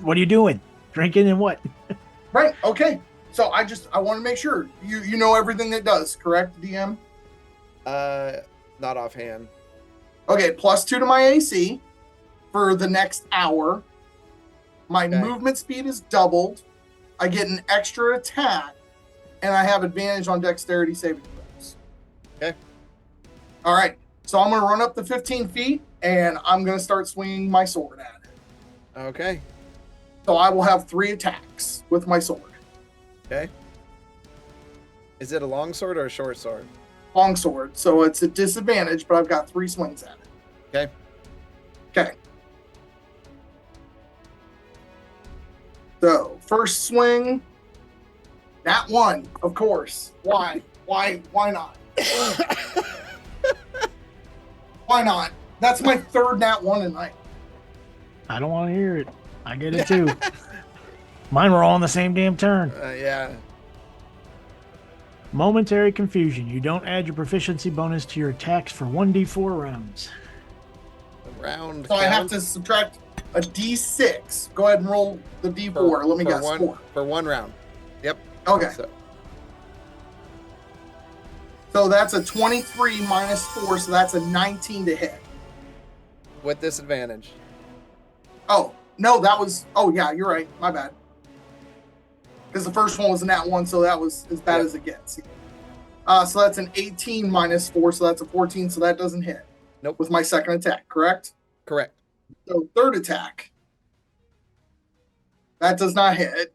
What are you doing? Drinking and what? Right. Okay. So I want to make sure you know everything it does, correct, DM? Not offhand. Okay, +2 to my AC for the next hour. My movement speed is doubled. I get an extra attack, and I have advantage on dexterity saving throws. Okay. All right. So I'm going to run up the 15 feet, and I'm going to start swinging my sword at it. Okay. So I will have 3 attacks with my sword. Okay. Is it a long sword or a short sword? Long sword, so it's a disadvantage, but I've got 3 swings at it. Okay. Okay. So first swing, nat 1, of course. Why? Why not? Why not? That's my 3rd nat 1 tonight. I don't want to hear it. I get it too. Mine were all on the same damn turn. Yeah. Momentary confusion. You don't add your proficiency bonus to your attacks for 1d4 rounds. The round. So I have to subtract a d6. Go ahead and roll the d4. Let me guess. 4. For 1 round. Yep. Okay. So that's a 23 minus 4, so that's a 19 to hit. With disadvantage. Oh, no, that was... Oh, yeah, you're right. My bad. Because the first one was a nat 1, so that was as bad as it gets. So that's an 18 minus 4, so that's a 14, so that doesn't hit. Nope. With my second attack, correct? Correct. So third attack. That does not hit.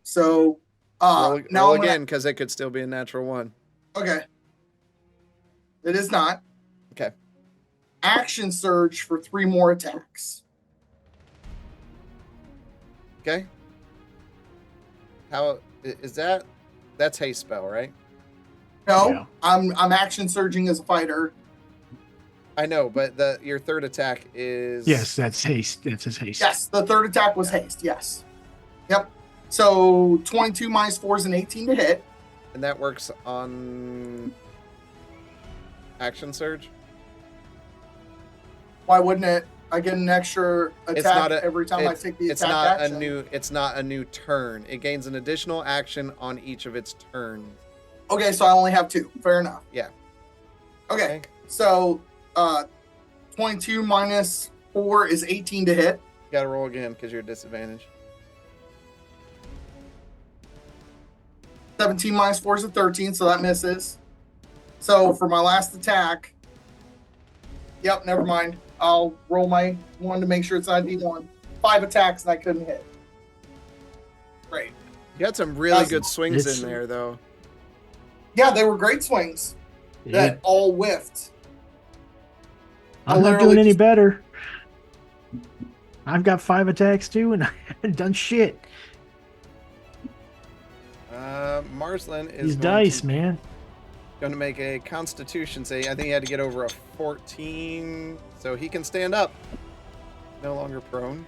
So roll again, because it could still be a natural 1. Okay. It is not. Okay. Action surge for 3 more attacks. Okay. How is that? That's haste spell, right? No, Yeah. I'm action surging as a fighter. I know, but your third attack is Yes, that's haste. That's his haste. Yes, the third attack was haste. Yes. Yep. So 22 minus 4 is an 18 to hit. and that works on action surge. Why wouldn't it? I get an extra attack every time I it's- take the it's attack not action. It's not a new turn. It gains an additional action on each of its turns. Okay, so I only have 2. Fair enough. Yeah. Okay. So 22 minus 4 is 18 to hit. You gotta roll again because you're at disadvantage. 17 minus 4 is a 13, so that misses. So for my last attack, yep, never mind. I'll roll my one to make sure it's not a D1. 5 attacks and I couldn't hit. Great. You had some really That's- good swings it's- in there, though. Yeah, they were great swings that all whiffed. I'm not literally doing any just- better. I've got 5 attacks too, and I haven't done shit. Marsland is These going dice, to, man. going to make a Constitution save. I think he had to get over a 14, so he can stand up. No longer prone.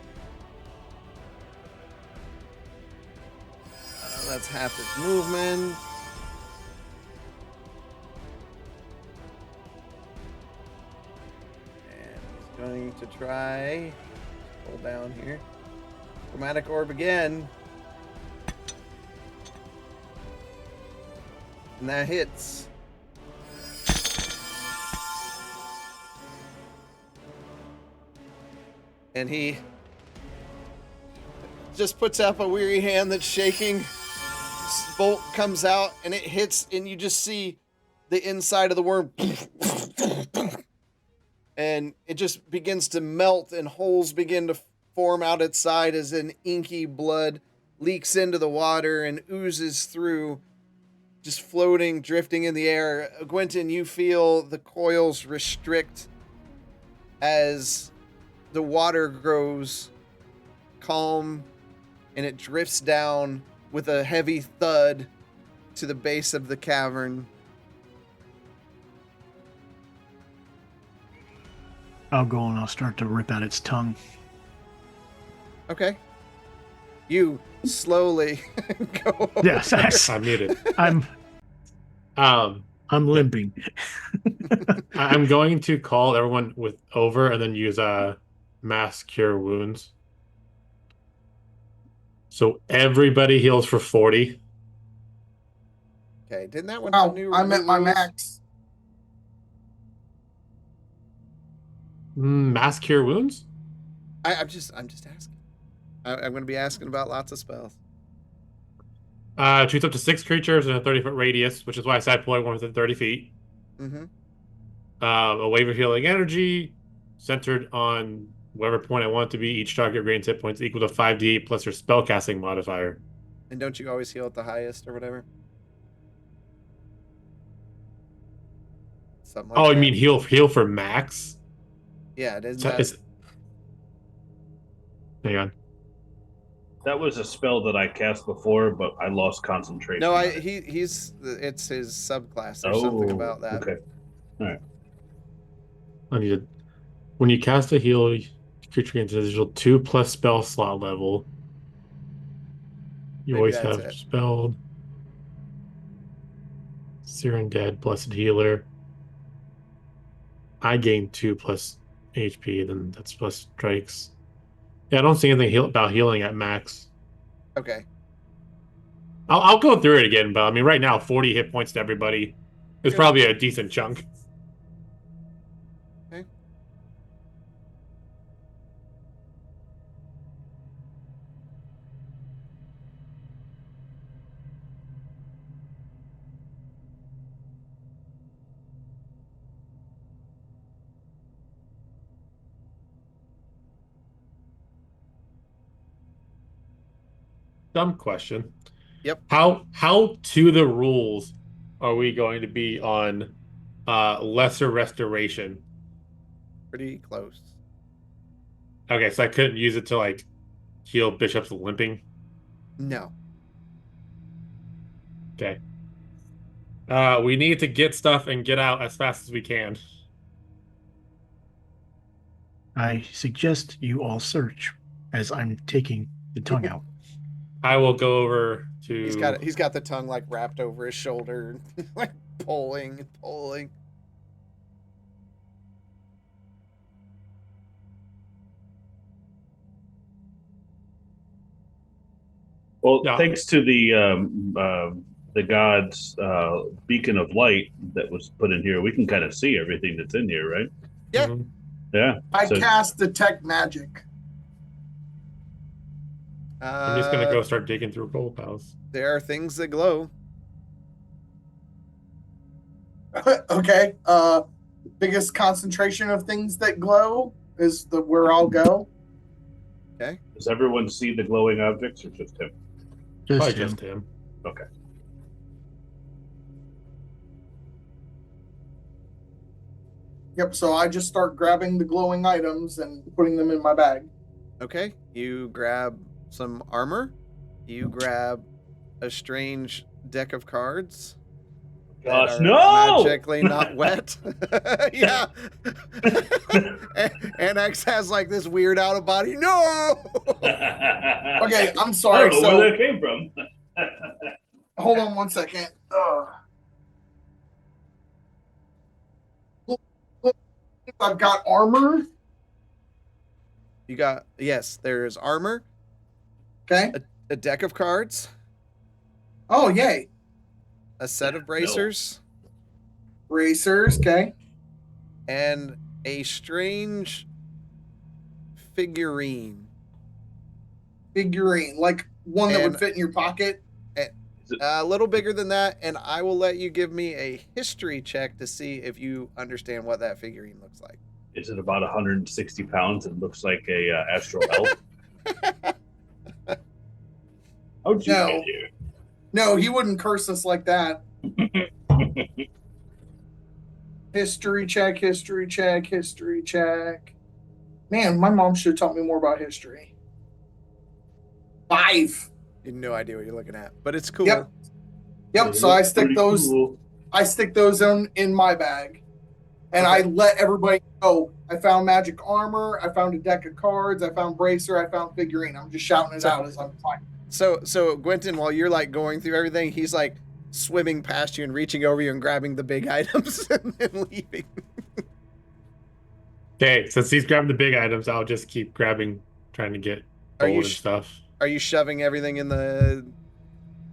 That's half his movement. And he's going to try. Pull down here. Chromatic Orb again. And that hits. And he just puts up a weary hand that's shaking. Bolt comes out and it hits, and you just see the inside of the worm. And it just begins to melt, and holes begin to form out its side as an inky blood leaks into the water and oozes through, just floating, drifting in the air. Gwenton, you feel the coils restrict as the water grows calm, and it drifts down with a heavy thud to the base of the cavern. I'll go and I'll start to rip out its tongue. Okay. You slowly go. Yes, I'm muted. I'm Um, limping. I'm going to call everyone with over and then use mass cure wounds. So everybody heals for 40. Okay, didn't that one Wow, have new I'm at new my rules? max. Mass cure wounds? I'm just asking. I'm going to be asking about lots of spells. Treats up to 6 creatures in a 30-foot radius, which is why I said pull everyone within 30 feet. Mm-hmm. A wave of healing energy centered on whatever point I want it to be. Each target gains hit points equal to 5d8 plus your spellcasting modifier. And don't you always heal at the highest or whatever? Something like Oh, that. you mean heal for max? Yeah, it is. So hang on. That was a spell that I cast before, but I lost concentration. No, on it. it's his subclass. There's something about that. Okay. All right. I need to. When you cast a heal, creature gains an additional 2+ spell slot level. You Maybe always that's have it. spelled Searing Dead, Blessed Healer. I gain 2+ HP, then that's plus strikes. Yeah, I don't see anything about healing at max. Okay. I'll go through it again, but I mean, right now, 40 hit points to everybody is Good. probably a decent chunk. Okay. Dumb question. Yep. How to the rules are we going to be on lesser restoration? Pretty close. Okay, so I couldn't use it to like heal Bishop's limping. No. Okay. We need to get stuff and get out as fast as we can. I suggest you all search as I'm taking the tongue out. I will go over to. He's got the tongue like wrapped over his shoulder, like pulling and pulling. Well, Yeah. thanks to the god's beacon of light that was put in here, we can kind of see everything that's in here, right? Yeah. Mhm. Yeah. I So- cast detect magic. I'm just gonna go start digging through gold piles. There are things that glow. Okay. Biggest concentration of things that glow is the where I'll go. Okay. Does everyone see the glowing objects or just him? Probably Just him. just him. Okay. Yep. So I just start grabbing the glowing items and putting them in my bag. Okay. You grab some armor. You grab a strange deck of cards. that Gosh, are no! Magically not wet. Yeah. And X has like this weird out of body. No. Okay, I'm I sorry. don't know So where that came from. hold on one second. Look, I've got armor. You got, yes, there's armor, Okay. a deck of cards, Oh, yay. a set of bracers, Racers. Okay. and a strange figurine. Figurine, like one that would And- fit in your pocket. A little bigger than that, and I will let you give me a history check to see if you understand what that figurine looks like. Is it about 160 pounds and looks like a astral elf? How'd you No. get here? No, he wouldn't curse us like that. History check, history check, history check. Man, my mom should have taught me more about history. 5. You have no idea what you're looking at, but it's cool. Yep. Yep. So I stick Pretty those. cool. I stick those in my bag, and I let everybody know. I found magic armor. I found a deck of cards. I found bracer. I found figurine. I'm just shouting it out as I'm flying. So Gwenton, while you're like going through everything, he's like swimming past you and reaching over you and grabbing the big items and then leaving. Okay, since he's grabbing the big items, I'll just keep grabbing, trying to get Are gold you and stuff. Are you shoving everything in the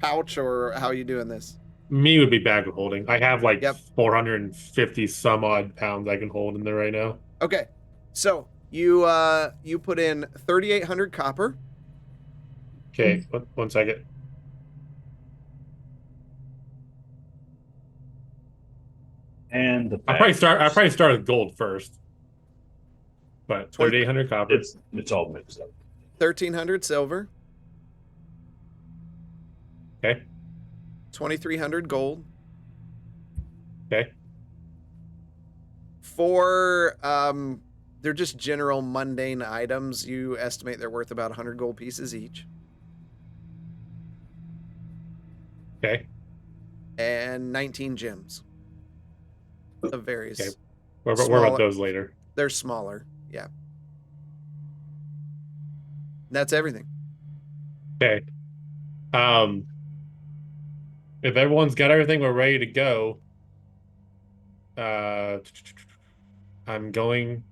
pouch, or how are you doing this? Me would be bag of holding. I have like Yep. 450 some odd pounds I can hold in there right now. Okay, so you put in 3,800 copper. Okay, one second. And the I probably bag. start with gold first. But 3,800 copper. It's all mixed up. 1,300 silver. Okay. 2,300 gold. Okay. For they're just general mundane items. You estimate they're worth about 100 gold pieces each. Okay. And 19 gems of various. Okay. Where about those later? They're smaller. Yeah. That's everything. Okay. If everyone's got everything, we're ready to go. I'm going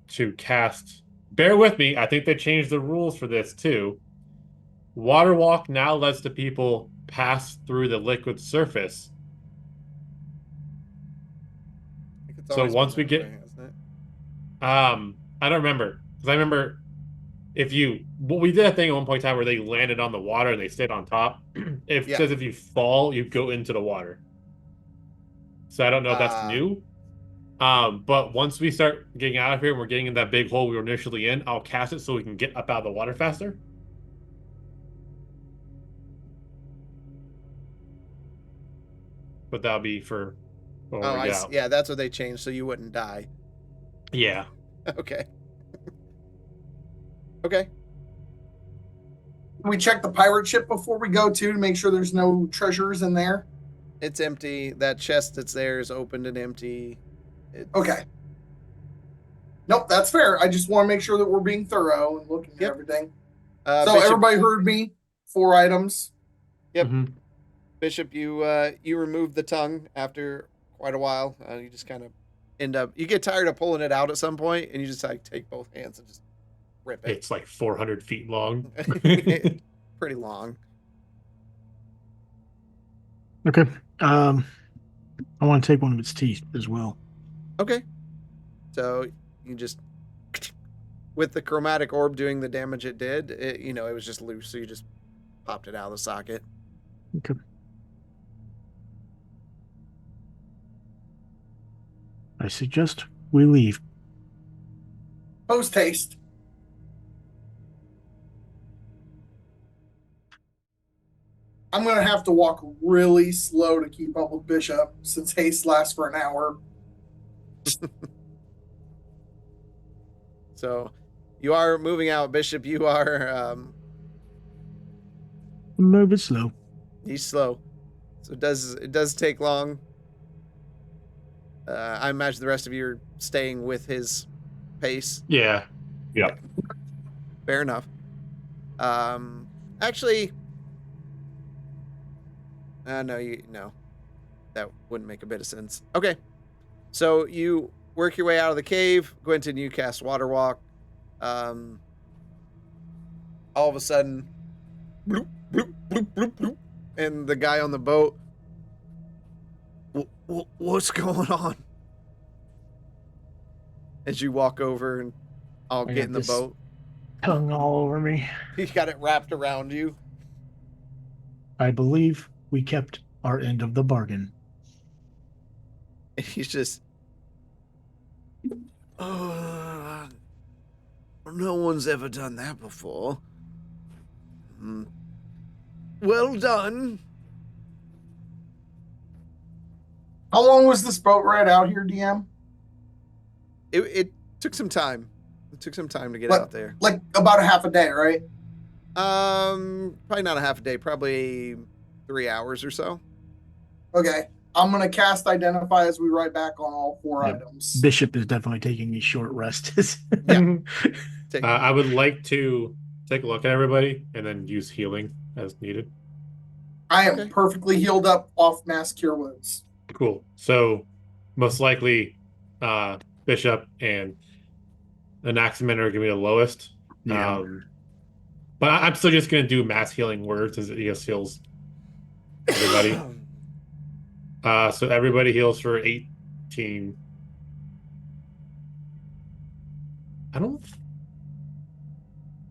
to cast. Bear with me. I think they changed the rules for this too. Water walk now lets the people pass through the liquid surface. I think it's So always once been we that get- way, hasn't it? I don't remember because I remember we did a thing at one point in time where they landed on the water and they stayed on top. It Yeah. says if you fall, you go into the water. So I don't know if that's new. But once we start getting out of here and we're getting in that big hole we were initially in, I'll cast it so we can get up out of the water faster. But that'll be for when we I get see. out. Yeah, that's what they changed, so you wouldn't die. Yeah. Okay. Okay. Can we check the pirate ship before we go too to make sure there's no treasures in there? It's empty. That chest that's there is opened and empty. Okay. Nope, that's fair. I just want to make sure that we're being thorough and looking at Yep. everything. Uh, So Bishop, everybody heard me. 4 items. Yep. Mhm. Bishop, you remove the tongue after quite a while. You just kind of you get tired of pulling it out at some point, and you just like take both hands and just rip it. It's like 400 feet long. Pretty long. Okay. I want to take one of its teeth as well. Okay. So you just with the chromatic orb doing the damage it did, it was just loose, so you just popped it out of the socket. Okay. I suggest we leave. Post haste. I'm going to have to walk really slow to keep up with Bishop since haste lasts for an hour. So you are moving out, Bishop. You are Move it slow. he's slow. So it does take long. I imagine the rest of you are staying with his pace. Yeah. Yep. Fair enough. Actually, no, that wouldn't make a bit of sense. Okay, so you work your way out of the cave. Quentin, you cast Water Walk. All of a sudden, bloop, bloop, bloop, bloop, bloop, and the guy on the boat. What's going on? As you walk over and I'll I get got in the this boat. tongue all over me. He's got it wrapped around you. I believe we kept our end of the bargain. And he's just, no one's ever done that before. Well done. How long was this boat ride out here, DM? It took some time. It took some time to get Like- out there. Like about a half a day, right? Probably not a half a day. Probably 3 hours or so. Okay. I'm going to cast Identify as we ride back on all 4 Yep. items. Bishop is definitely taking a short rest. Yeah. Take, I would like to take a look at everybody and then use healing as needed. I am Okay. perfectly healed up off mass cure wounds. Cool. So most likely Bishop and Anaximander are gonna be the lowest. Yeah. But I'm still just gonna do mass healing words as it just heals everybody. So everybody heals for 18.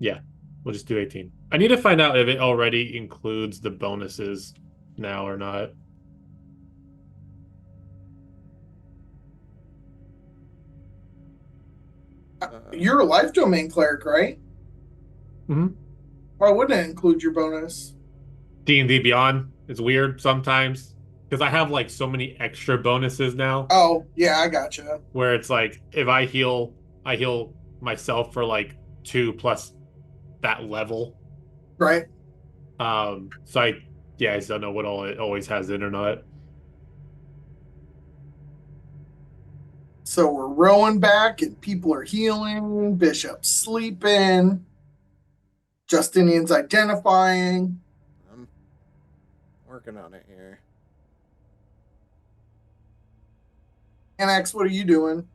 Yeah, we'll just do 18. I need to find out if it already includes the bonuses now or not. You're a life domain cleric, right? Mhm. Why wouldn't it include your bonus? D&D Beyond is weird sometimes because I have like so many extra bonuses now Oh, yeah, I gotcha. where it's like if I heal myself for like 2 plus that level. Right. So I just don't know what all it always has in or not. So we're rowing back and people are healing. Bishop's sleeping. Justinian's identifying. I'm working on it here. Annex, what are you doing?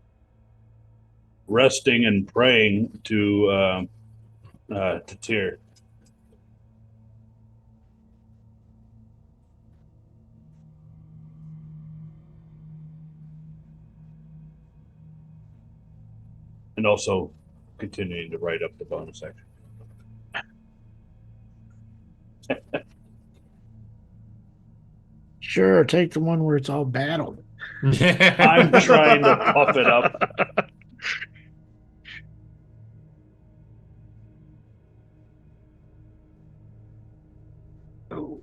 Resting and praying to Tyr. And also continuing to write up the bonus action. Sure, take the one where it's all battle. I'm trying to puff it up. Oh.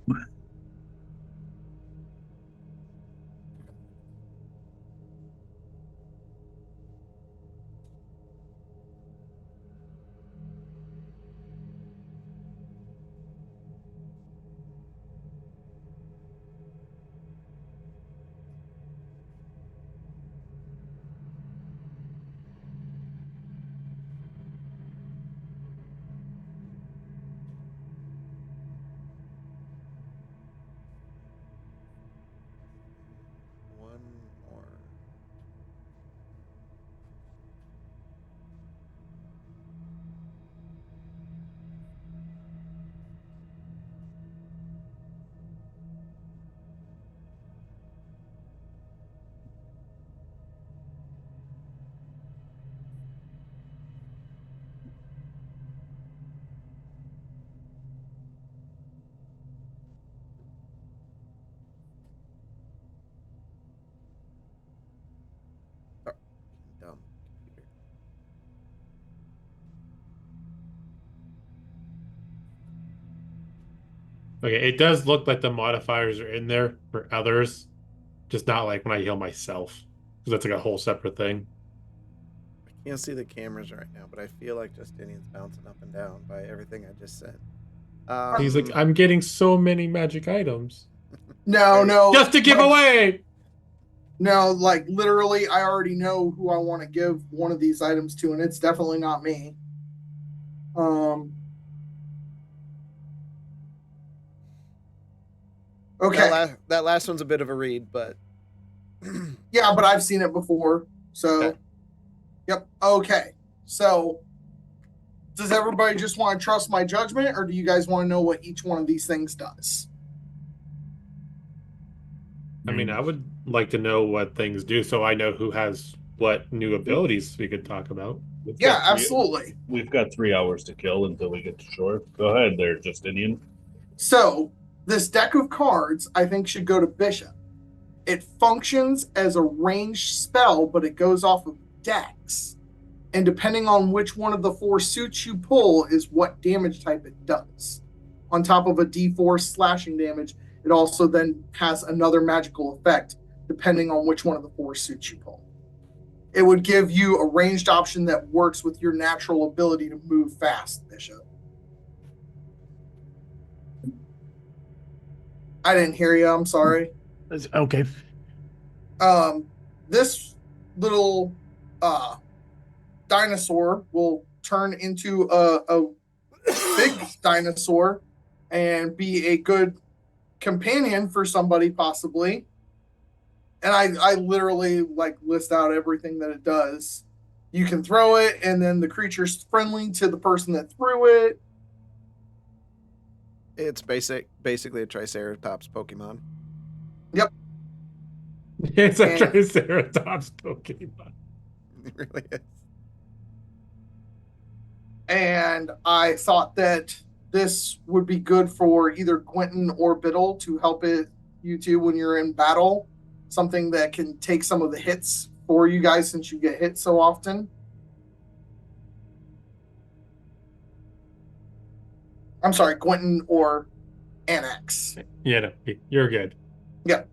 Okay, it does look like the modifiers are in there for others, just not like when I heal myself, because that's like a whole separate thing. I can't see the cameras right now, but I feel like Justinian's bouncing up and down by everything I just said. He's like, I'm getting so many magic items. No. Just to give away! No, like literally, I already know who I want to give one of these items to, and it's definitely not me. Okay. That last one's a bit of a read, but Yeah, but I've seen it before. So, okay. Yep. Okay. So, does everybody just want to trust my judgment, or do you guys want to know what each one of these things does? I mean, I would like to know what things do so I know who has what new abilities we could talk about. Yeah, absolutely. We've got 3 hours to kill until we get to shore. Go ahead there, Justinian. So, this deck of cards, I think, should go to Bishop. It functions as a ranged spell, but it goes off of dex. And depending on which one of the 4 suits you pull is what damage type it does. On top of a d4 slashing damage, it also then has another magical effect depending on which one of the 4 suits you pull. It would give you a ranged option that works with your natural ability to move fast, Bishop. I didn't hear you. I'm sorry. Okay. This little dinosaur will turn into a big dinosaur and be a good companion for somebody possibly. And I literally like list out everything that it does. You can throw it, and then the creature's friendly to the person that threw it. It's basically a Triceratops Pokemon. Yep. It's a Triceratops Pokemon. It really is. And I thought that this would be good for either Quentin or Biddle to help you two when you're in battle. Something that can take some of the hits for you guys since you get hit so often. I'm sorry, Quentin or Annex. Yeah, no, you're good. Yeah.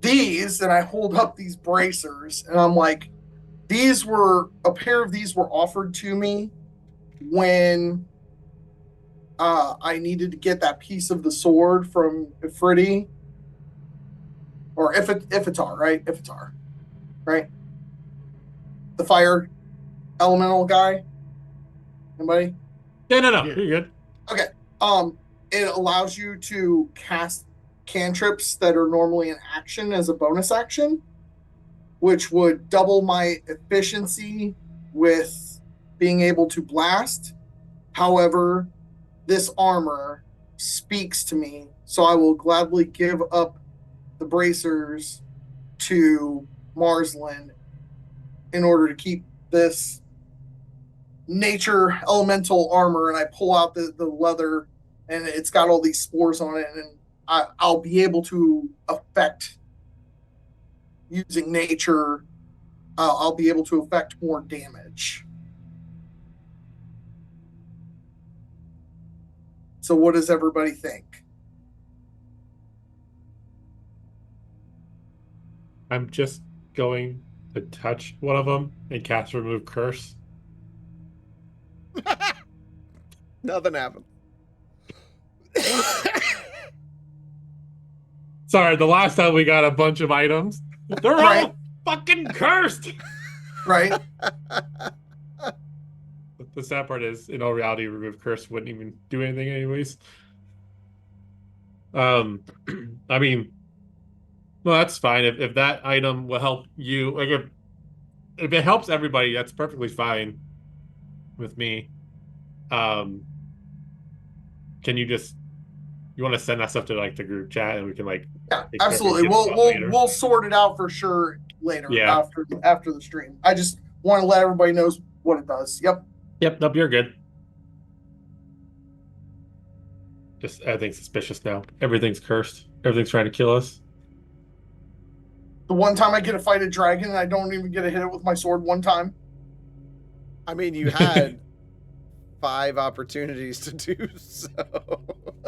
These, and I hold up these bracers, and I'm like, a pair of these were offered to me when I needed to get that piece of the sword from Ifriti. Or Ifitar, right? Ifitar. Right? The fire elemental guy. Anybody? No, you're good. Okay. It allows you to cast cantrips that are normally an action as a bonus action, which would double my efficiency with being able to blast. However, this armor speaks to me, so I will gladly give up the bracers to Marsland in order to keep this nature elemental armor. And I pull out the leather, and it's got all these spores on it, and I'll be able to affect using nature. I'll be able to affect more damage. So what does everybody think? I'm just going to touch one of them and cast Remove Curse. Nothing happened. Sorry, the last time we got a bunch of items, they're all fucking cursed. Right. The sad part is, in all reality, Remove Curse wouldn't even do anything anyways. I mean, well, that's fine. If that item will help you, like if it helps everybody, that's perfectly fine with me. Can you want to send that stuff to like the group chat, and we can like absolutely. We'll sort it out for sure later. Yeah. After the stream. I just want to let everybody know what it does. Yep. Nope, you're good. Just everything's suspicious now. Everything's cursed. Everything's trying to kill us. The one time I get to fight a dragon, and I don't even get to hit it with my sword one time. I mean, you had 5 opportunities to do so.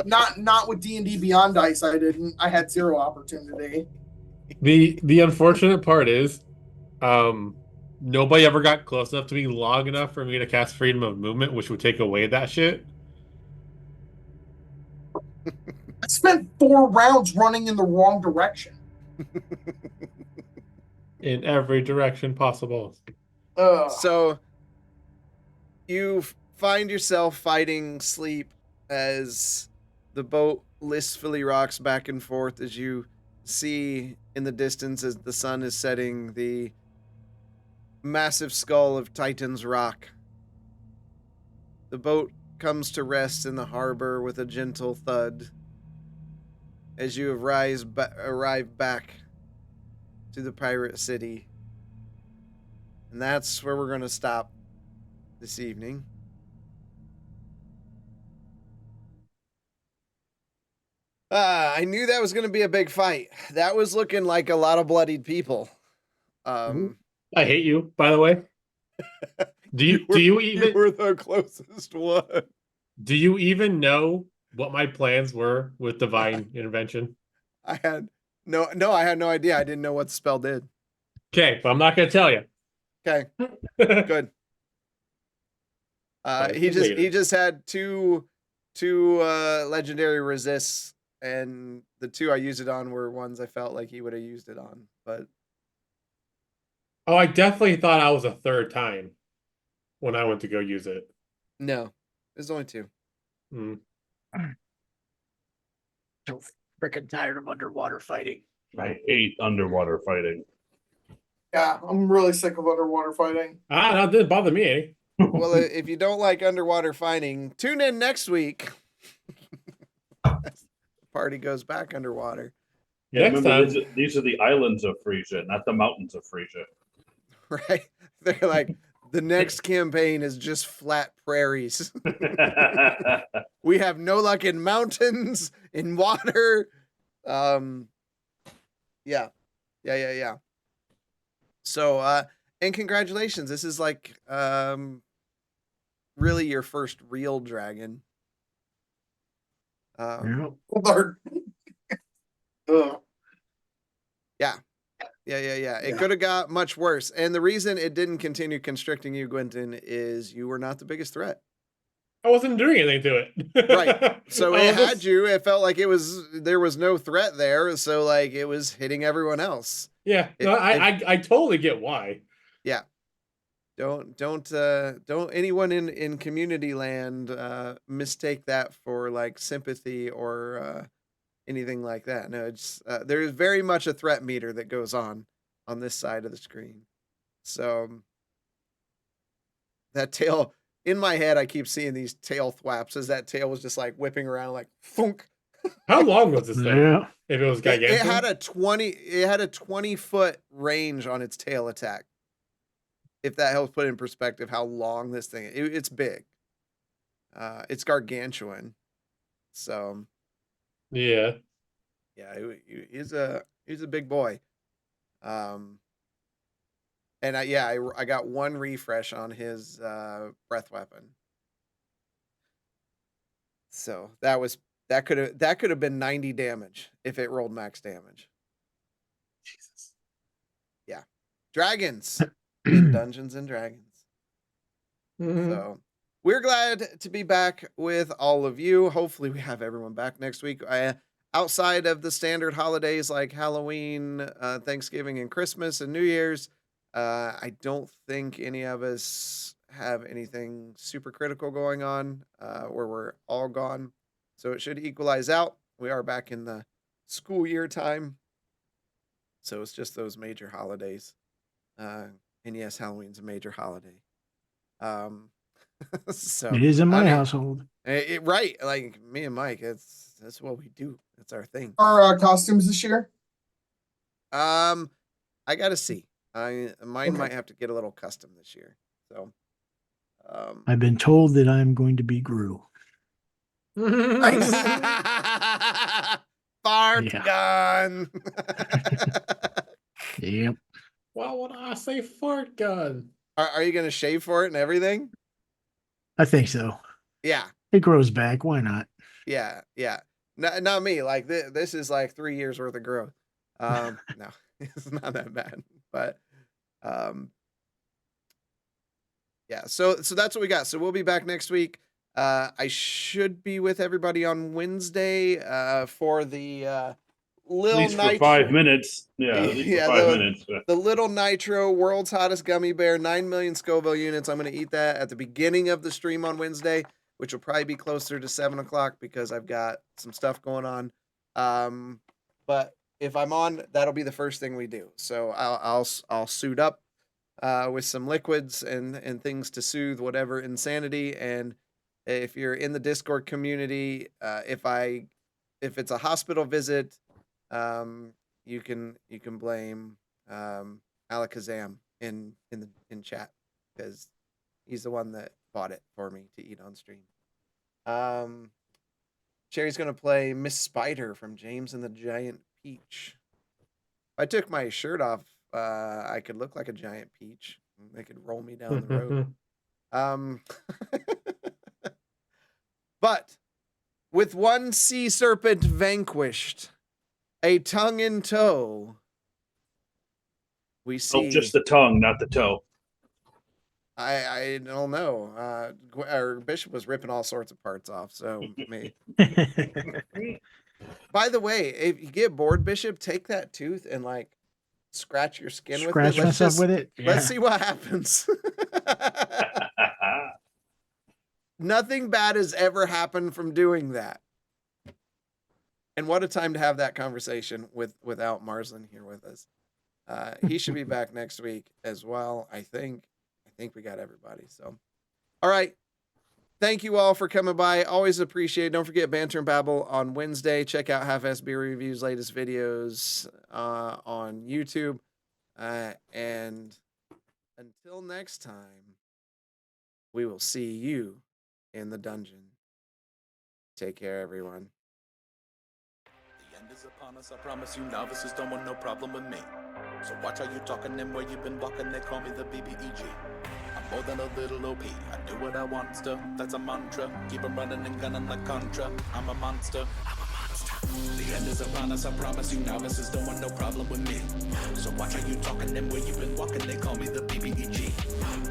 Not with D&D Beyond Dice. I didn't. I had 0 opportunity. The unfortunate part is, nobody ever got close enough to me long enough for me to cast freedom of movement, which would take away that shit. I spent 4 rounds running in the wrong direction. In every direction possible. So you find yourself fighting sleep as the boat listfully rocks back and forth as you see in the distance as the sun is setting the massive skull of Titan's Rock. The boat comes to rest in the harbor with a gentle thud as you arrive back to the pirate city. And that's where we're going to stop this evening. I knew that was going to be a big fight. That was looking like a lot of bloodied people. I hate you, by the way. Do you You were the closest one. Do you even know what my plans were with divine intervention? I had no idea. I didn't know what the spell did. Okay, but I'm not going to tell you. Okay, good. He just had two legendary resists, and the 2 I used it on were ones I felt like he would have used it on. But Oh, I definitely thought I was a 3rd time when I went to go use it. no, there's only 2. Mm. So freaking tired of underwater fighting. I hate underwater fighting. Yeah, I'm really sick of underwater fighting. That didn't bother me any. Well, if you don't like underwater fighting, tune in next week. Party goes back underwater. Yeah, Next remember, time. these are the islands of Frisia, not the mountains of Frisia. Right? They're like, the next campaign is just flat prairies. We have no luck in mountains, in water. Yeah. So, and congratulations. This is like, really your first real dragon. Lord. Ugh. Yeah. It could have got much worse. And the reason it didn't continue constricting you, Gwynton, is you were not the biggest threat. I wasn't doing anything to it. Right. So it had you. It felt like there was no threat there. So like it was hitting everyone else. Yeah. I totally get why. Yeah. Don't anyone in community land mistake that for like sympathy or anything like that. No, it's there's very much a threat meter that goes on this side of the screen. So that tail in my head, I keep seeing these tail thwaps as that tail was just like whipping around like thunk. How long was this thing? Yeah. If it was gigantic, It had a 20-foot range on its tail attack. If that helps put in perspective how long this thing is. It's big. It's gargantuan. So yeah. He's a big boy. And I got 1 refresh on his breath weapon. So that could have been 90 damage if it rolled max damage. Jesus. Yeah. Dragons in Dungeons and Dragons. Mm-hmm. So we're glad to be back with all of you. Hopefully we have everyone back next week. Outside of the standard holidays like Halloween, Thanksgiving, and Christmas and New Year's, I don't think any of us have anything super critical going on where we're all gone. So it should equalize out. We are back in the school year time. So it's just those major holidays. And yes, Halloween's a major holiday. So It is in my household. Right. Like me and Mike, that's what we do. That's our thing. Our costumes this year? I gotta see. Mine might have to get a little custom this year. So I've been told that I'm going to be Gru. nice. Fart Yeah. gun. Yep. Why would I say fart gun? Are you gonna shave for it and everything? I think so. Yeah, It grows back. Why not? yeah, yeah. Not me. Like this is like 3 years worth of growth. No, it's not that bad. But um, yeah. So that's what we got. So we'll be back next week. I should be with everybody on Wednesday for the At Lil least for Nitro. 5 minutes. Yeah, at least Yeah, for 5 minutes. the Little Nitro, world's hottest gummy bear, 9 million Scoville units. I'm going to eat that at the beginning of the stream on Wednesday, which will probably be closer to 7 o'clock because I've got some stuff going on. But if I'm on, that'll be the first thing we do. So I'll suit up with some liquids and things to soothe whatever insanity. And if you're in the Discord community, if it's a hospital visit, you can blame Alakazam in chat because he's the one that bought it for me to eat on stream. Cherry's gonna play Miss Spider from James and the Giant Peach. If I took my shirt off, I could look like a giant peach. They could roll me down the road. But with one sea serpent vanquished, a tongue in tow, we see. Oh, just the tongue, not the toe. I don't know. Our Bishop was ripping all sorts of parts off, so me. By the way, if you get bored, Bishop, take that tooth and like scratch your skin Scratch with it. myself with it. Let's see what happens. Nothing bad has ever happened from doing that. And what a time to have that conversation without Marsland here with us. He should be back next week as well. I think we got everybody. So, all right. Thank you all for coming by. Always appreciate it. Don't forget Banter and Babble on Wednesday. Check out Half-Ass Beer Reviews' latest videos on YouTube. And until next time, we will see you in the dungeon. Take care, everyone. The end is upon us, I promise you novices don't want no problem with me. So watch how you talking and where you've been walking, they call me the BBEG. I'm more than a little OP, I do what I want to, that's a mantra. Keep 'em running and gunning like Contra, I'm a monster. The end is upon us, I promise you novices don't want no problem with me. So watch how you talking and where you've been walking, they call me the BBEG.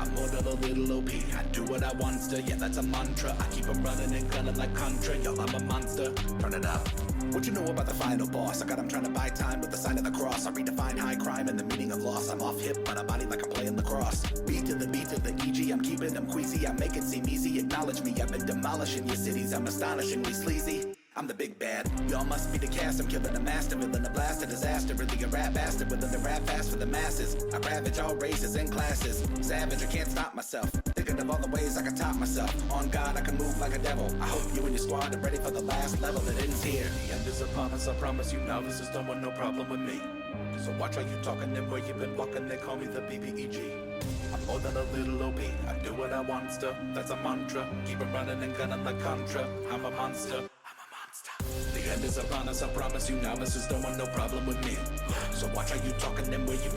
I'm more than a little OP, I do what I want to, yeah that's a mantra. I keep 'em running and gunning like Contra, yo I'm a monster. Turn it up. What you know about the final boss? I got him trying to buy time with the sign of the cross. I redefine high crime and the meaning of loss. I'm off hip, but I body like I'm playing lacrosse. Beat to the EG, I'm keeping them queasy. I make it seem easy, acknowledge me. I've been demolishing your cities, I'm astonishingly sleazy. I'm the big bad, y'all must be the cast. I'm killing a master, villain, a blast, a disaster. Really a rap bastard, within the rap fast for the masses. I ravage all races and classes. Savage, I can't stop myself. Thinking of all the ways I can top myself. On God, I can move like a devil. I hope you and your squad are ready for the last level that ends here. The end is upon us, I promise you novices don't want no problem with me. So watch how you talking and where you've been walking, they call me the BBEG. I'm more than a little OP, I do what I want to, that's a mantra. Keep 'em running and gunning like Contra, I'm a monster. The end is upon us, I promise you novices don't want no problem with me. So watch how you talking and where you